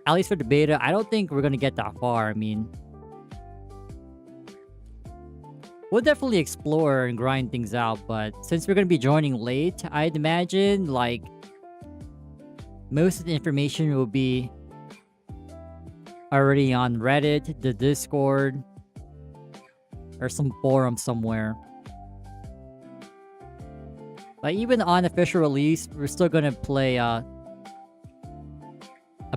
at least for the beta, I don't think we're gonna get that far. I mean, we'll definitely explore and grind things out, but since we're gonna be joining late, I'd imagine, like, most of the information will be already on Reddit, the Discord, or some forum somewhere. But even on official release, we're still gonna play a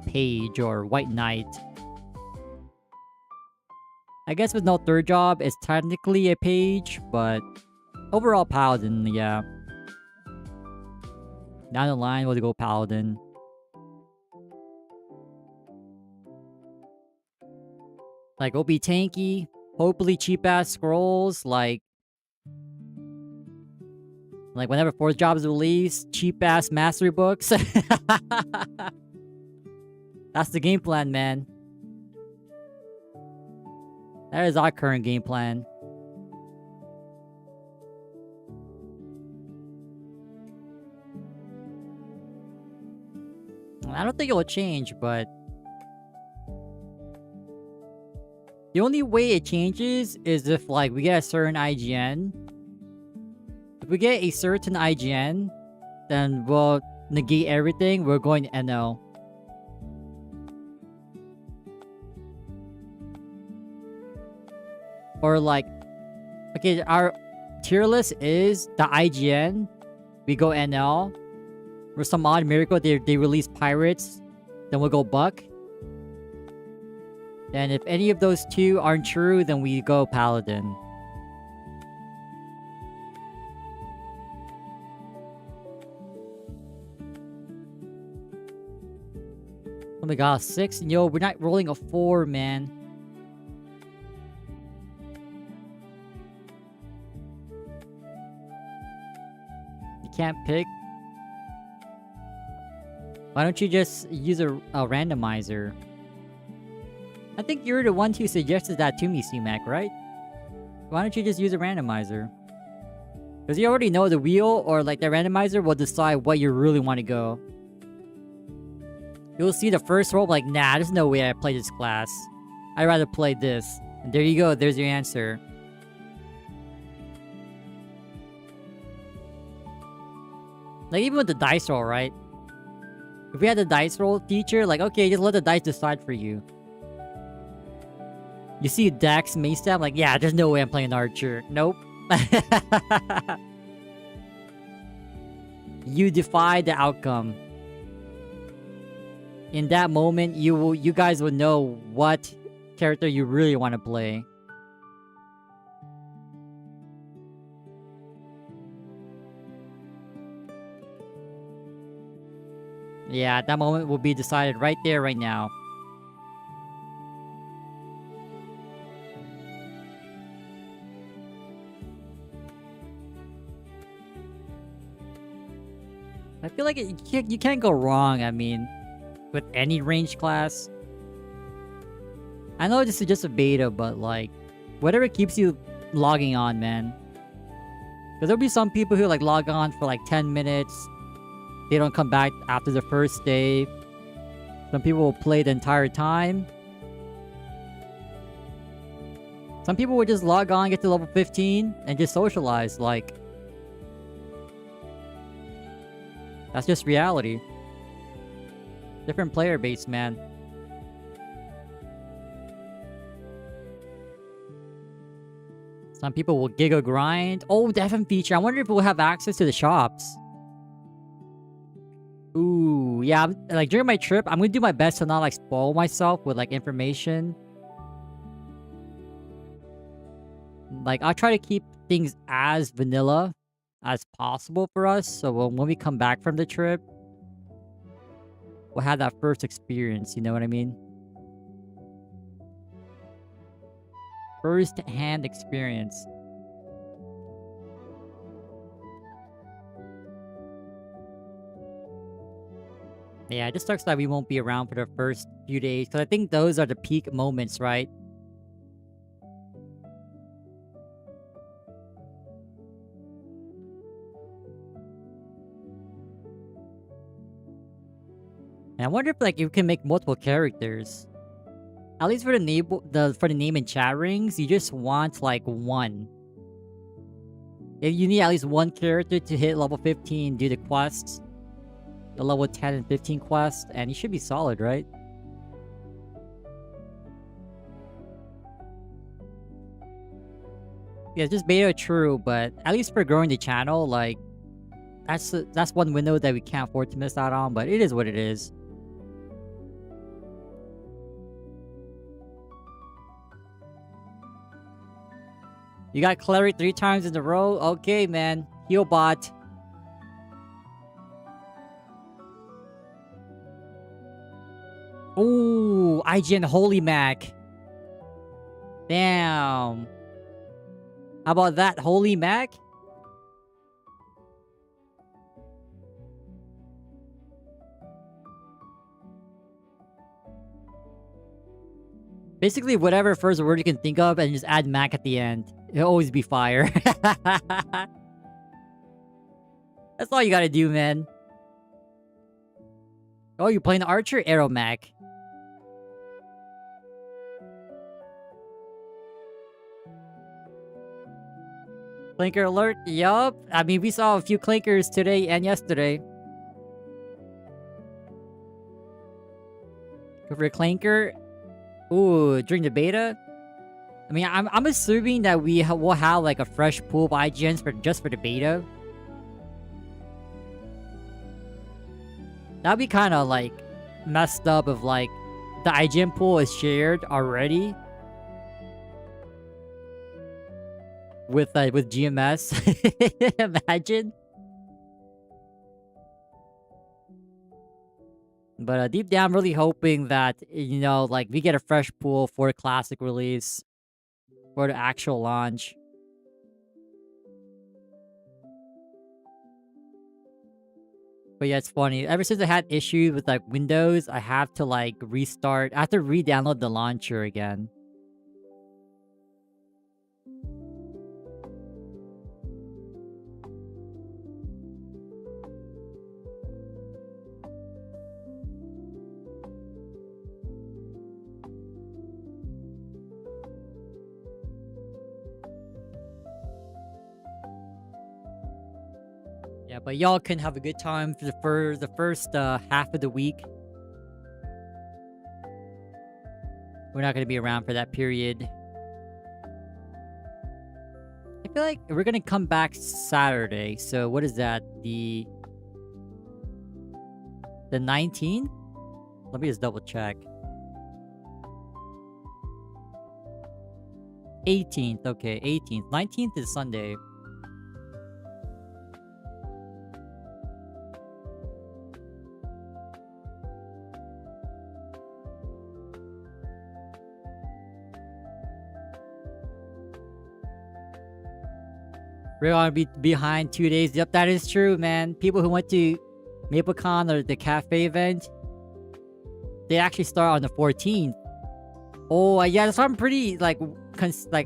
page or white knight. I guess with no third job, it's technically a page, but overall paladin, yeah. Down the line, we'll go paladin. Like, we'll be tanky, hopefully cheap-ass scrolls, like whenever fourth job is released, cheap-ass mastery books. That's the game plan, man. That is our current game plan. I don't think it will change, but the only way it changes is if, like, we get a certain IGN. If we get a certain IGN, then we'll negate everything. We're going to NO. Or, like, okay, our tier list is the IGN. We go NL. For some odd miracle, they release pirates. Then we'll go buck. And if any of those two aren't true, then we go paladin. Oh my god, 6? Yo, we're not rolling a 4, man. You can't pick. Why don't you just use a randomizer? I think you're the one who suggested that to me, C-Mac, right? Why don't you just use a randomizer? Because you already know the wheel or like the randomizer will decide what you really want to go. You'll see the first roll like, nah, there's no way I play this class. I'd rather play this. And there you go, there's your answer. Like, even with the dice roll, right? If we had the dice roll feature, like, okay, just let the dice decide for you. You see Dax Mace Stab, like, yeah, there's no way I'm playing Archer. Nope. You defy the outcome. In that moment, you guys would know what character you really want to play. Yeah, that moment will be decided right there, right now. I feel like you can't go wrong, I mean, with any range class. I know this is just a beta, but like, whatever keeps you logging on, man. Because there'll be some people who like log on for like 10 minutes. They don't come back after the first day. Some people will play the entire time. Some people will just log on, get to level 15, and just socialize, like... That's just reality. Different player base, man. Some people will Giga Grind. Oh, Deafen feature. I wonder if we'll have access to the shops. Ooh, yeah. Like, during my trip, I'm gonna do my best to not, like, spoil myself with, like, information. Like, I'll try to keep things as vanilla as possible for us. So when we come back from the trip, we'll have that first experience. You know what I mean? First-hand experience. Yeah, it just sucks that we won't be around for the first few days. Because I think those are the peak moments, right? And I wonder if, like, you can make multiple characters. At least for the name and chat rings, you just want, like, one. If you need at least one character to hit level 15, do the quests. The level 10 and 15 quest, and you should be solid, right? Yeah, just beta true, but at least for growing the channel, like, that's one window that we can't afford to miss out on, but it is what it is. You got Cleric 3 times in a row? Okay, man. Heal bot. Ooh, IGN Holy Mac. Damn. How about that, Holy Mac? Basically, whatever first word you can think of and just add Mac at the end. It'll always be fire. That's all you gotta do, man. Oh, you're playing Archer? Arrow Mac. Clinker alert? Yup. I mean, we saw a few clinkers today and yesterday. Go for a clinker. Ooh, during the beta? I mean, I'm assuming that we'll have, like, a fresh pool of IGNs just for the beta. That'd be kind of, like, messed up if, like, the IGN pool is shared already. With GMS. Imagine. But deep down, I'm really hoping that, you know, like, we get a fresh pool for the classic release. For the actual launch. But yeah, it's funny. Ever since I had issues with, like, Windows, I have to, like, restart. I have to re-download the launcher again. Yeah, but y'all can have a good time for the first half of the week. We're not going to be around for that period. I feel like we're going to come back Saturday. So what is that? The 19th? Let me just double check. 18th. Okay, 18th. 19th is Sunday. We're gonna be behind 2 days. Yep, that is true, man. People who went to MapleCon or the cafe event, they actually start on the 14th. Oh, yeah, so I'm pretty, like,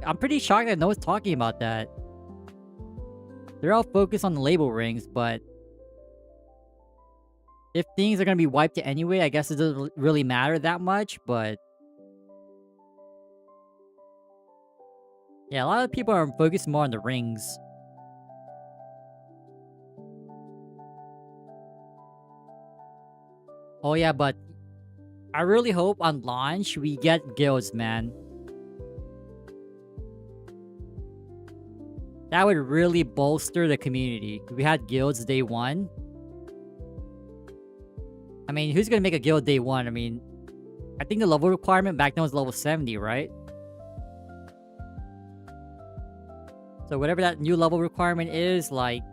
I'm pretty shocked that no one's talking about that. They're all focused on the label rings, but if things are gonna be wiped anyway, I guess it doesn't really matter that much, but yeah, a lot of people are focused more on the rings. Oh yeah, but I really hope on launch we get guilds, man. That would really bolster the community. If we had guilds day one. I mean, who's gonna make a guild day one? I mean, I think the level requirement back then was level 70, right? So whatever that new level requirement is, like,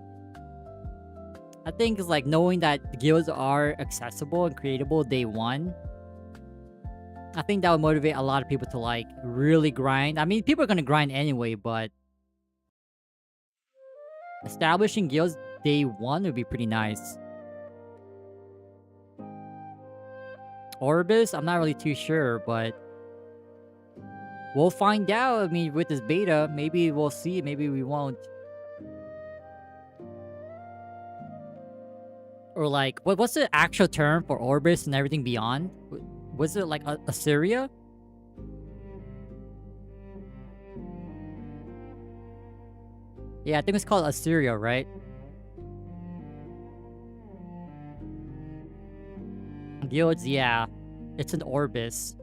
I think it's like knowing that the guilds are accessible and creatable day one. I think that would motivate a lot of people to like really grind. I mean, people are gonna grind anyway, but establishing guilds day one would be pretty nice. Orbis, I'm not really too sure, but we'll find out. I mean, with this beta, maybe we'll see, maybe we won't. Or like, what's the actual term for Orbis and everything beyond? Was it like Assyria? Yeah, I think it's called Assyria, right? Guilds, yeah. It's an Orbis.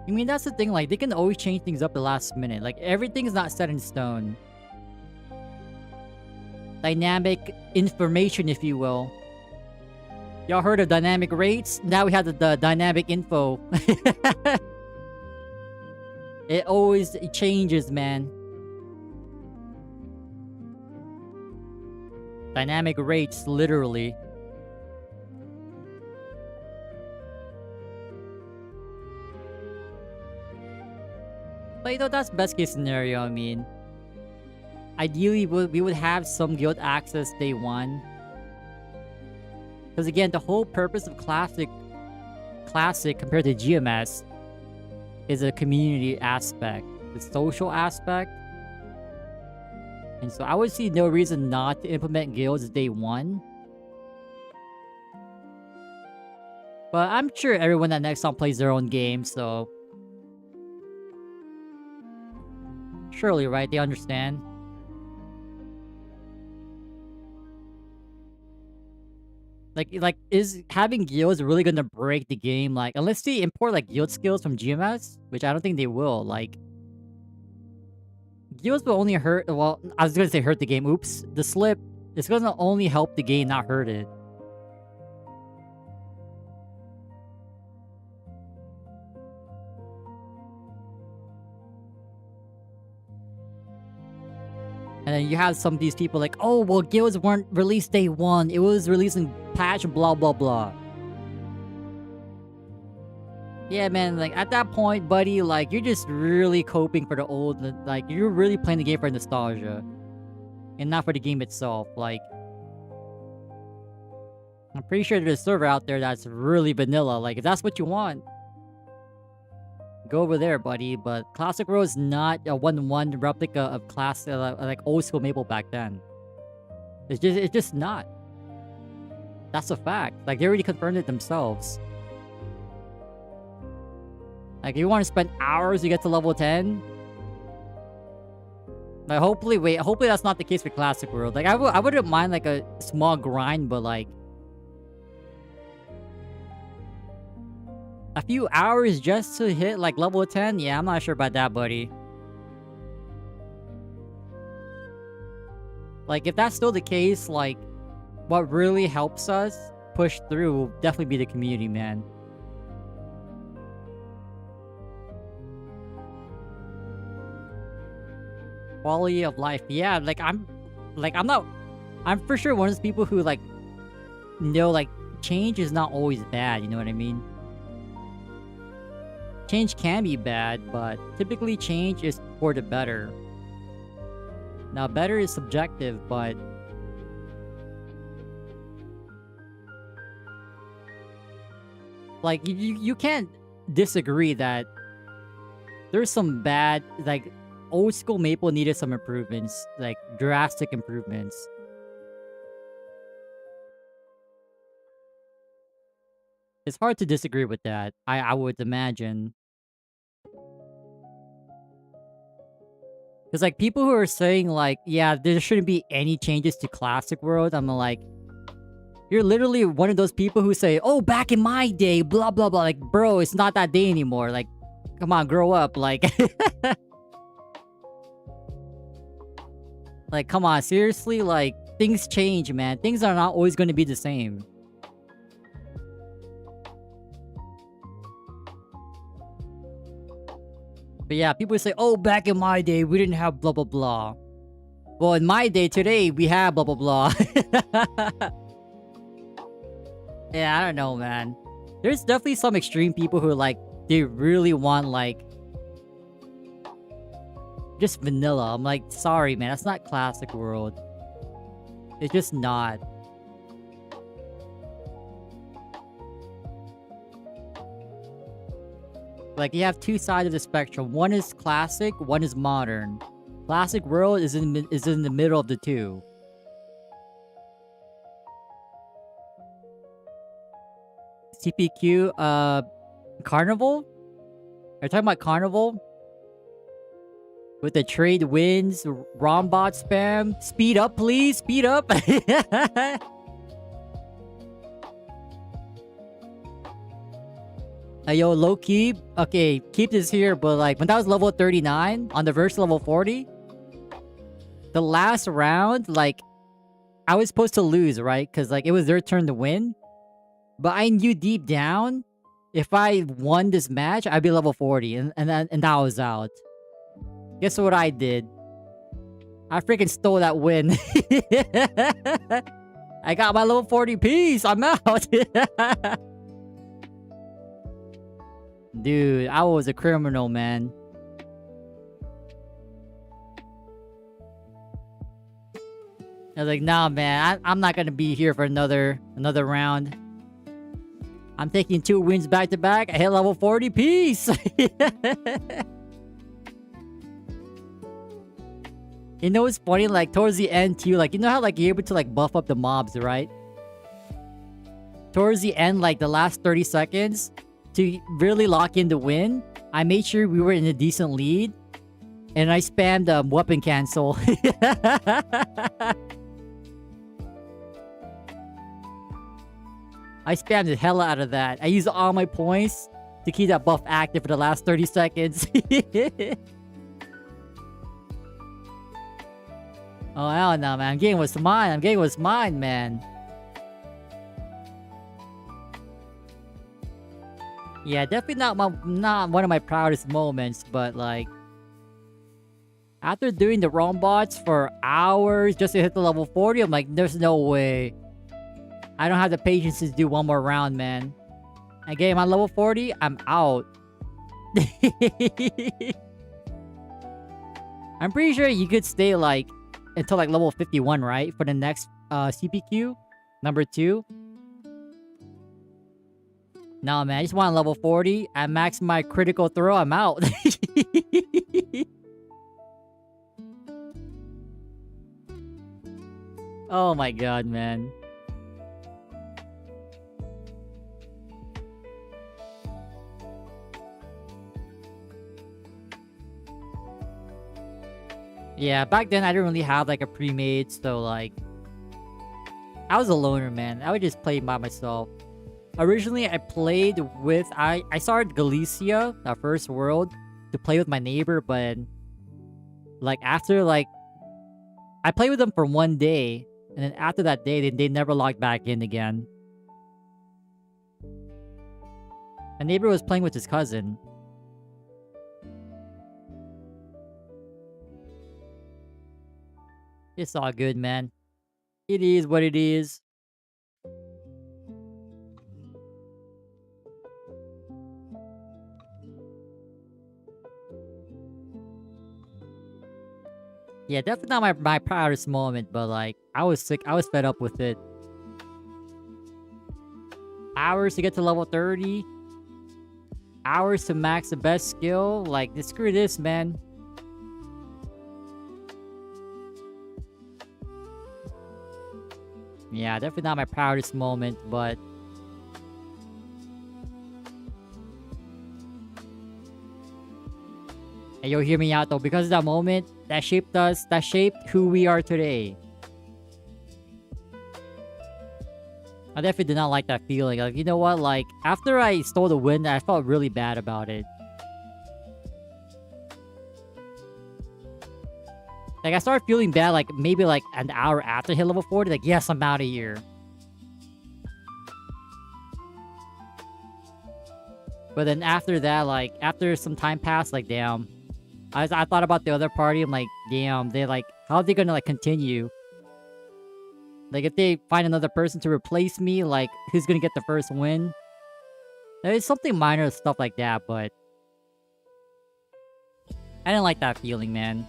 I mean, that's the thing, like, they can always change things up the last minute. Like, everything's not set in stone. Dynamic information, if you will. Y'all heard of dynamic rates? Now we have the dynamic info. It always changes, man. Dynamic rates, literally. But you know, that's best case scenario, I mean. Ideally, we would have some guild access day one. Because again, the whole purpose of Classic compared to GMS is a community aspect, the social aspect. And so I would see no reason not to implement guilds day one. But I'm sure everyone at Nexon plays their own game, so... surely, right? They understand. Like, is having guilds really gonna break the game? Like, unless they import, like, guild skills from GMS, which I don't think they will, like... guilds will only hurt... well, I was gonna say hurt the game. Oops. The slip. It's gonna only help the game, not hurt it. And then you have some of these people like, oh, well, guilds weren't released day one. It was released in patch blah, blah, blah. Yeah, man, like, at that point, buddy, like, you're just really coping for the old, like, you're really playing the game for nostalgia. And not for the game itself, like... I'm pretty sure there's a server out there that's really vanilla, like, if that's what you want... go over there, buddy, but Classic Worlds is not a one-to-one replica of like old school Maple back then. It's just not. That's a fact. Like, they already confirmed it themselves. Like, if you want to spend hours to get to level 10... like, hopefully that's not the case for Classic World. Like, I wouldn't mind, like, a small grind, but, like... a few hours just to hit, like, level 10? Yeah, I'm not sure about that, buddy. Like, if that's still the case, like, what really helps us push through will definitely be the community, man. Quality of life. Yeah, I'm for sure one of those people who, like, know, like, change is not always bad, you know what I mean? Change can be bad, but typically change is for the better. Now, better is subjective, but... like, you can't disagree that there's some bad... like, old school Maple needed some improvements. Like, drastic improvements. It's hard to disagree with that, I would imagine. Because, like, people who are saying, like, yeah, there shouldn't be any changes to Classic World, I'm like... you're literally one of those people who say, oh, back in my day, blah, blah, blah. Like, bro, it's not that day anymore. Like, Come on, grow up. Like, like, come on, seriously. Like, things change, man. Things are not always going to be the same. But yeah, people say, "Oh, back in my day, we didn't have blah blah blah." Well, in my day today, we have blah blah blah. Yeah, I don't know, man. There's definitely some extreme people who like they really want like just vanilla. I'm like, sorry, man, that's not classic world. It's just not. Like, you have two sides of the spectrum. One is classic, one is modern. Classic world is in the middle of the two. CPQ, Carnival? Are you talking about Carnival? With the trade wins, Rombot spam. Speed up, please. Speed up. Yo, low key. Okay, keep this here, but like when that was level 39 on the verse level 40, the last round, like I was supposed to lose, right? Because like it was their turn to win. But I knew deep down, if I won this match, I'd be level 40, and that was out. Guess what I did? I freaking stole that win. I got my level 40 piece. I'm out. Dude, I was a criminal, man. I was like, nah, man, I'm not gonna be here for another round. I'm taking 2 wins back to back. I hit level 40 piece. You know what's funny? Like towards the end too, like you know how like you're able to like buff up the mobs, right? Towards the end, like the last 30 seconds, to really lock in the win, I made sure we were in a decent lead, and I spammed weapon cancel. I spammed the hell out of that. I used all my points to keep that buff active for the last 30 seconds. Oh, hell no, man. Game was mine. Game was mine, man. Yeah, definitely not one of my proudest moments, but like after doing the robots for hours just to hit the level 40, I'm like, there's no way. I don't have the patience to do one more round, man. Again, my level 40, I'm out. I'm pretty sure you could stay like until like level 51, right? For the next CPQ, number 2. No, man, I just want level 40. I max my critical throw, I'm out. Oh my god, man. Yeah, back then I didn't really have like a pre-made, so like I was a loner, man. I would just play by myself. Originally, I played with I started Galicia, the first world, to play with my neighbor, but like after like I played with them for one day, and then after that day, they never logged back in again. My neighbor was playing with his cousin. It's all good, man. It is what it is. Yeah, definitely not my proudest moment, but like, I was sick. I was fed up with it. Hours to get to level 30. Hours to max the best skill. Like, screw this, man. Yeah, definitely not my proudest moment, but hey, yo, hear me out though, because of that moment, that shaped us, that shaped who we are today. I definitely did not like that feeling. Like, you know what? Like, after I stole the win, I felt really bad about it. Like, I started feeling bad, like, maybe, like, an hour after I hit level 40. Like, yes, I'm out of here. But then after that, like, after some time passed, like, damn. I thought about the other party. I'm like, damn, they're like, how are they gonna, like, continue? Like, if they find another person to replace me, like, who's gonna get the first win? There's something minor stuff like that, but I didn't like that feeling, man.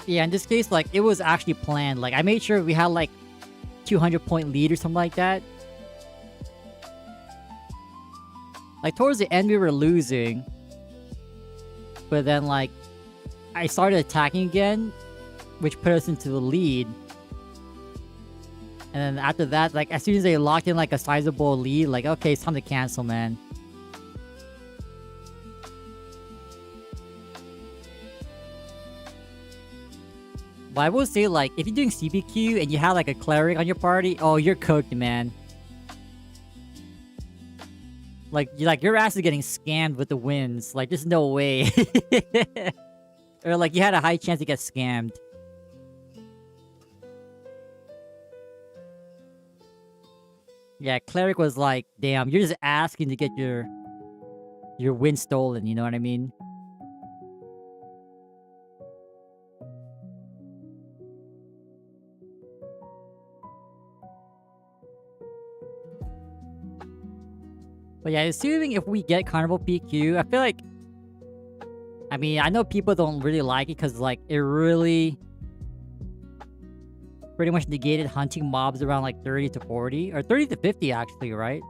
Yeah, in this case, like, it was actually planned. Like, I made sure we had, like, 200-point lead or something like that. Like, towards the end, we were losing. But then, like, I started attacking again, which put us into the lead. And then after that, like, as soon as they locked in, like, a sizable lead, like, okay, it's time to cancel, man. But I will say, like, if you're doing CPQ and you have, like, a cleric on your party, oh, you're cooked, man. Like, your ass is getting scammed with the wins. Like, there's no way. Or, like, you had a high chance to get scammed. Yeah, cleric was like, damn, you're just asking to get your win stolen, you know what I mean? But yeah, assuming if we get Carnival PQ, I feel like... I mean, I know people don't really like it because, like, it really... pretty much negated hunting mobs around, like, 30 to 40. Or 30 to 50, actually, right?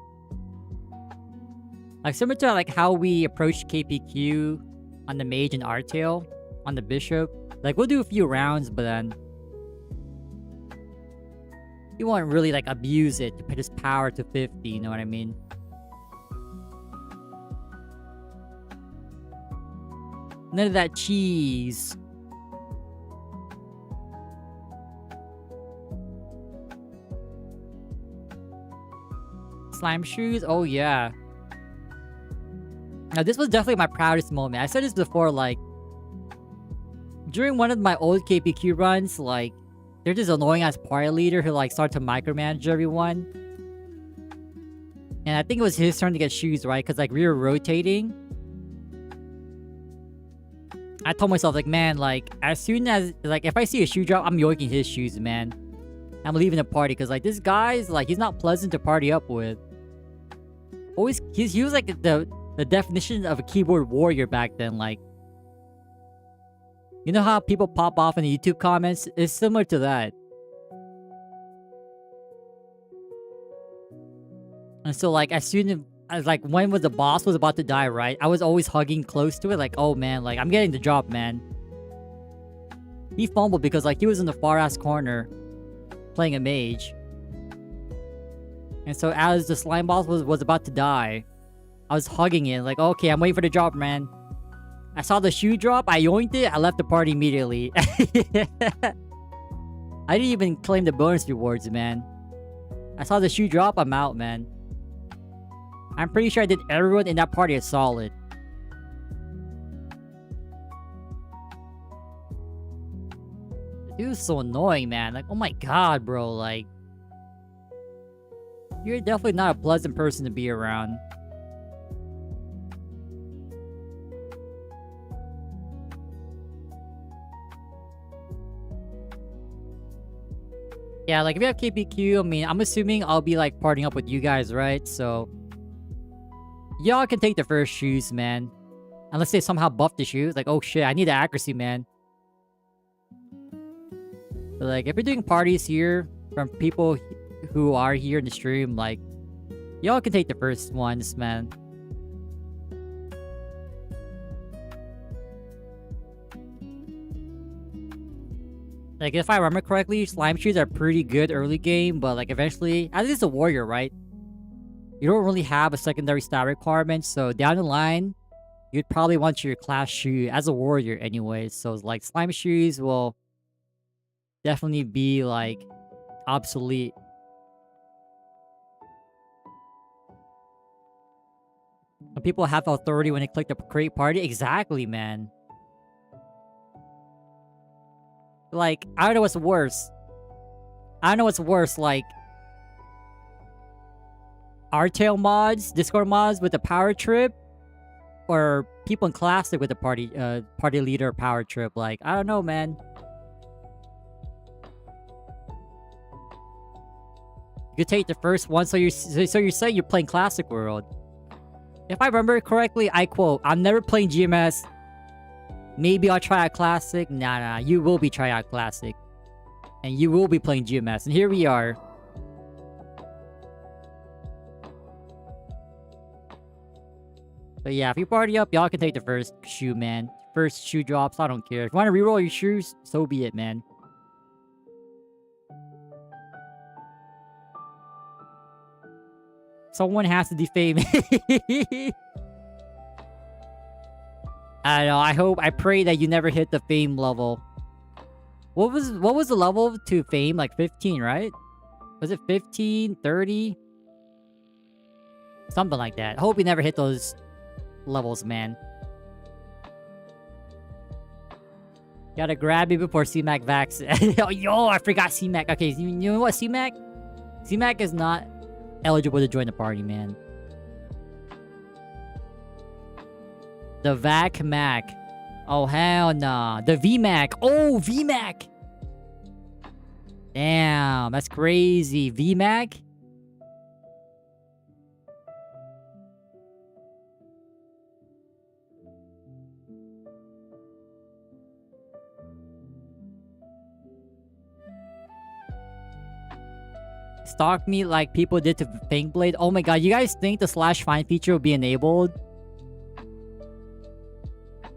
Like, similar to, like, how we approached KPQ on the Mage and Artale, on the Bishop. Like, we'll do a few rounds, but then... you won't really, like, abuse it to put his power to 50, you know what I mean? None of that cheese. Slime shoes? Oh, yeah. Now, this was definitely my proudest moment. I said this before, like... during one of my old KPQ runs, like... there's this annoying-ass party leader who, like, started to micromanage everyone. And I think it was his turn to get shoes, right? Because, like, we were rotating. I told myself, like, man, like, as soon as, like, if I see a shoe drop, I'm yoinking his shoes, man. I'm leaving the party, because, like, this guy's, like, he's not pleasant to party up with. Always, he was, like, the definition of a keyboard warrior back then, like. You know how people pop off in the YouTube comments? It's similar to that. And so, like, as soon as, like, when the boss was about to die, right? I was always hugging close to it, like, oh, man, like, I'm getting the job, man. He fumbled because, like, he was in the far-ass corner playing a mage. And so, as the slime boss was about to die, I was hugging it, like, okay, I'm waiting for the job, man. I saw the shoe drop, I yoinked it, I left the party immediately. I didn't even claim the bonus rewards, man. I saw the shoe drop, I'm out, man. I'm pretty sure I did everyone in that party a solid. The dude's so annoying, man. Like, oh my god, bro, like... you're definitely not a pleasant person to be around. Yeah, like, if you have KPQ, I mean, I'm assuming I'll be, like, partying up with you guys, right? So... y'all can take the first shoes, man. Unless they somehow buff the shoes. Like, oh shit, I need the accuracy, man. But, like, if you're doing parties here from people who are here in the stream, like, y'all can take the first ones, man. Like, if I remember correctly, slime shoes are pretty good early game, but, like, eventually, at least a warrior, right? You don't really have a secondary stat requirement, so down the line, you'd probably want your class shoe as a warrior anyway. So, like, slime shoes will definitely be like obsolete. When people have authority when they click the create party. Exactly, man. Like, I don't know what's worse. I don't know what's worse, like Artale mods, Discord mods with the power trip, or people in Classic with the party leader power trip. Like, I don't know, man. You could take the first one, so you're saying you're playing Classic World. If I remember correctly, I quote, I'm never playing GMS. Maybe I'll try out Classic. Nah, you will be trying out Classic. And you will be playing GMS. And here we are. But yeah, if you party up, y'all can take the first shoe, man. First shoe drops, I don't care. If you want to reroll your shoes, so be it, man. Someone has to defame me. I don't know, I pray that you never hit the fame level. What was the level to fame? Like 15, right? Was it 15, 30? Something like that. I hope you never hit those levels, man. Gotta grab me before CMAC vax. Oh, yo, I forgot CMAC. Okay, you know what, CMAC? CMAC is not eligible to join the party, man. The VAC Mac. Oh, hell nah. The VMAC. Oh, VMAC. Damn, that's crazy. VMAC? Stalk me like people did to Pinkblade. Oh my god, you guys think the /find feature will be enabled?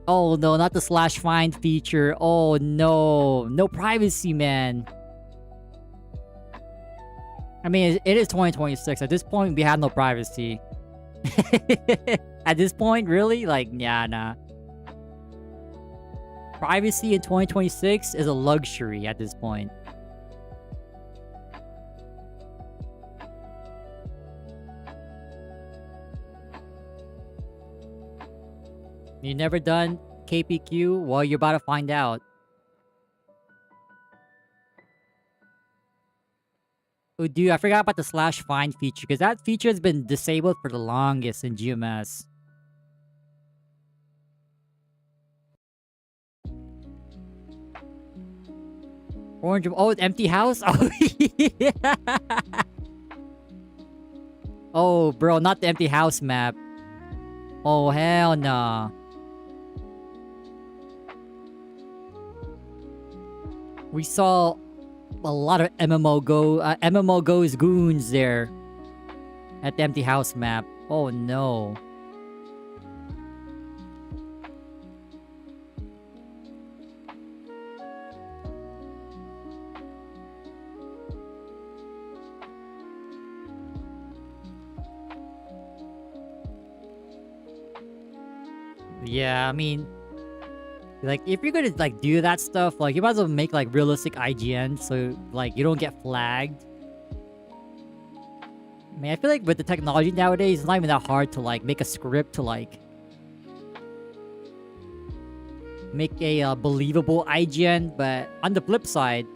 Oh no, not the /find feature. Oh no. No privacy, man. I mean, it is 2026. At this point, we have no privacy. At this point, really? Like, yeah, nah. Privacy in 2026 is a luxury at this point. You never done KPQ? Well, you're about to find out. Oh, dude, I forgot about the /find feature, because that feature has been disabled for the longest in GMS. Orange... Oh, empty house? Oh, yeah. Oh, bro, not the empty house map. Oh, hell nah. We saw a lot of MMO Go's goons there at the empty house map. Oh no. Yeah, I mean, like, if you're gonna, like, do that stuff, like, you might as well make, like, realistic IGN so, like, you don't get flagged. I mean, I feel like with the technology nowadays, it's not even that hard to, like, make a script to, like, make a believable IGN, but on the flip side,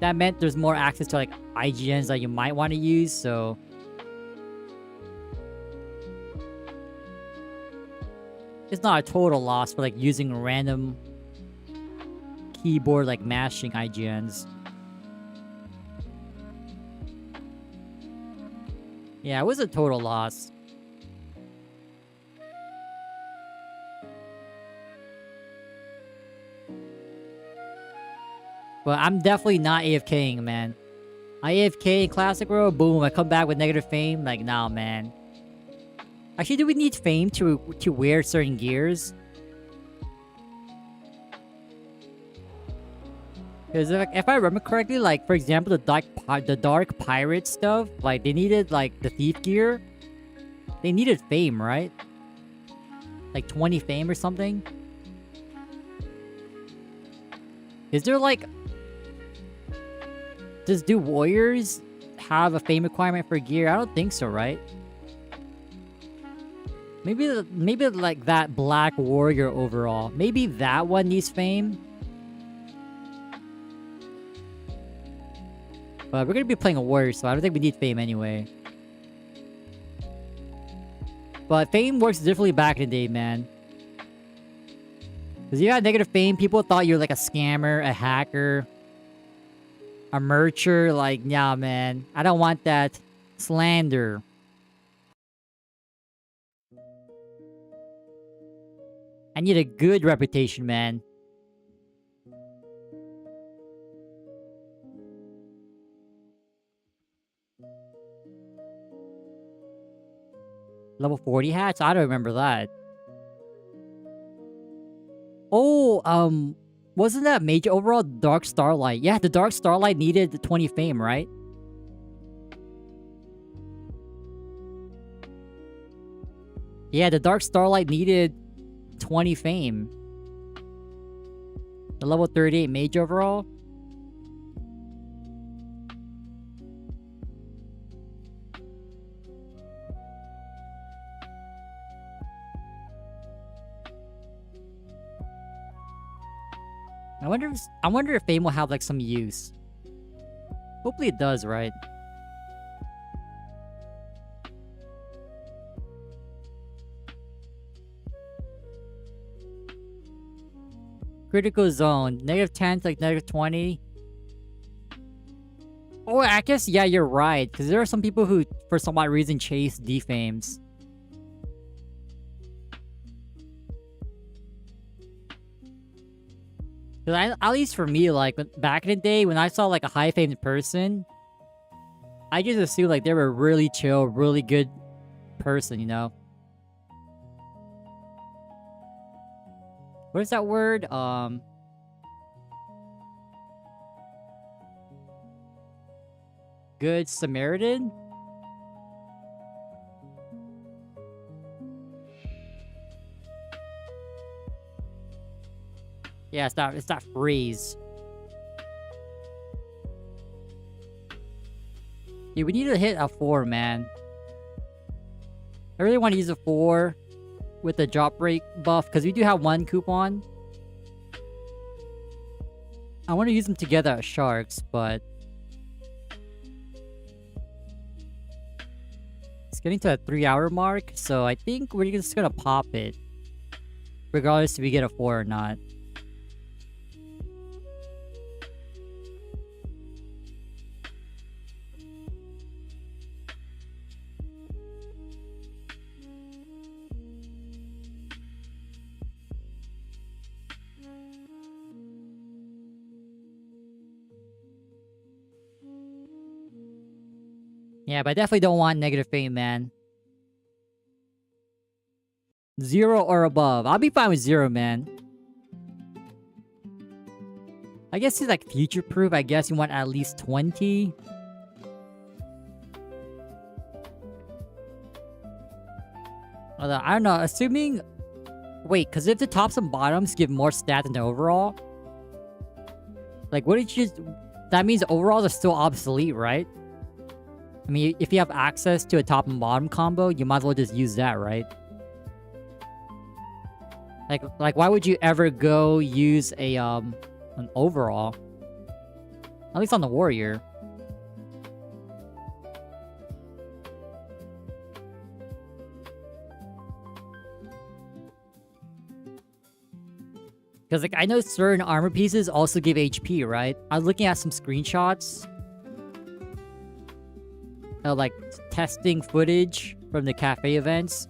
that meant there's more access to, like, IGNs that you might want to use, so... It's not a total loss for, like, using random keyboard, like, mashing IGNs. Yeah, it was a total loss. But I'm definitely not AFKing, man. I AFK in Classic World, boom, I come back with negative fame. Like, nah, man. Actually, do we need fame to wear certain gears? Because if I remember correctly, like, for example, the dark pirate stuff, like, they needed, like, the thief gear. They needed fame, right? Like 20 fame or something? Is there, like... do warriors have a fame requirement for gear? I don't think so, right? Maybe like that black warrior overall. Maybe that one needs fame. But we're gonna be playing a warrior, so I don't think we need fame anyway. But fame works differently back in the day, man. Because you had negative fame, people thought you were like a scammer, a hacker, a mercher. Like, nah, man. I don't want that slander. I need a good reputation, man. Level 40 hats? I don't remember that. Oh, wasn't that major overall Dark Starlight? Yeah, the Dark Starlight needed the 20 fame, right? Yeah, the Dark Starlight needed 20 fame. The level 38 mage overall? I wonder if fame will have like some use. Hopefully it does, right? Critical zone. -10 to like -20. Oh, I guess, yeah, you're right. Because there are some people who, for some odd reason, chase defames. Because at least for me, like, back in the day, when I saw, like, a high-famed person, I just assumed, like, they were a really chill, really good person, you know? What is that word? Good Samaritan? Yeah, it's that phrase. Yeah, we need to hit a 4, man. I really want to use a 4 with the drop rate buff, because we do have one coupon. I want to use them together at Sharks, but it's getting to a 3-hour mark, so I think we're just gonna pop it, regardless if we get a 4 or not. Yeah, but I definitely don't want negative fame, man. 0 or above. I'll be fine with 0, man. I guess he's like future-proof. I guess you want at least 20. Although, I don't know. Assuming... Wait, because if the tops and bottoms give more stat than the overall... Like, what did you just... That means overalls are still obsolete, right? I mean, if you have access to a top and bottom combo, you might as well just use that, right? Like, why would you ever go use a, an overall? At least on the warrior. Because, like, I know certain armor pieces also give HP, right? I was looking at some screenshots. Like, testing footage from the cafe events.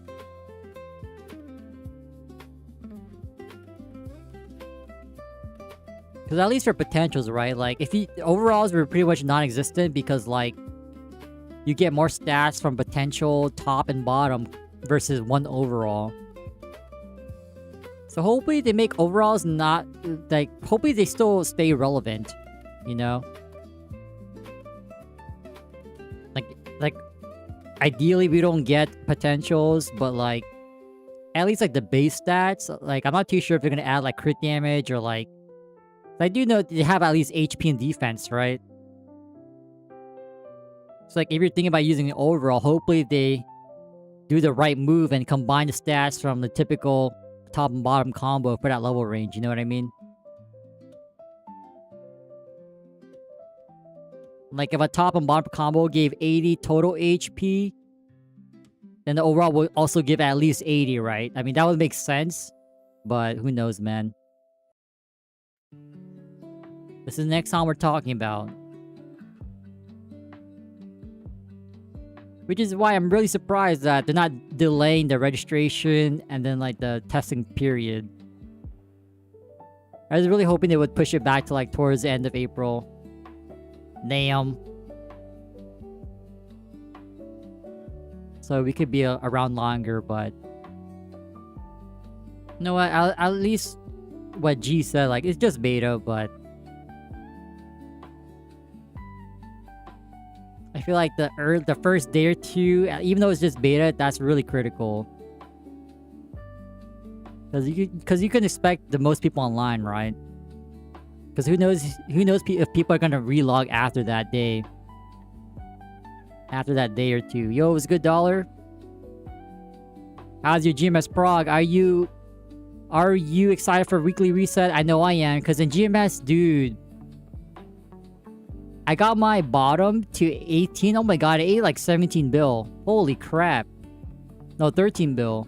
Because at least for potentials, right? Like, if you... Overalls were pretty much non-existent because, like... You get more stats from potential top and bottom versus one overall. So hopefully they make overalls not... Like, hopefully they still stay relevant. You know? Like, ideally we don't get potentials, but like, at least like the base stats, like I'm not too sure if they're gonna add like crit damage or like, I do know they have at least HP and defense, right? It's like if you're thinking about using an overall, hopefully they do the right move and combine the stats from the typical top and bottom combo for that level range, you know what I mean? Like if a top and bottom combo gave 80 total HP, then the overall would also give at least 80, right? I mean, that would make sense, but who knows, man. This is the next song we're talking about. Which is why I'm really surprised that they're not delaying the registration and then like the testing period. I was really hoping they would push it back to like towards the end of April. Damn. So we could be around longer, but... You know what, at least what G said, like, it's just beta, but... I feel like the first day or two, even though it's just beta, that's really critical. Because you can expect the most people online, right? Because who knows if people are gonna relog after that day. After that day or two. Yo, it was a good dollar. How's your GMS prog? Are you excited for weekly reset? I know I am, because in GMS, dude, I got my bottom to 18. Oh my god, I ate like 17 bill. Holy crap. No, 13 bill.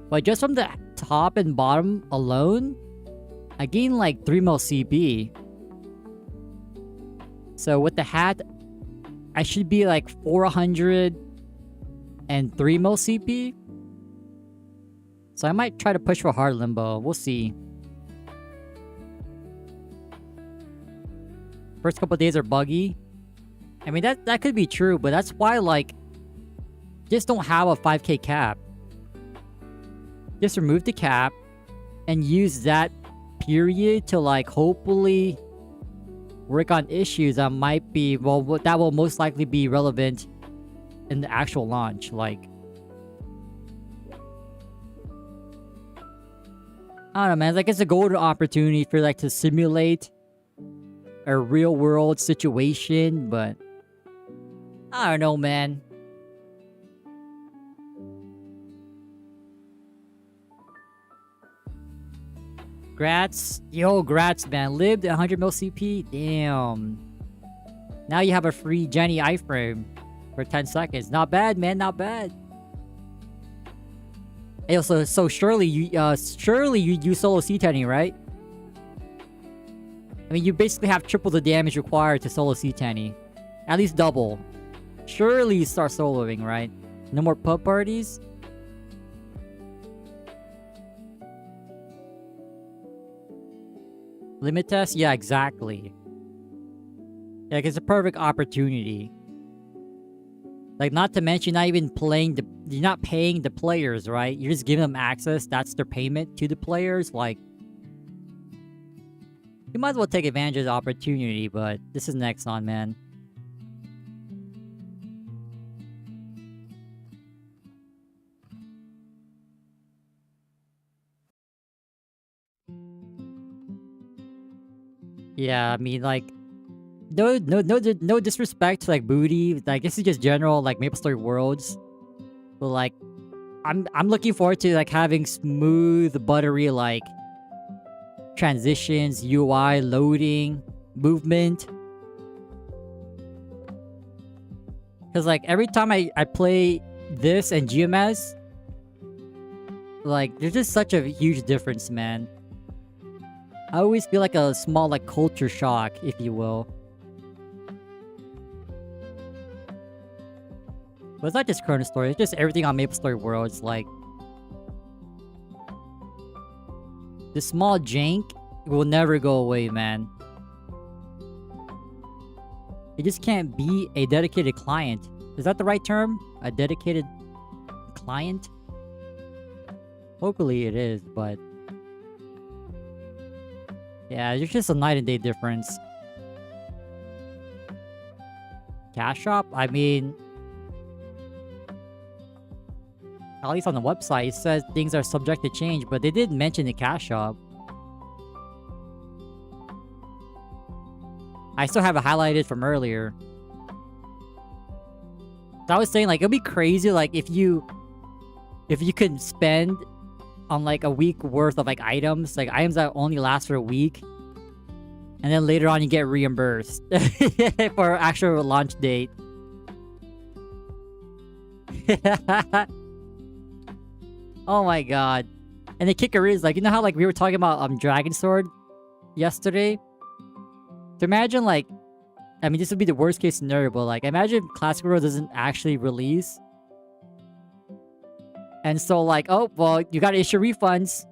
But just from the top and bottom alone, I gained like 3 mil CP. So with the hat, I should be like 403 mil CP. So I might try to push for hard limbo. We'll see. First couple days are buggy. I mean, that could be true, but that's why, like, just don't have a 5k cap. Just remove the cap and use that period to, like, hopefully work on issues that might be, well, that will most likely be relevant in the actual launch. Like, I don't know, man. It's like, it's a golden opportunity for, like, to simulate a real world situation, but I don't know, man. Grats. Yo, grats, man. Lived 100 mil CP. Damn. Now you have a free Jenny iframe for 10 seconds. Not bad, man. Not bad. Hey, so surely you use solo C10, right? I mean, you basically have triple the damage required to solo C10. At least double. Surely you start soloing, right? No more pub parties? Limit test? Yeah, exactly. Like, it's a perfect opportunity. Like, not to mention, you're not paying the players, right? You're just giving them access. That's their payment to the players. Like, you might as well take advantage of the opportunity, but this is Nexon, man. Yeah, I mean, like, no disrespect to, like, Boutei. Like, this is just general, like, MapleStory Worlds. But, like, I'm looking forward to, like, having smooth, buttery, like, transitions, UI, loading, movement. Because, like, every time I play this and GMS, like, there's just such a huge difference, man. I always feel like a small, like, culture shock, if you will. But it's not just ChronoStory, it's just everything on MapleStory Worlds, like... The small jank will never go away, man. It just can't be a dedicated client. Is that the right term? A dedicated client? Hopefully it is, but... Yeah, there's just a night and day difference. Cash shop? I mean... At least on the website, it says things are subject to change, but they did mention the cash shop. I still have it highlighted from earlier. So I was saying, like, it'd be crazy, like, if you could spend on, like, a week worth of, like, items that only last for a week, and then later on you get reimbursed for actual launch date. Oh my god. And the kicker is, like, you know how, like, we were talking about Dragon Sword yesterday? So imagine, like, I mean, this would be the worst case scenario, but, like, imagine Classic World doesn't actually release. And so, like, oh, well, you gotta issue refunds.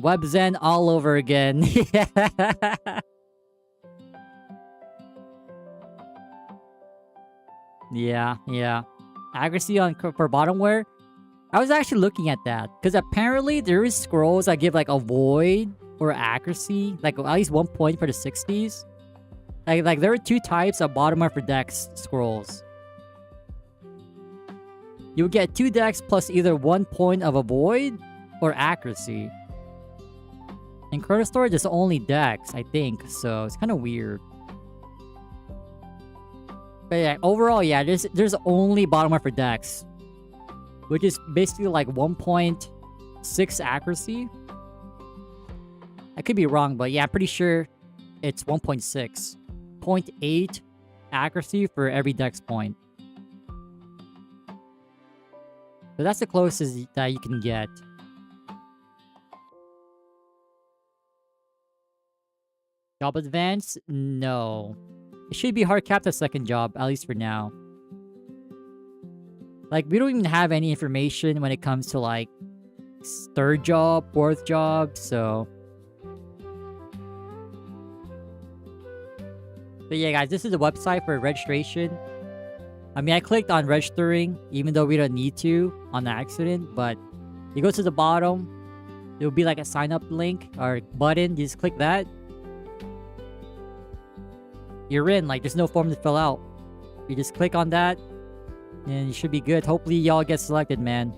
WebZen all over again. Yeah. Accuracy for bottomware? I was actually looking at that. Because apparently there is scrolls that give, like, a void or accuracy. Like, at least 1 point for the 60s. Like there are 2 types of bottomware for dex scrolls. You would get 2 dex plus either 1 point of a void or accuracy. In ChronoStory, there's only dex, I think. So it's kind of weird. But yeah, overall, yeah, there's only bottomware for dex, which is basically like 1.6 accuracy. I could be wrong, but yeah, I'm pretty sure it's 1.6. 0.8 accuracy for every dex point. So that's the closest that you can get. Job advance? No. It should be hard capped as second job, at least for now. Like, we don't even have any information when it comes to, like, third job, fourth job, so... But yeah, guys, this is the website for registration. I mean, I clicked on registering, even though we don't need to, on accident, but you go to the bottom, there will be, like, a sign-up link, or button, you just click that. You're in, like, there's no form to fill out. You just click on that, and you should be good. Hopefully, y'all get selected, man.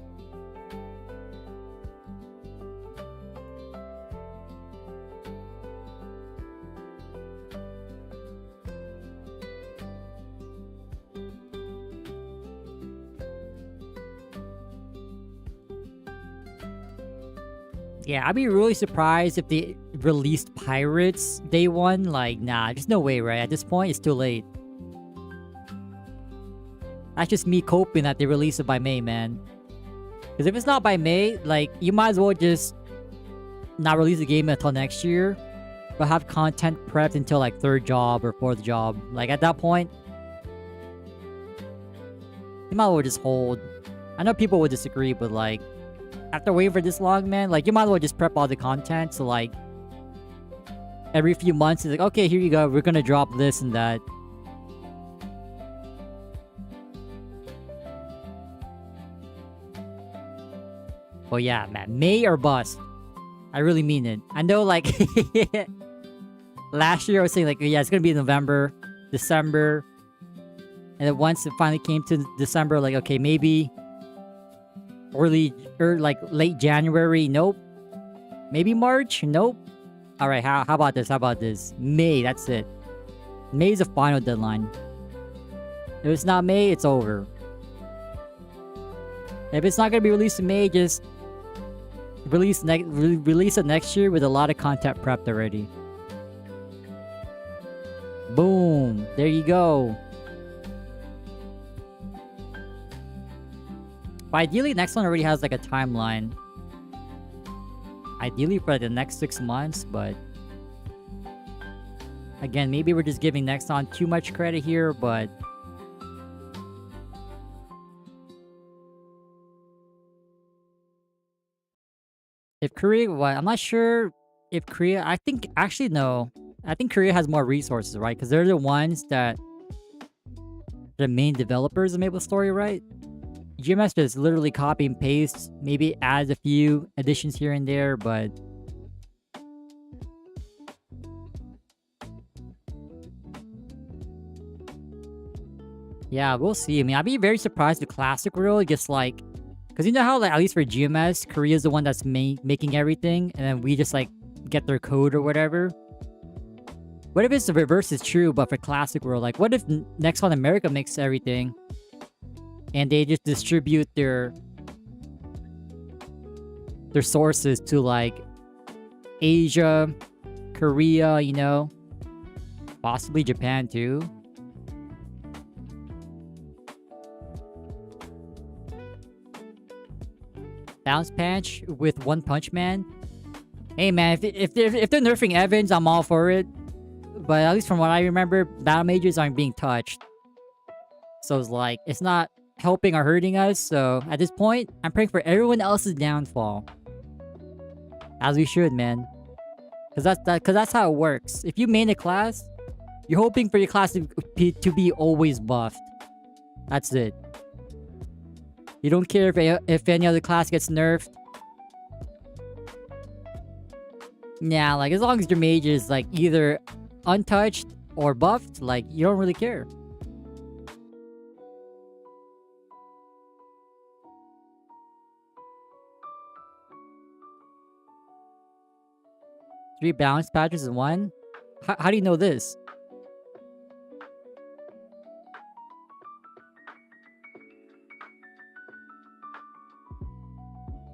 Yeah, I'd be really surprised if they released Pirates day one. Like, nah, there's no way, right? At this point, it's too late. That's just me coping that they release it by May, man. Because if it's not by May, like, you might as well just not release the game until next year, but have content prepped until, like, third job or fourth job. Like, at that point, you might as well just hold. I know people would disagree, but, like, after waiting for this long, man, like, you might as well just prep all the content. So, like, every few months, it's like, okay, here you go. We're gonna drop this and that. But yeah, man, May or bust. I really mean it. I know, like, last year I was saying, like, yeah, it's gonna be November, December. And then once it finally came to December, like, okay, maybe early, or like late January. Nope. Maybe March. Nope. All right. How about this? How about this? May. That's it. May is the final deadline. If it's not May, it's over. If it's not gonna be released in May, just release it next year with a lot of content prepped already. Boom. There you go. But ideally, Nexon already has, like, a timeline. Ideally for the next 6 months, but... Again, maybe we're just giving Nexon too much credit here, but... If Korea... Well, I'm not sure if Korea... I think... Actually, no. I think Korea has more resources, right? Because they're the ones that... The main developers of MapleStory, right? GMS just literally copy and paste, maybe adds a few additions here and there, but... Yeah, we'll see. I mean, I'd be very surprised if Classic World gets, like... Because you know how, like, at least for GMS, Korea's the one that's making everything, and then we just, like, get their code or whatever? What if it's the reverse is true, but for Classic World? Like, what if Nexon America makes everything, and they just distribute their sources to like Asia, Korea, you know, possibly Japan too. Bounce Patch with One Punch Man. Hey man, if they're nerfing Evans, I'm all for it. But at least from what I remember, battle mages aren't being touched. So it's like, it's not helping or hurting us. So at this point, I'm praying for everyone else's downfall. As we should, man. Cause that's how it works. If you main a class, you're hoping for your class to be always buffed. That's it. You don't care if any other class gets nerfed. Yeah, like as long as your mage is like either untouched or buffed, like you don't really care. Three balance patches in one? How do you know this?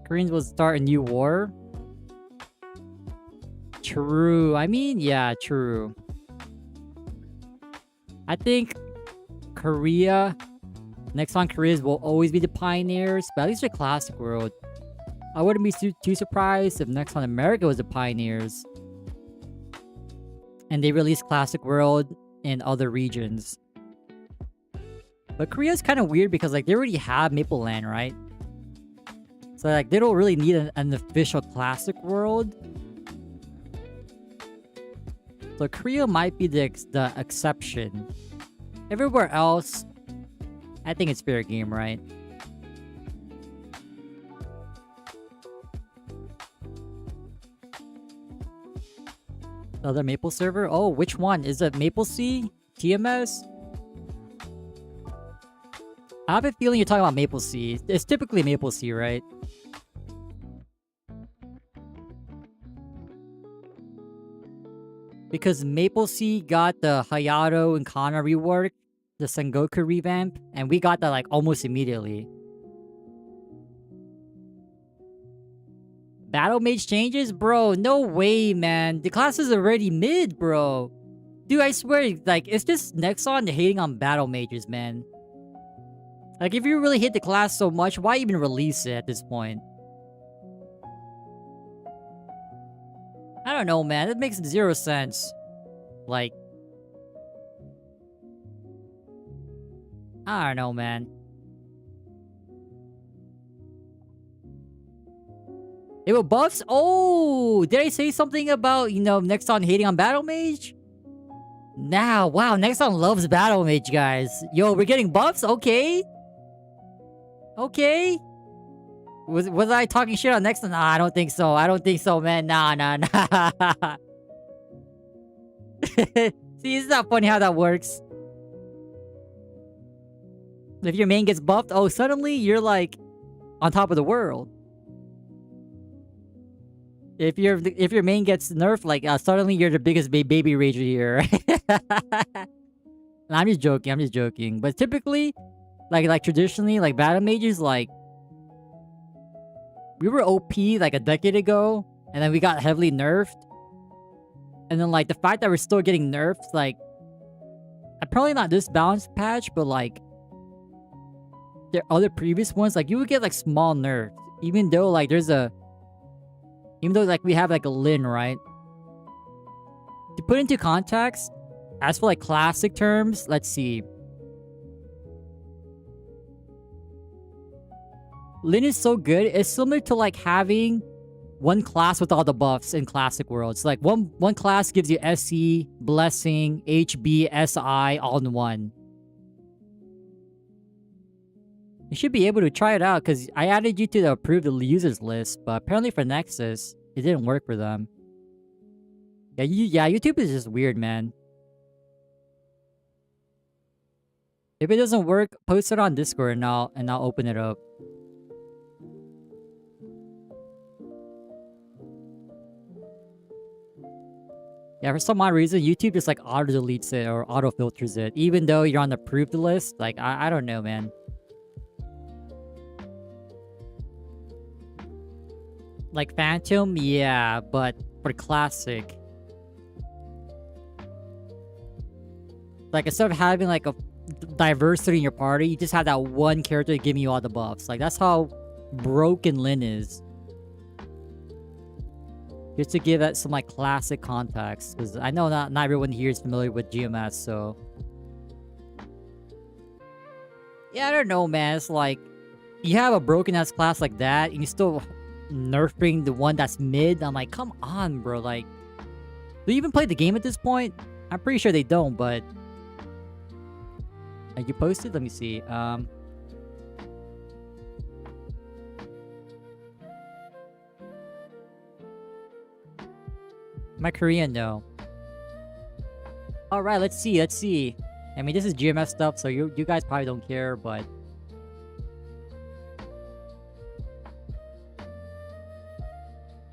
Koreans will start a new war? True. I mean, yeah, true. I think Korea, Nexon Koreas will always be the pioneers, but at least for Classic World, I wouldn't be too surprised if Nexon America was the pioneers. And they released Classic World in other regions. But Korea's kind of weird because like they already have Maple Land, right? So like they don't really need an official Classic World. So Korea might be the exception. Everywhere else, I think it's fair game, right? Other Maple server? Oh, which one? Is it MapleSea? TMS? I have a feeling you're talking about MapleSea. It's typically MapleSea, right? Because MapleSea got the Hayato and Kana rework, the Sengoku revamp, and we got that like almost immediately. Battle Mage changes? Bro, no way, man. The class is already mid, bro. Dude, I swear, like, it's just Nexon hating on Battle Mages, man. Like, if you really hate the class so much, why even release it at this point? I don't know, man. It makes zero sense. Like... I don't know, man. It will buffs? Oh! Did I say something about, you know, Nexon hating on Battle Mage? Nah, wow, Nexon loves Battle Mage, guys. Yo, we're getting buffs? Okay. Okay. Was I talking shit on Nexon? Nah, I don't think so. I don't think so, man. Nah. See, it's not funny how that works. If your main gets buffed, oh, suddenly you're like on top of the world. If your main gets nerfed, like suddenly you're the biggest baby rager here. I'm just joking. But typically, like traditionally, like battle mages, like we were OP like a decade ago, and then we got heavily nerfed. And then like the fact that we're still getting nerfed, like probably not this balance patch, but like there are other previous ones, like you would get like small nerfs, even though like like we have like a Lin, right? To put into context, as for like classic terms, let's see. Lin is so good, it's similar to like having one class with all the buffs in Classic Worlds. Like one class gives you SE, Blessing, HB, SI all in one. You should be able to try it out because I added you to the approved users list, but apparently for Nexus, it didn't work for them. Yeah, YouTube is just weird, man. If it doesn't work, post it on Discord and I'll open it up. Yeah, for some odd reason, YouTube just like auto deletes it or auto filters it, even though you're on the approved list. Like, I don't know, man. Like Phantom, yeah, but for classic, like instead of having like a diversity in your party, you just have that one character giving you all the buffs. Like that's how broken Lin is. Just to give that some like classic context, because I know not everyone here is familiar with GMS, so yeah, I don't know, man. It's like you have a broken ass class like that, and you still nerfing the one that's mid. I'm like, come on, bro. Like, do you even play the game at this point? I'm pretty sure they don't, but you posted? Let me see. My Korean, no. All right, let's see. Let's see. I mean, this is GMS stuff, so you guys probably don't care, but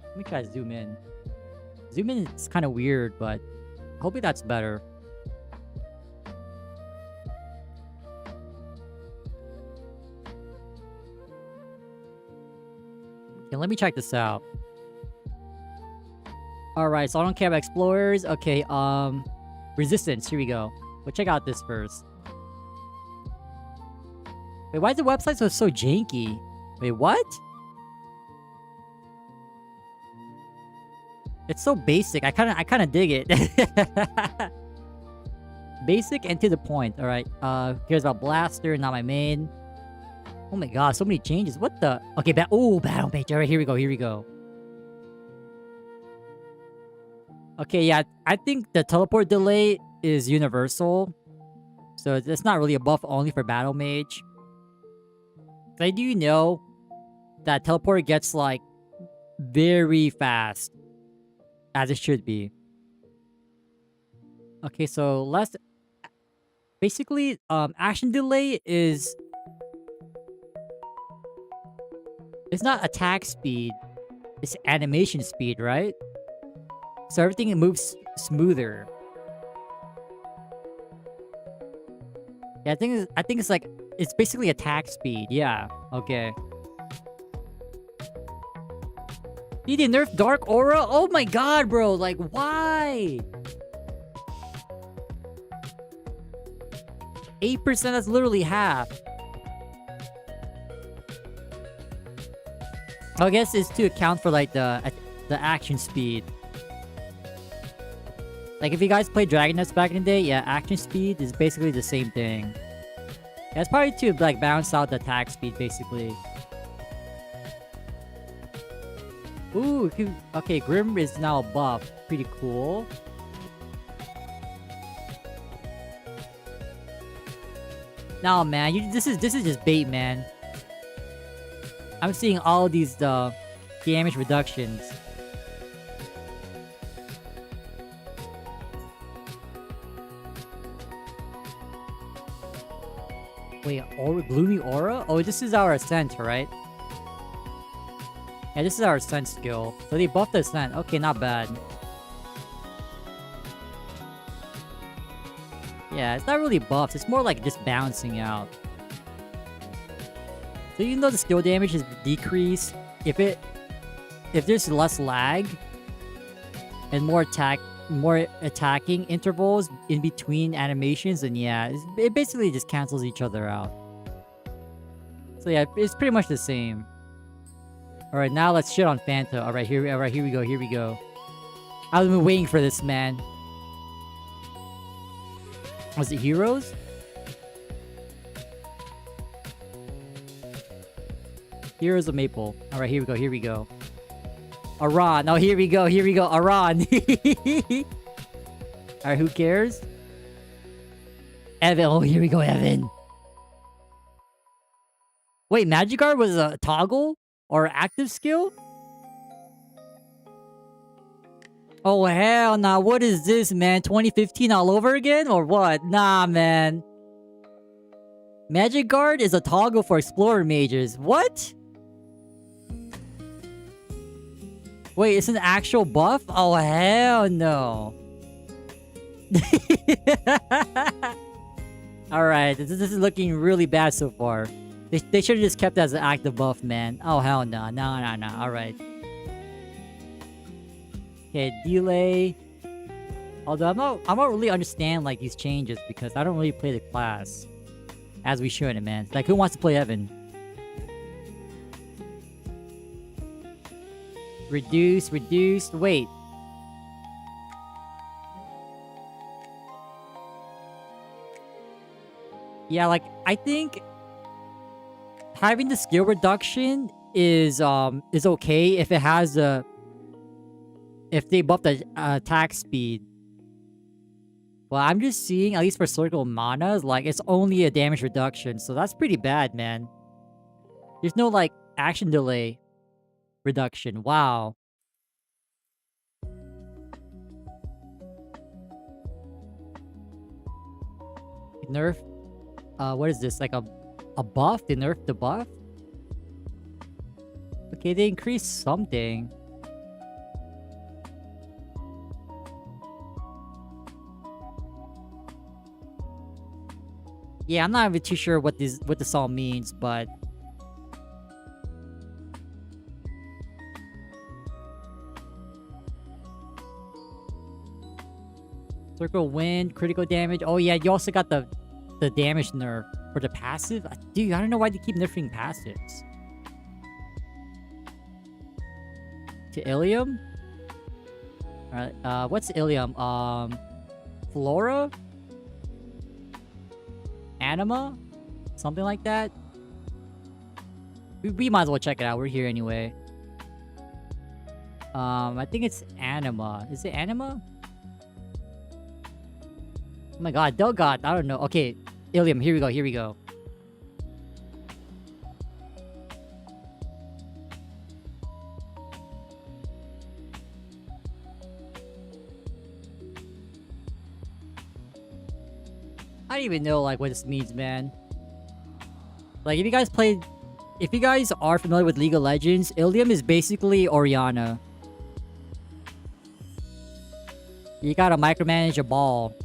let me try to zoom in. Zoom in is kind of weird, but hopefully that's better. Okay, let me check this out. Alright, so I don't care about explorers. Okay, resistance, here we go. We'll check out this first. Wait, why is the website so janky? Wait, what? It's so basic. I kinda dig it. Basic and to the point. Alright, here's about Blaster, not my main. Oh my god, so many changes. What the? Okay, battle page. Alright, here we go. Okay, yeah, I think the teleport delay is universal. So it's not really a buff only for Battle Mage. I do know that teleport gets like very fast. As it should be. Okay, so let's... Basically, action delay is... It's not attack speed. It's animation speed, right? So everything moves smoother. Yeah, I think it's like it's basically attack speed. Yeah. Okay. Did they nerf Dark Aura? Oh my god, bro! Like, why? 8%. That's literally half. I guess it's to account for like the action speed. Like if you guys played Dragon Nest back in the day, yeah, action speed is basically the same thing. Yeah, it's probably to like balance out the attack speed, basically. Ooh, okay, Grim is now a buff. Pretty cool. Nah, man, this is just bait, man. I'm seeing all these damage reductions. Wait, Gloomy Aura? Oh, this is our Ascent, right? Yeah, this is our Ascent skill. So they buffed the Ascent. Okay, not bad. Yeah, it's not really buffs. It's more like just balancing out. So even though the skill damage is decreased, if there's less lag and more attacking intervals in between animations, then yeah, it basically just cancels each other out. So yeah, it's pretty much the same. All right, now let's shit on Fanta. All right, here we go. I've been waiting for this, man. Was it Heroes? Heroes of Maple. All right, here we go. Aran. Oh, here we go. Aran. Alright, who cares? Evan. Oh, here we go, Evan. Wait, Magic Guard was a toggle? Or active skill? Oh, hell nah. What is this, man? 2015 all over again? Or what? Nah, man. Magic Guard is a toggle for Explorer Mages. What? Wait, it's an actual buff? Oh, hell no. Alright, this is looking really bad so far. They should have just kept it as an active buff, man. Oh, hell no. No. Alright. Okay, delay. Although I don't really understand like these changes because I don't really play the class. As we shouldn't, man. Like, who wants to play Evan? Reduce. Wait. Yeah, like, I think having the skill reduction is okay if it has a... If they buff the attack speed. Well, I'm just seeing, at least for Circle Mana, like, it's only a damage reduction, so that's pretty bad, man. There's no, like, action delay reduction. Wow. Nerf? What is this? Like a buff? They nerfed the buff? Okay, they increased something. Yeah, I'm not even too sure what this all means, but Circle Wind, critical damage. Oh yeah, you also got the damage nerf for the passive. Dude, I don't know why they keep nerfing passives. To Ilium? Alright, what's Ilium? Flora? Anima? Something like that? We might as well check it out. We're here anyway. I think it's Anima. Is it Anima? Oh my god, Delgod. I don't know. Okay, Ilium. Here we go. I don't even know like what this means, man. Like if you guys are familiar with League of Legends, Ilium is basically Orianna. You gotta micromanage a ball.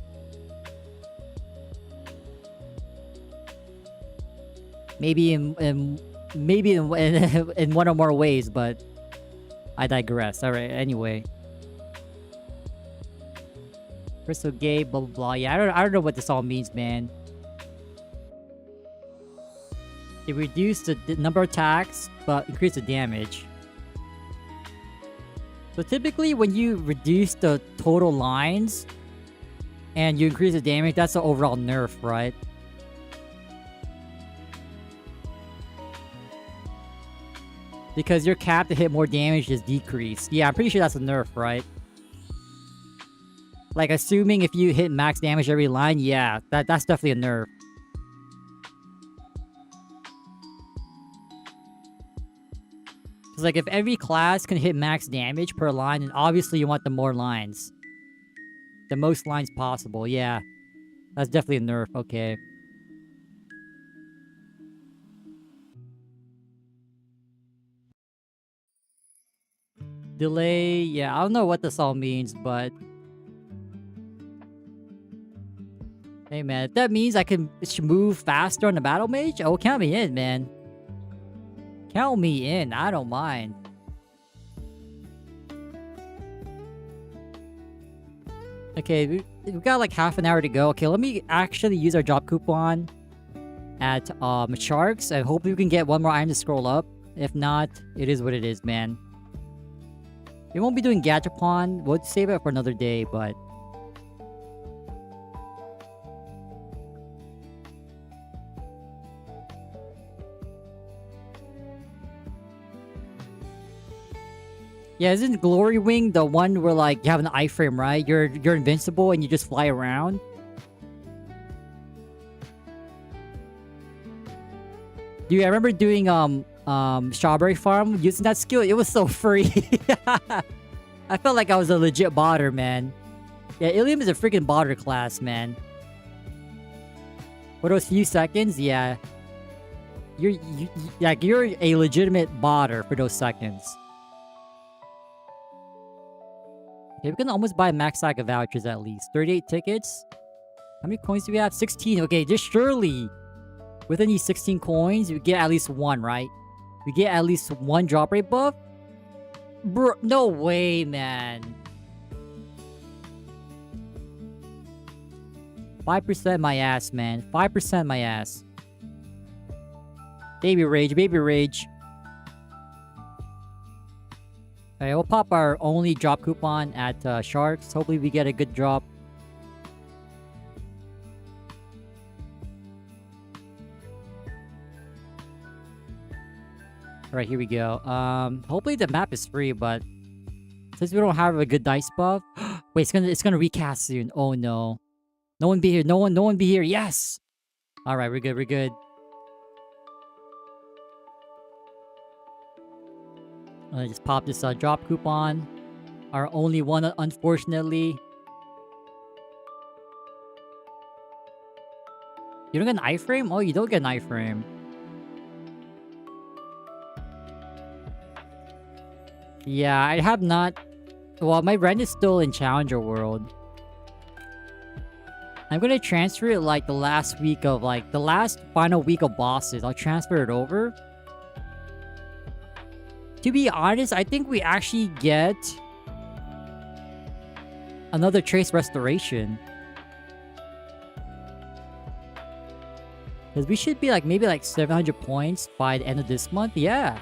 Maybe in one or more ways, but I digress. Alright, anyway. Crystal Gate, blah blah blah. Yeah, I don't know what this all means, man. It reduced the number of attacks, but increased the damage. So typically when you reduce the total lines and you increase the damage, that's the overall nerf, right? Because your cap to hit more damage is decreased. Yeah, I'm pretty sure that's a nerf, right? Like, assuming if you hit max damage every line, yeah, that's definitely a nerf. Because, like, if every class can hit max damage per line, then obviously you want the more lines. The most lines possible, yeah. That's definitely a nerf, okay. Delay, yeah, I don't know what this all means, but... Hey man, if that means I can move faster on the Battle Mage, oh, count me in, man. Count me in, I don't mind. Okay, we've got like half an hour to go. Okay, let me actually use our job coupon at Sharks, and hopefully we can get one more item to scroll up. If not, it is what it is, man. We won't be doing Gachapon. We'll save it for another day, but... Yeah, isn't Glory Wing the one where, like, you have an iframe, right? You're invincible and you just fly around? Dude, I remember doing, Strawberry Farm using that skill. It was so free. I felt like I was a legit botter, man. Yeah, Ilium is a freaking botter class, man. For those few seconds, yeah. You're a legitimate botter for those seconds. Okay, we can almost buy a max stack of vouchers at least. 38 tickets. How many coins do we have? 16. Okay, just surely within these 16 coins, we get at least one, right? We get at least one drop rate buff? Bro, no way, man. 5% my ass, man. 5% my ass. Baby rage, baby rage. Alright, we'll pop our only drop coupon at Sharks. Hopefully we get a good drop. Alright, here we go. Hopefully the map is free, but since we don't have a good dice buff. Wait, it's gonna recast soon. Oh no. No one be here. No one be here. Yes! Alright, we're good, we're good. Just pop this drop coupon. Our only one, unfortunately. You don't get an iframe? Oh, you don't get an iframe. Yeah, I have not... Well, my rent is still in Challenger World. I'm gonna transfer it like the last week of like... The last final week of bosses. I'll transfer it over. To be honest, I think we actually get another Trace Restoration. Because we should be like maybe like 700 points by the end of this month. Yeah.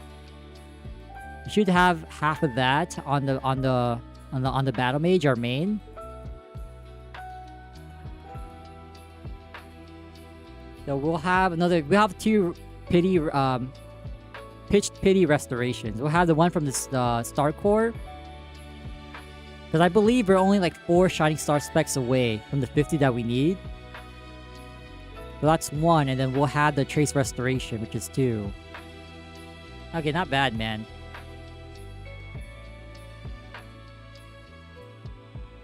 We should have half of that on the Battle Mage, our main. So we'll have two pitched pity restorations. We'll have the one from the Star Core. Because I believe we're only like 4 Shining Star specs away from the 50 that we need. So that's 1, and then we'll have the Trace Restoration, which is 2. Okay, not bad, man.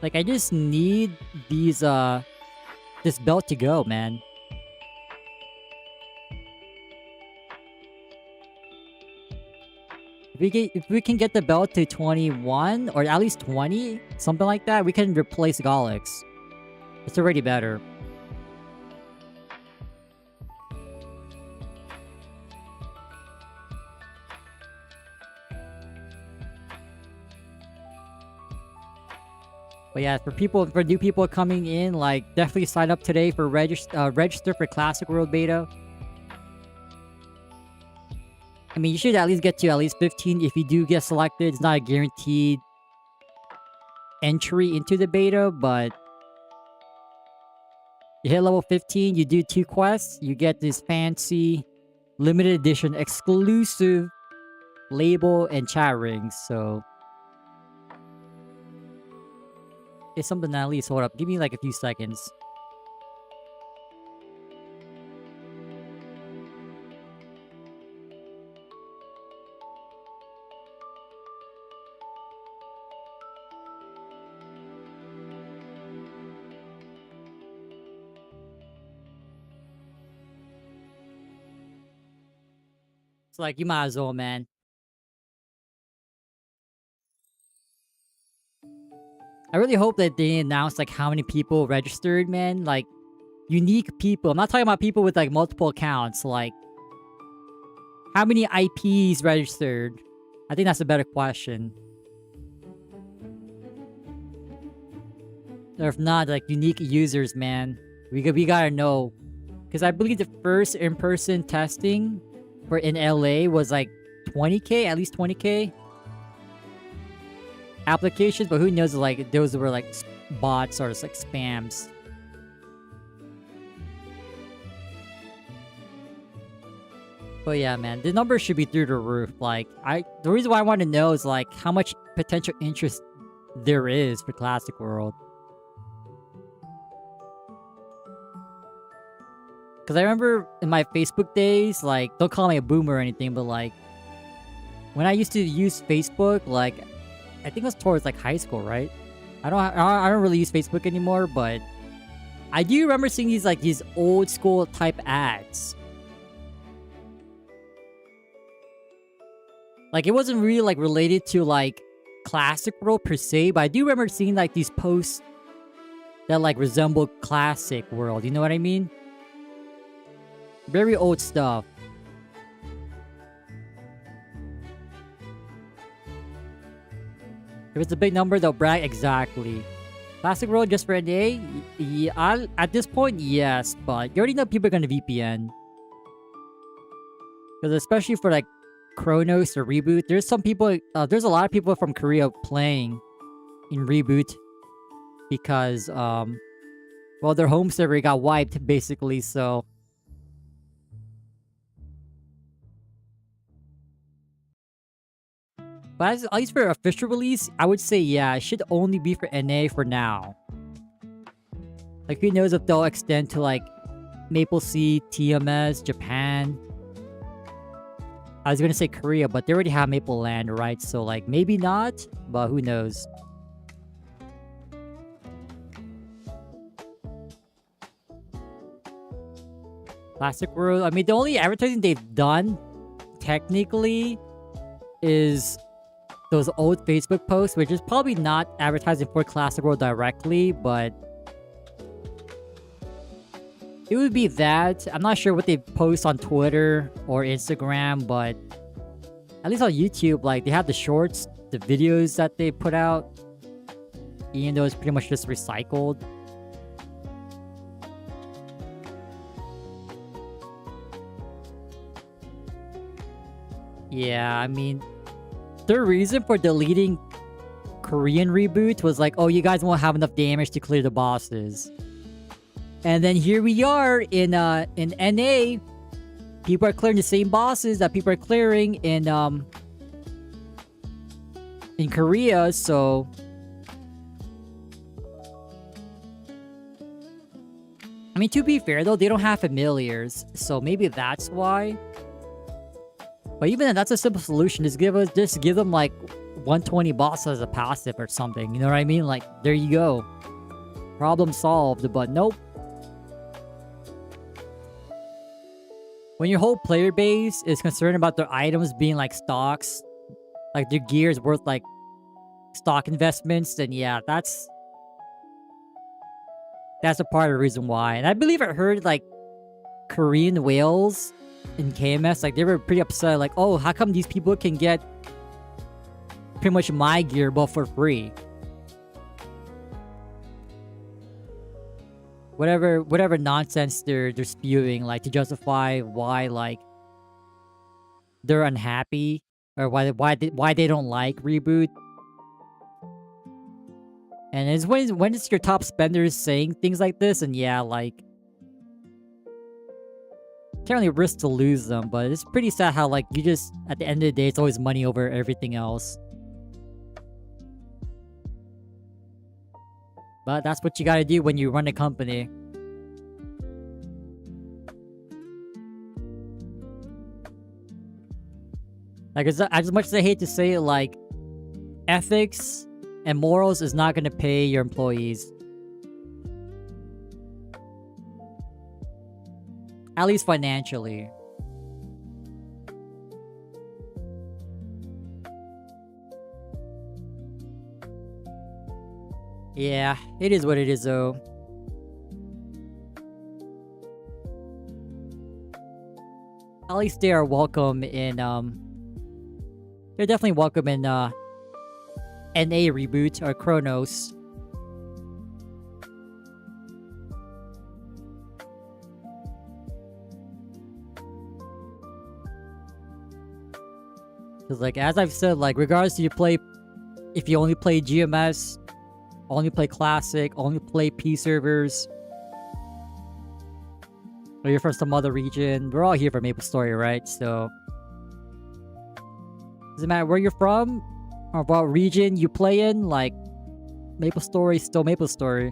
Like, I just need these, this belt to go, man. If we can get the belt to 21, or at least 20, something like that, we can replace Golix. It's already better. But yeah, for new people coming in, like, definitely sign up today for register for Classic World Beta. I mean, you should at least get to at least 15 if you do get selected. It's not a guaranteed entry into the beta, but you hit level 15, you do 2 quests, you get this fancy limited edition exclusive label and chat rings, so it's something that at least hold up. Give me like a few seconds. It's like, you might as well, man. I really hope that they announce, like, how many people registered, man. Like, unique people. I'm not talking about people with, like, multiple accounts. Like, how many IPs registered? I think that's a better question. Or if not, like, unique users, man. We gotta know. Because I believe the first in-person testing for in LA was like 20k, at least 20k applications, but who knows, like, those were like bots or like spams. But yeah, man, the numbers should be through the roof. Like, the reason why I want to know is like how much potential interest there is for Classic World. Because I remember in my Facebook days, like, don't call me a boomer or anything, but like, when I used to use Facebook, like, I think it was towards like high school, right? I don't really use Facebook anymore, but I do remember seeing these old school type ads. Like, it wasn't really like related to like Classic World per se, but I do remember seeing like these posts that like resemble Classic World. You know what I mean? Very old stuff. If it's a big number, they'll brag. Exactly. Classic World just for NA? Yeah, at this point, yes, but you already know people are gonna VPN. Because especially for like Kronos or Reboot, there's some people, there's a lot of people from Korea playing in Reboot because, well, their home server got wiped basically, so. But at least for official release, I would say, yeah, it should only be for NA for now. Like, who knows if they'll extend to, like, Maple Sea, TMS, Japan. I was gonna say Korea, but they already have Maple Land, right? So, like, maybe not, but who knows. Classic World, I mean, the only advertising they've done, technically, is those old Facebook posts, which is probably not advertising for Classic World directly, but it would be that. I'm not sure what they post on Twitter or Instagram, but at least on YouTube, like, they have the shorts, the videos that they put out, even though it's pretty much just recycled. Yeah, I mean, their reason for deleting Korean Reboot was like, oh, you guys won't have enough damage to clear the bosses. And then here we are in NA. People are clearing the same bosses that people are clearing in Korea, so I mean, to be fair though, they don't have familiars, so maybe that's why. But even then, that's a simple solution. Just give them like 120 bosses as a passive or something. You know what I mean? Like, there you go. Problem solved, but nope. When your whole player base is concerned about their items being like stocks, like their gear is worth like stock investments, then yeah, that's a part of the reason why. And I believe I heard like Korean whales in KMS, like they were pretty upset, like, oh, how come these people can get pretty much my gear but for free? Whatever nonsense they're spewing, like, to justify why, like, they're unhappy or why they don't like Reboot. And it's when it's your top spenders saying things like this, and yeah, like, can't really risk to lose them, but it's pretty sad how, like, you just, at the end of the day, it's always money over everything else. But that's what you gotta do when you run a company. Like, as much as I hate to say it, like, ethics and morals is not gonna pay your employees. At least financially. Yeah, it is what it is, though. At least they are welcome in, they're definitely welcome in, NA Reboot or Kronos. Because, like, as I've said, like, regardless if you only play GMS, only play Classic, only play P servers, or you're from some other region, we're all here for MapleStory, right? So, doesn't matter where you're from, or what region you play in, like, MapleStory is still MapleStory.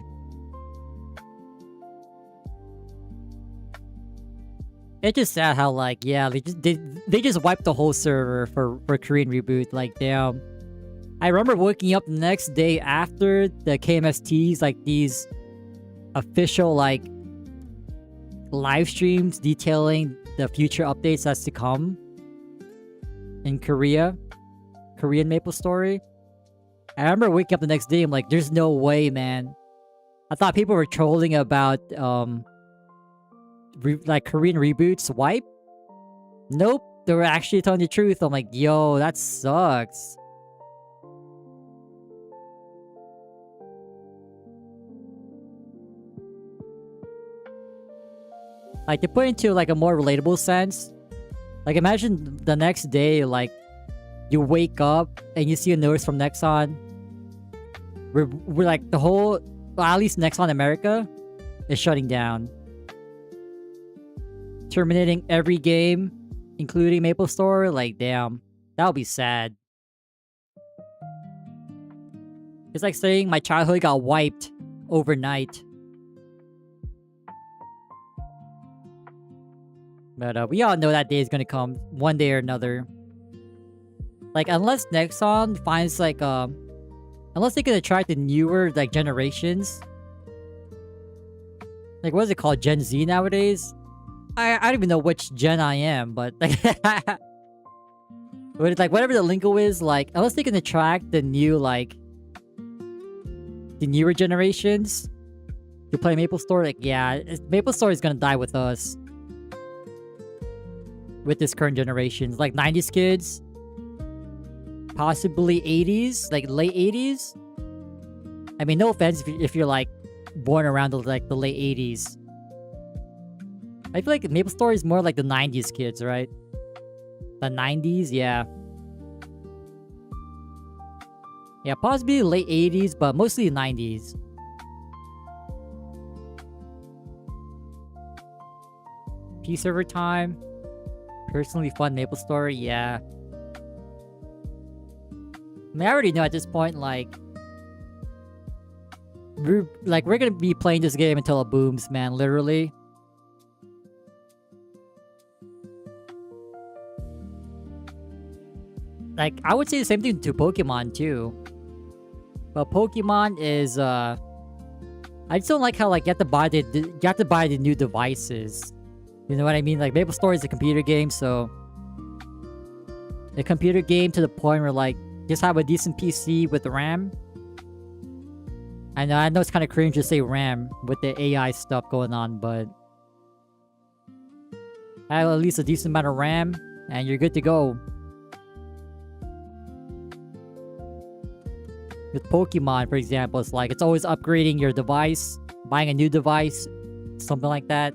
It's just sad how, like, yeah, they just wiped the whole server for Korean Reboot. Like, damn. I remember waking up the next day after the KMSTs, like, these official, like, live streams detailing the future updates that's to come in Korean MapleStory. I remember waking up the next day, I'm like, there's no way, man. I thought people were trolling about, like Korean reboots wipe. Nope, they were actually telling the truth. I'm like, yo, that sucks. Like, to put into, like, a more relatable sense, like, imagine the next day, like, you wake up and you see a notice from Nexon. We're like, the whole, well, at least Nexon America is shutting down. Terminating every game, including MapleStory. Like, damn, that would be sad. It's like saying my childhood got wiped overnight. But we all know that day is gonna come one day or another. Like, unless Nexon finds like unless they can attract the newer like generations. Like, what is it called? Gen Z nowadays? I don't even know which gen I am, but like but it's like whatever the lingo is, like unless they can attract the new like the newer generations to play MapleStory, like yeah, MapleStory is gonna die with us. With this current generation. Like 90s kids. Possibly 80s. Like late 80s. I mean, no offense if you're like born around the late 80s. I feel like MapleStory is more like the 90s kids, right? The 90s, yeah. Yeah, possibly late 80s, but mostly the 90s. P server time. Personally fun MapleStory, yeah. I mean, I already know at this point, like we're gonna be playing this game until it booms, man, literally. Like, I would say the same thing to Pokemon, too. But Pokemon is, I just don't like how, like, you have to buy the new devices. You know what I mean? Like, MapleStory is a computer game, so... A computer game to the point where, like, just have a decent PC with RAM. I know it's kind of cringe to say RAM with the AI stuff going on, but... Have at least a decent amount of RAM, and you're good to go. With Pokemon, for example, it's like, it's always upgrading your device, buying a new device, something like that.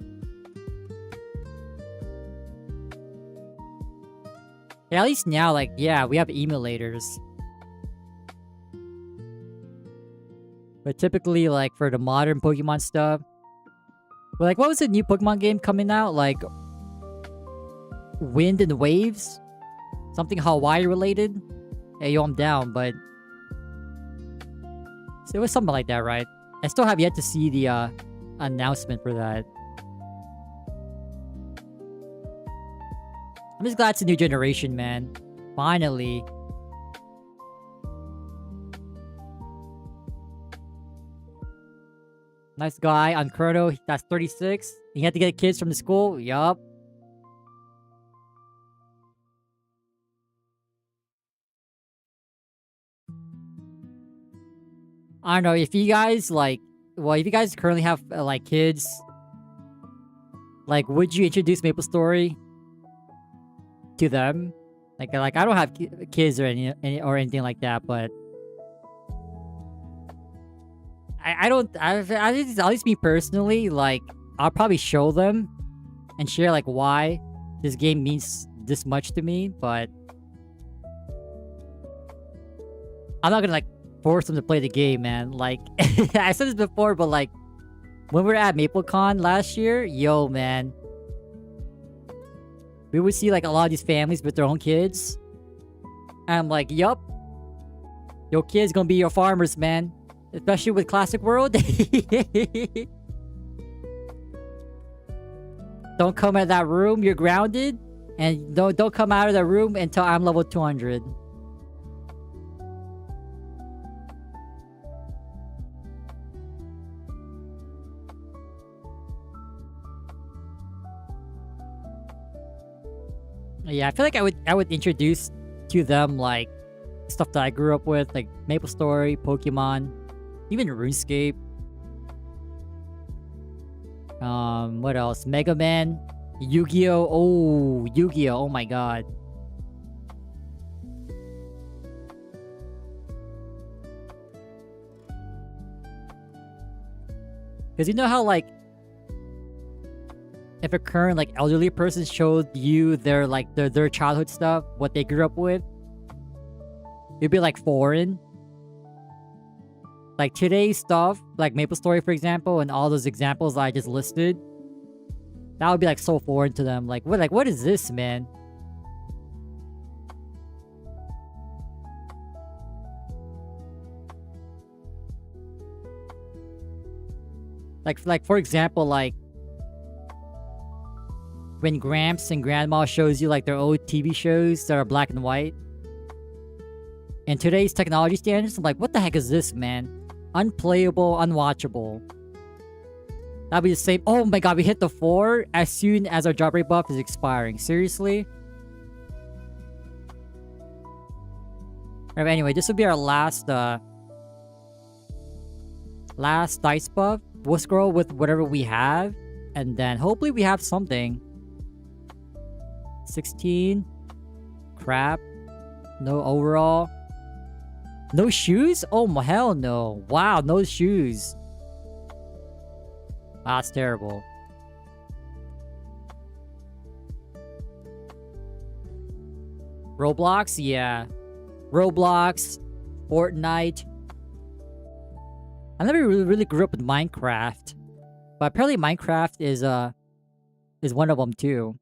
Yeah, at least now, like, yeah, we have emulators. But typically, like, for the modern Pokemon stuff... But, like, what was the new Pokemon game coming out? Like... Wind and Waves? Something Hawaii related? Hey, yo, I'm down, but... So it was something like that, right? I still have yet to see the, announcement for that. I'm just glad it's a new generation, man. Finally. Nice guy on Chrono. That's 36. He had to get kids from the school. Yup. I don't know, if you guys, like... Well, if you guys currently have, like, kids... Like, would you introduce MapleStory to them? Like, I don't have kids or anything like that, but... at least me personally, like... I'll probably show them and share, like, why this game means this much to me, but... I'm not gonna, like, force them to play the game, man. Like, I said this before, but, like, when we were at MapleCon last year, yo, man. We would see, like, a lot of these families with their own kids. And I'm like, yup. Your kids gonna be your farmers, man. Especially with Classic World. Don't come out of that room, you're grounded. And don't come out of the room until I'm level 200. Yeah, I feel like I would introduce to them, like, stuff that I grew up with, like MapleStory, Pokemon, even RuneScape. What else? Mega Man, Yu-Gi-Oh! Oh, Yu-Gi-Oh! Oh my god. Because you know how, like, if a current, like, elderly person showed you their, like, their childhood stuff, what they grew up with, it'd be, like, foreign. Like, today's stuff, like MapleStory, for example, and all those examples I just listed, that would be, like, so foreign to them. Like, what is this, man? Like, for example, like, when Gramps and Grandma shows you, like, their old TV shows that are black and white. And today's technology standards, I'm like, what the heck is this, man? Unplayable, unwatchable. That'd be the same. Oh my god, we hit the 4 as soon as our job rate buff is expiring. Seriously? Alright, anyway, this will be our last dice buff. We'll scroll with whatever we have, and then hopefully we have something. 16. Crap. No overall. No shoes? Oh, hell no. Wow, no shoes. Wow, that's terrible. Roblox? Yeah. Roblox. Fortnite. I never really grew up with Minecraft. But apparently Minecraft is one of them too.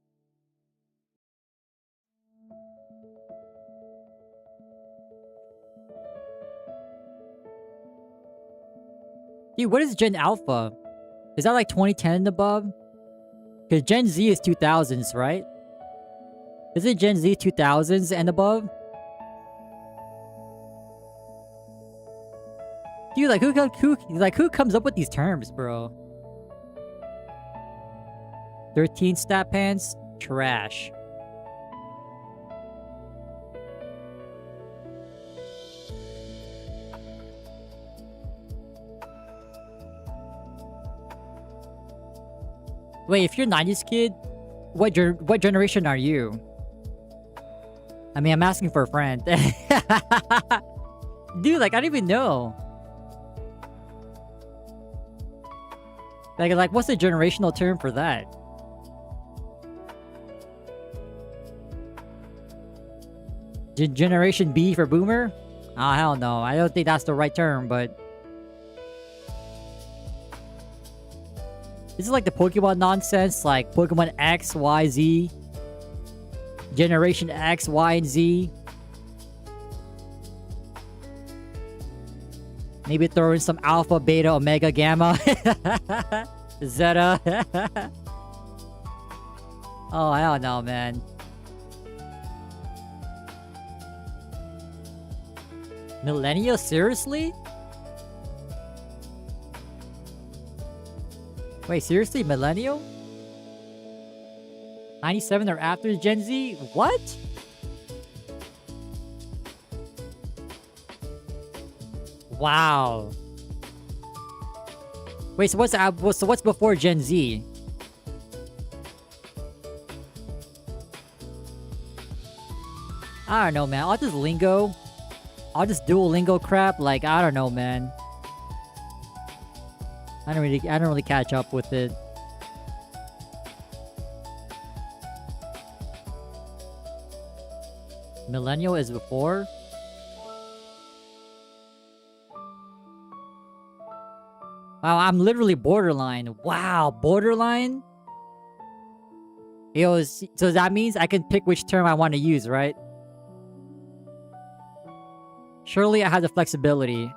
Dude, what is Gen Alpha? Is that like 2010 and above? Because Gen Z is 2000s, right? Is it Gen Z 2000s and above? Dude, like who comes up with these terms, bro? 13 stat pants? Trash. Wait, if you're a 90s kid, what generation are you? I mean, I'm asking for a friend. Dude, like, I don't even know. Like, what's the generational term for that? Generation B for boomer? Oh, hell no. I don't think that's the right term, but... This is like the Pokemon nonsense, like Pokemon X, Y, Z. Generation X, Y, and Z. Maybe throw in some Alpha, Beta, Omega, Gamma. Zeta. Oh, hell no, man. Millennial? Seriously? Wait, seriously? Millennial? 97 or after Gen Z? What? Wow. Wait, so what's before Gen Z? I don't know, man. All this lingo. All this Duolingo crap. Like, I don't know, man. I don't really catch up with it. Millennial is before? Wow, I'm literally borderline. Wow, borderline? Yo, so that means I can pick which term I want to use, right? Surely I have the flexibility.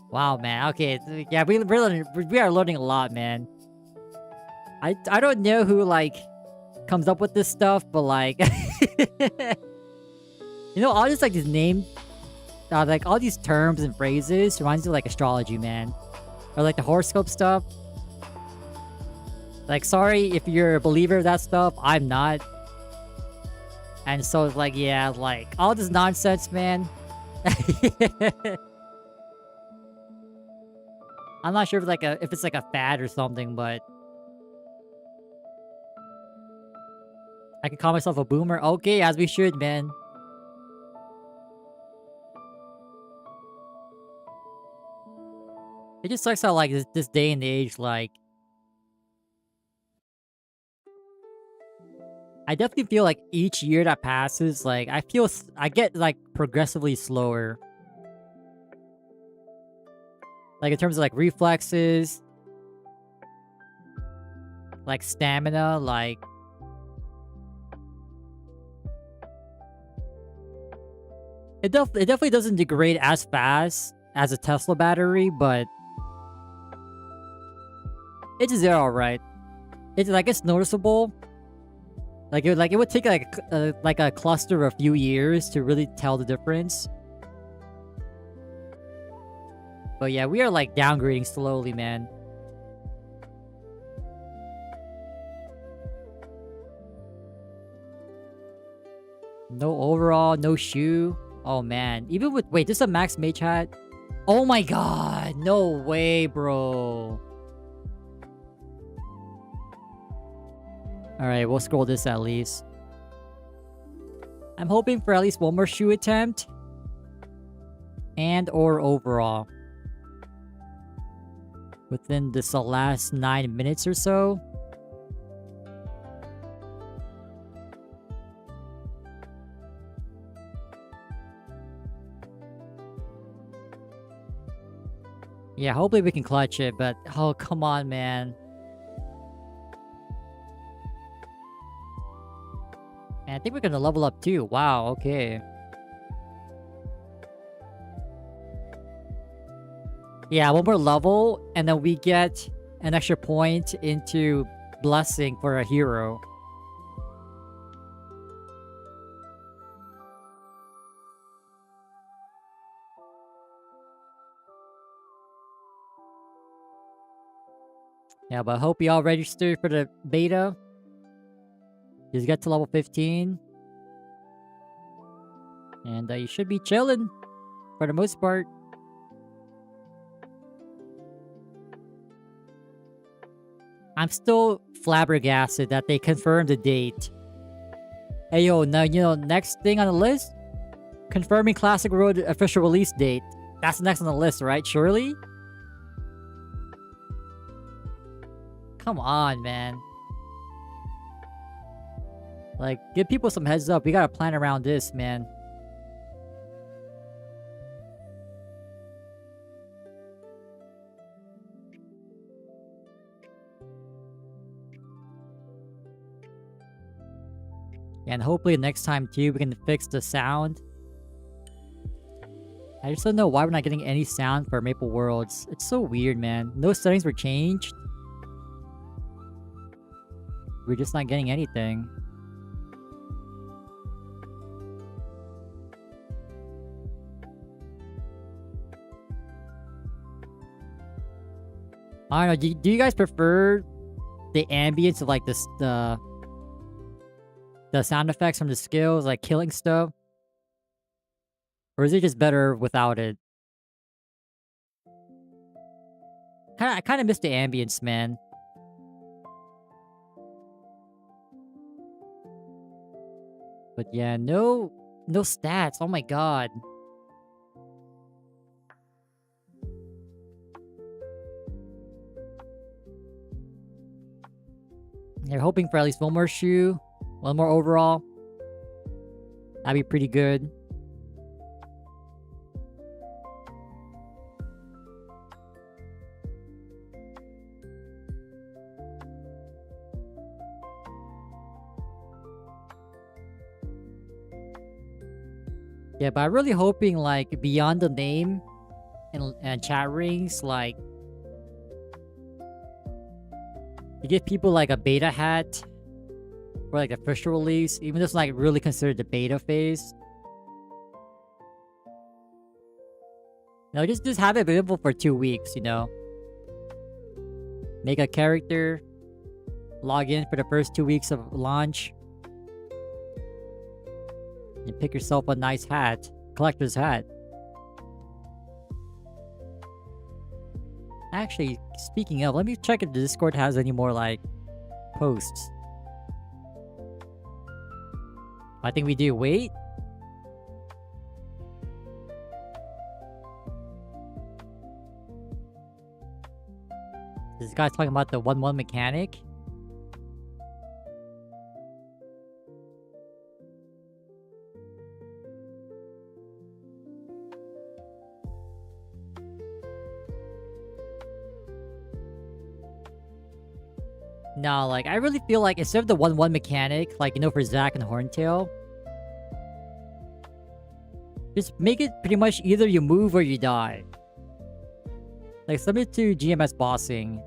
Wow, man. Okay, yeah, we are learning a lot, man. I don't know who, like, comes up with this stuff, but, like... You know, all this, like, these names... like, all these terms and phrases reminds me of, like, astrology, man. Or, like, the horoscope stuff. Like, sorry if you're a believer of that stuff. I'm not. And so it's like, yeah, like, all this nonsense, man. I'm not sure if it's like a fad or something, but I can call myself a boomer. Okay, as we should, man. It just sucks how like this day and age, like, I definitely feel like each year that passes, like, I get like progressively slower. Like in terms of like reflexes, like stamina, like it definitely doesn't degrade as fast as a Tesla battery, but it's alright. It's like it's noticeable. Like it would take like a cluster of a few years to really tell the difference. But yeah, we are like downgrading slowly, man. No overall, no shoe. Oh man, even with wait, this is a max mage hat. Oh my god, no way, bro. Alright, we'll scroll this at least. I'm hoping for at least one more shoe attempt. And or overall. Within this last 9 minutes or so. Yeah, hopefully we can clutch it, but oh, come on, man. And I think we're gonna level up too. Wow, okay. Yeah, one more level, and then we get an extra point into Blessing for a hero. Yeah, but I hope y'all registered for the beta. Just get to level 15. And you should be chilling for the most part. I'm still flabbergasted that they confirmed the date. Hey yo, now you know, next thing on the list? Confirming Classic Road official release date. That's the next on the list, right? Surely? Come on, man. Like, give people some heads up. We gotta plan around this, man. And hopefully next time too, we can fix the sound. I just don't know why we're not getting any sound for Maple Worlds. It's so weird, man. No settings were changed. We're just not getting anything. I don't know, do you guys prefer the ambience of like this, the sound effects from the skills, like killing stuff? Or is it just better without it? I kind of miss the ambience, man. But yeah, no stats. Oh my god. They're hoping for at least one more shoe, one more overall. That'd be pretty good. Yeah, but I'm really hoping, like, beyond the name and chat rings, like, you give people, like, a beta hat for, like, the official release, even though it's not really considered the beta phase. You know, just have it available for 2 weeks, you know? Make a character, Log in for the first 2 weeks of launch. And pick yourself a nice hat. Collector's hat. Actually, speaking of, let me check if the Discord has any more, like, posts. I think we do. Wait. This guy's talking about the 1-1 mechanic. No, like, I really feel like instead of the 1-1 mechanic, like, you know, for Zack and Horntail, just make it pretty much either you move or you die. Like, similar to GMS bossing.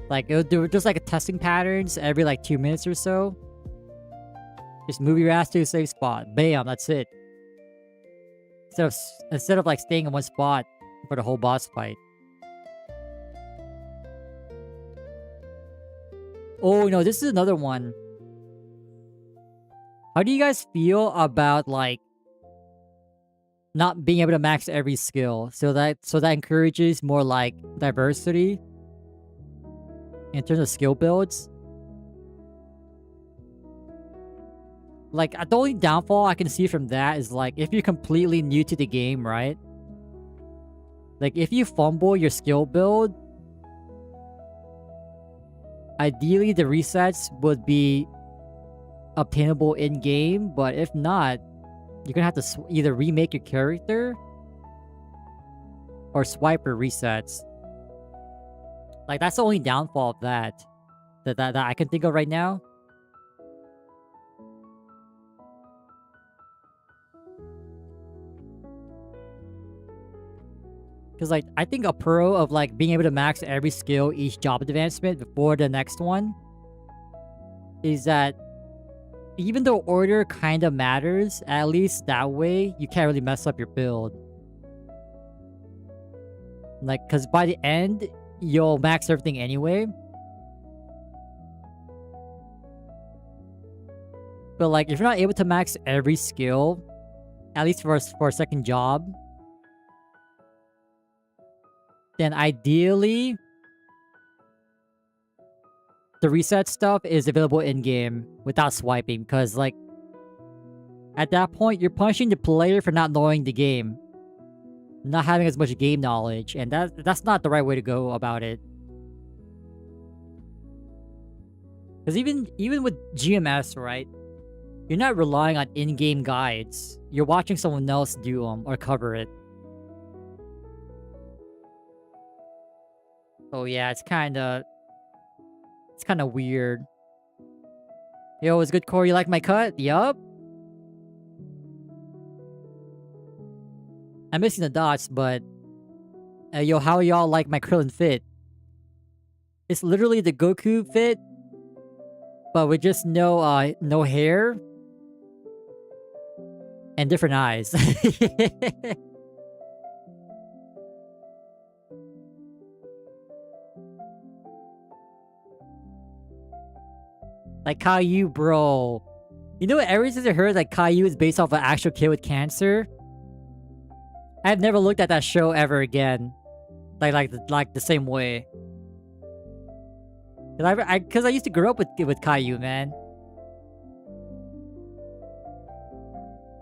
Like, it'll do just like a testing patterns every like 2 minutes or so. Just move your ass to a safe spot. Bam, that's it. Instead of like staying in one spot for the whole boss fight. Oh no, this is another one. How do you guys feel about like not being able to max every skill? So that encourages more like diversity in terms of skill builds. Like, the only downfall I can see from that is like if you're completely new to the game, right? Like, if you fumble your skill build, ideally the resets would be obtainable in-game, but if not, you're gonna have to either remake your character or swipe for resets. Like, that's the only downfall of that I can think of right now. Because, like, I think a pro of, like, being able to max every skill each job advancement before the next one is that even though order kind of matters, at least that way, you can't really mess up your build. Like, because by the end, you'll max everything anyway. But, like, if you're not able to max every skill, at least for a second job, then ideally, the reset stuff is available in-game without swiping. Because, like, at that point, you're punishing the player for not knowing the game. Not having as much game knowledge. And that's not the right way to go about it. Because even with GMS, right? You're not relying on in-game guides. You're watching someone else do them or cover it. So yeah, it's kind of weird. Yo, it's good, Corey. You like my cut? Yup. I'm missing the dots, but yo, how y'all like my Krillin fit? It's literally the Goku fit, but with just no hair and different eyes. Like Caillou, bro. You know what? Ever since I heard that Caillou is based off an actual kid with cancer, I've never looked at that show ever again. Like the same way. Cause I used to grow up with Caillou, man.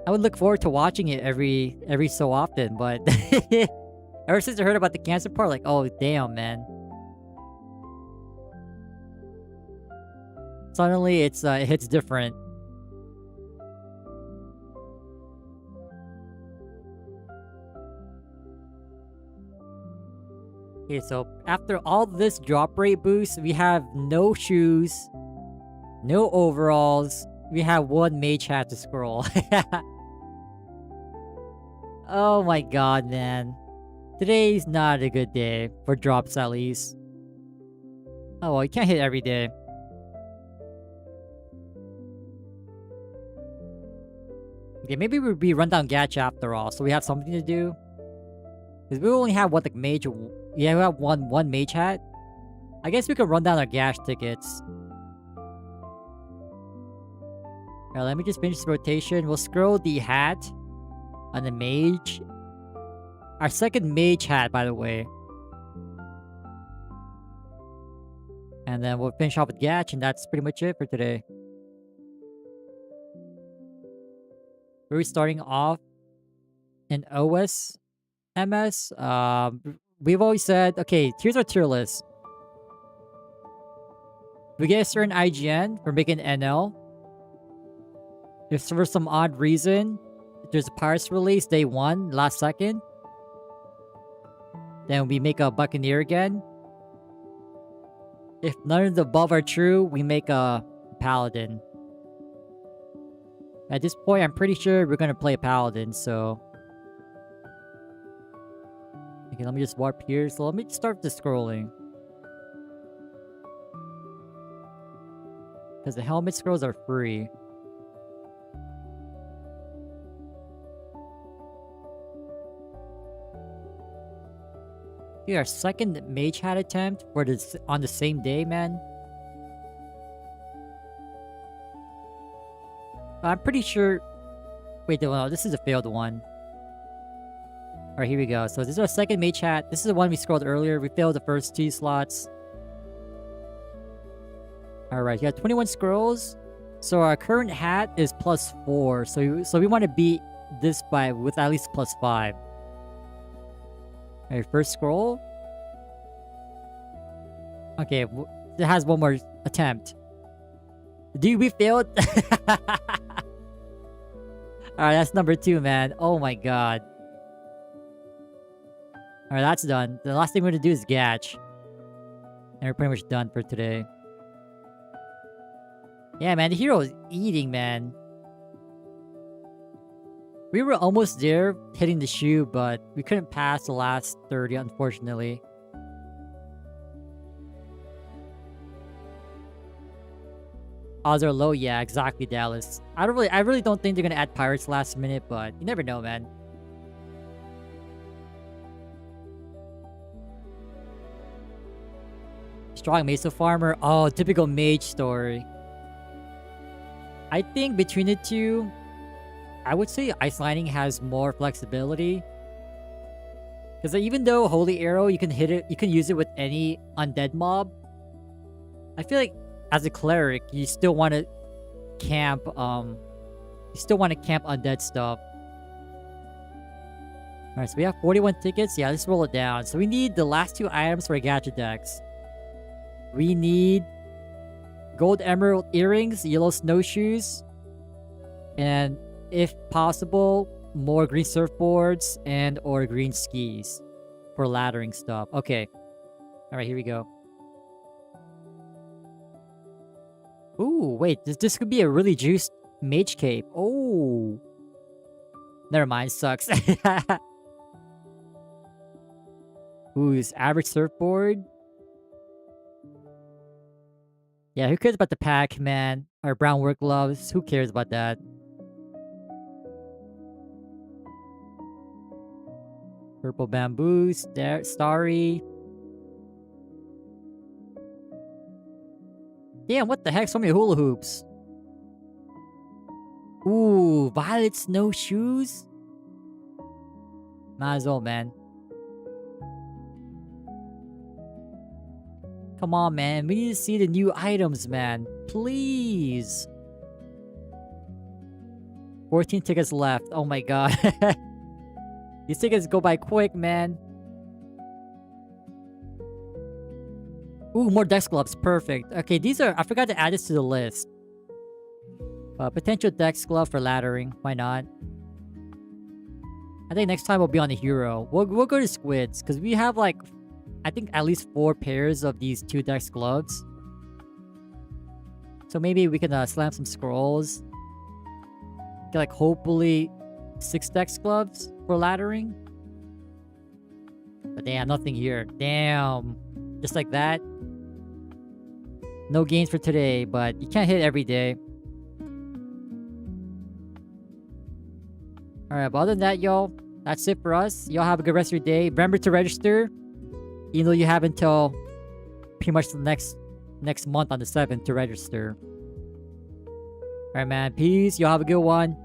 I would look forward to watching it every so often, but ever since I heard about the cancer part, like, oh damn, man. Suddenly, it hits different. Okay, so after all this drop rate boost, we have no shoes, no overalls. We have one mage hat to scroll. Oh my god, man. Today's not a good day for drops, at least. Oh well, you can't hit every day. Okay, maybe we'll be Rundown Gacha after all, so we have something to do. Because we only have, what, the mage... Yeah, we have one mage hat. I guess we could run down our gash tickets. Alright, let me just finish this rotation. We'll scroll the hat on the mage. Our second mage hat, by the way. And then we'll finish off with Gatch, and that's pretty much it for today. We're starting off in OS MS. We've always said, okay, here's our tier list. We get a certain IGN for making NL. If for some odd reason, if there's a Pirates release day 1, last second, then we make a Buccaneer again. If none of the above are true, we make a Paladin. At this point, I'm pretty sure we're gonna play a Paladin, so... Okay, let me just warp here. So let me start the scrolling. Because the helmet scrolls are free. Our second mage hat attempt for this on the same day, man. I'm pretty sure... Wait, no, this is a failed one. Alright, here we go. So this is our second mage hat. This is the one we scrolled earlier. We failed the first 2 slots. Alright, you got 21 scrolls. So our current hat is +4. So we want to beat this by with at least +5. Alright, first scroll. Okay, it has one more attempt. Dude, we failed. Alright, that's number 2, man. Oh my god. Alright, that's done. The last thing we're gonna do is Gatch. And we're pretty much done for today. Yeah, man, the hero is eating, man. We were almost there, hitting the shoe, but we couldn't pass the last 30, unfortunately. Odds are low, yeah, exactly, Dallas. I really don't think they're gonna add pirates last minute, but you never know, man. Strong Meso farmer. Oh, typical mage story. I think between the two, I would say Ice Lining has more flexibility. Because even though Holy Arrow, you can hit it, you can use it with any undead mob. I feel like as a cleric, you still want to camp, undead stuff. Alright, so we have 41 tickets. Yeah, let's roll it down. So we need the last 2 items for a Gacha Dex. We need gold emerald earrings, yellow snowshoes, and if possible, more green surfboards and or green skis for laddering stuff. Okay. Alright, here we go. Ooh, wait, this could be a really juiced mage cape. Oh. Never mind, sucks. Ooh, this average surfboard. Yeah, who cares about the pack, man? Or brown work gloves? Who cares about that? Purple bamboo, starry. Damn, what the heck? So many hula hoops. Ooh, violet snowshoes? Might as well, man. Come on, man. We need to see the new items, man. Please. 14 tickets left. Oh my god. These tickets go by quick, man. Ooh, more Dex Gloves. Perfect. Okay, these are... I forgot to add this to the list. Potential Dex Glove for laddering. Why not? I think next time we'll be on the hero. We'll go to Squids. Because we have like... I think at least 4 pairs of these 2 Dex Gloves. So maybe we can slam some scrolls. Get like hopefully 6 Dex Gloves for laddering. But damn, nothing here. Damn. Just like that. No gains for today, but you can't hit every day. Alright, but other than that, y'all, that's it for us. Y'all have a good rest of your day. Remember to register. Even though you have until pretty much the next month on the 7th to register. Alright, man. Peace. Y'all have a good one.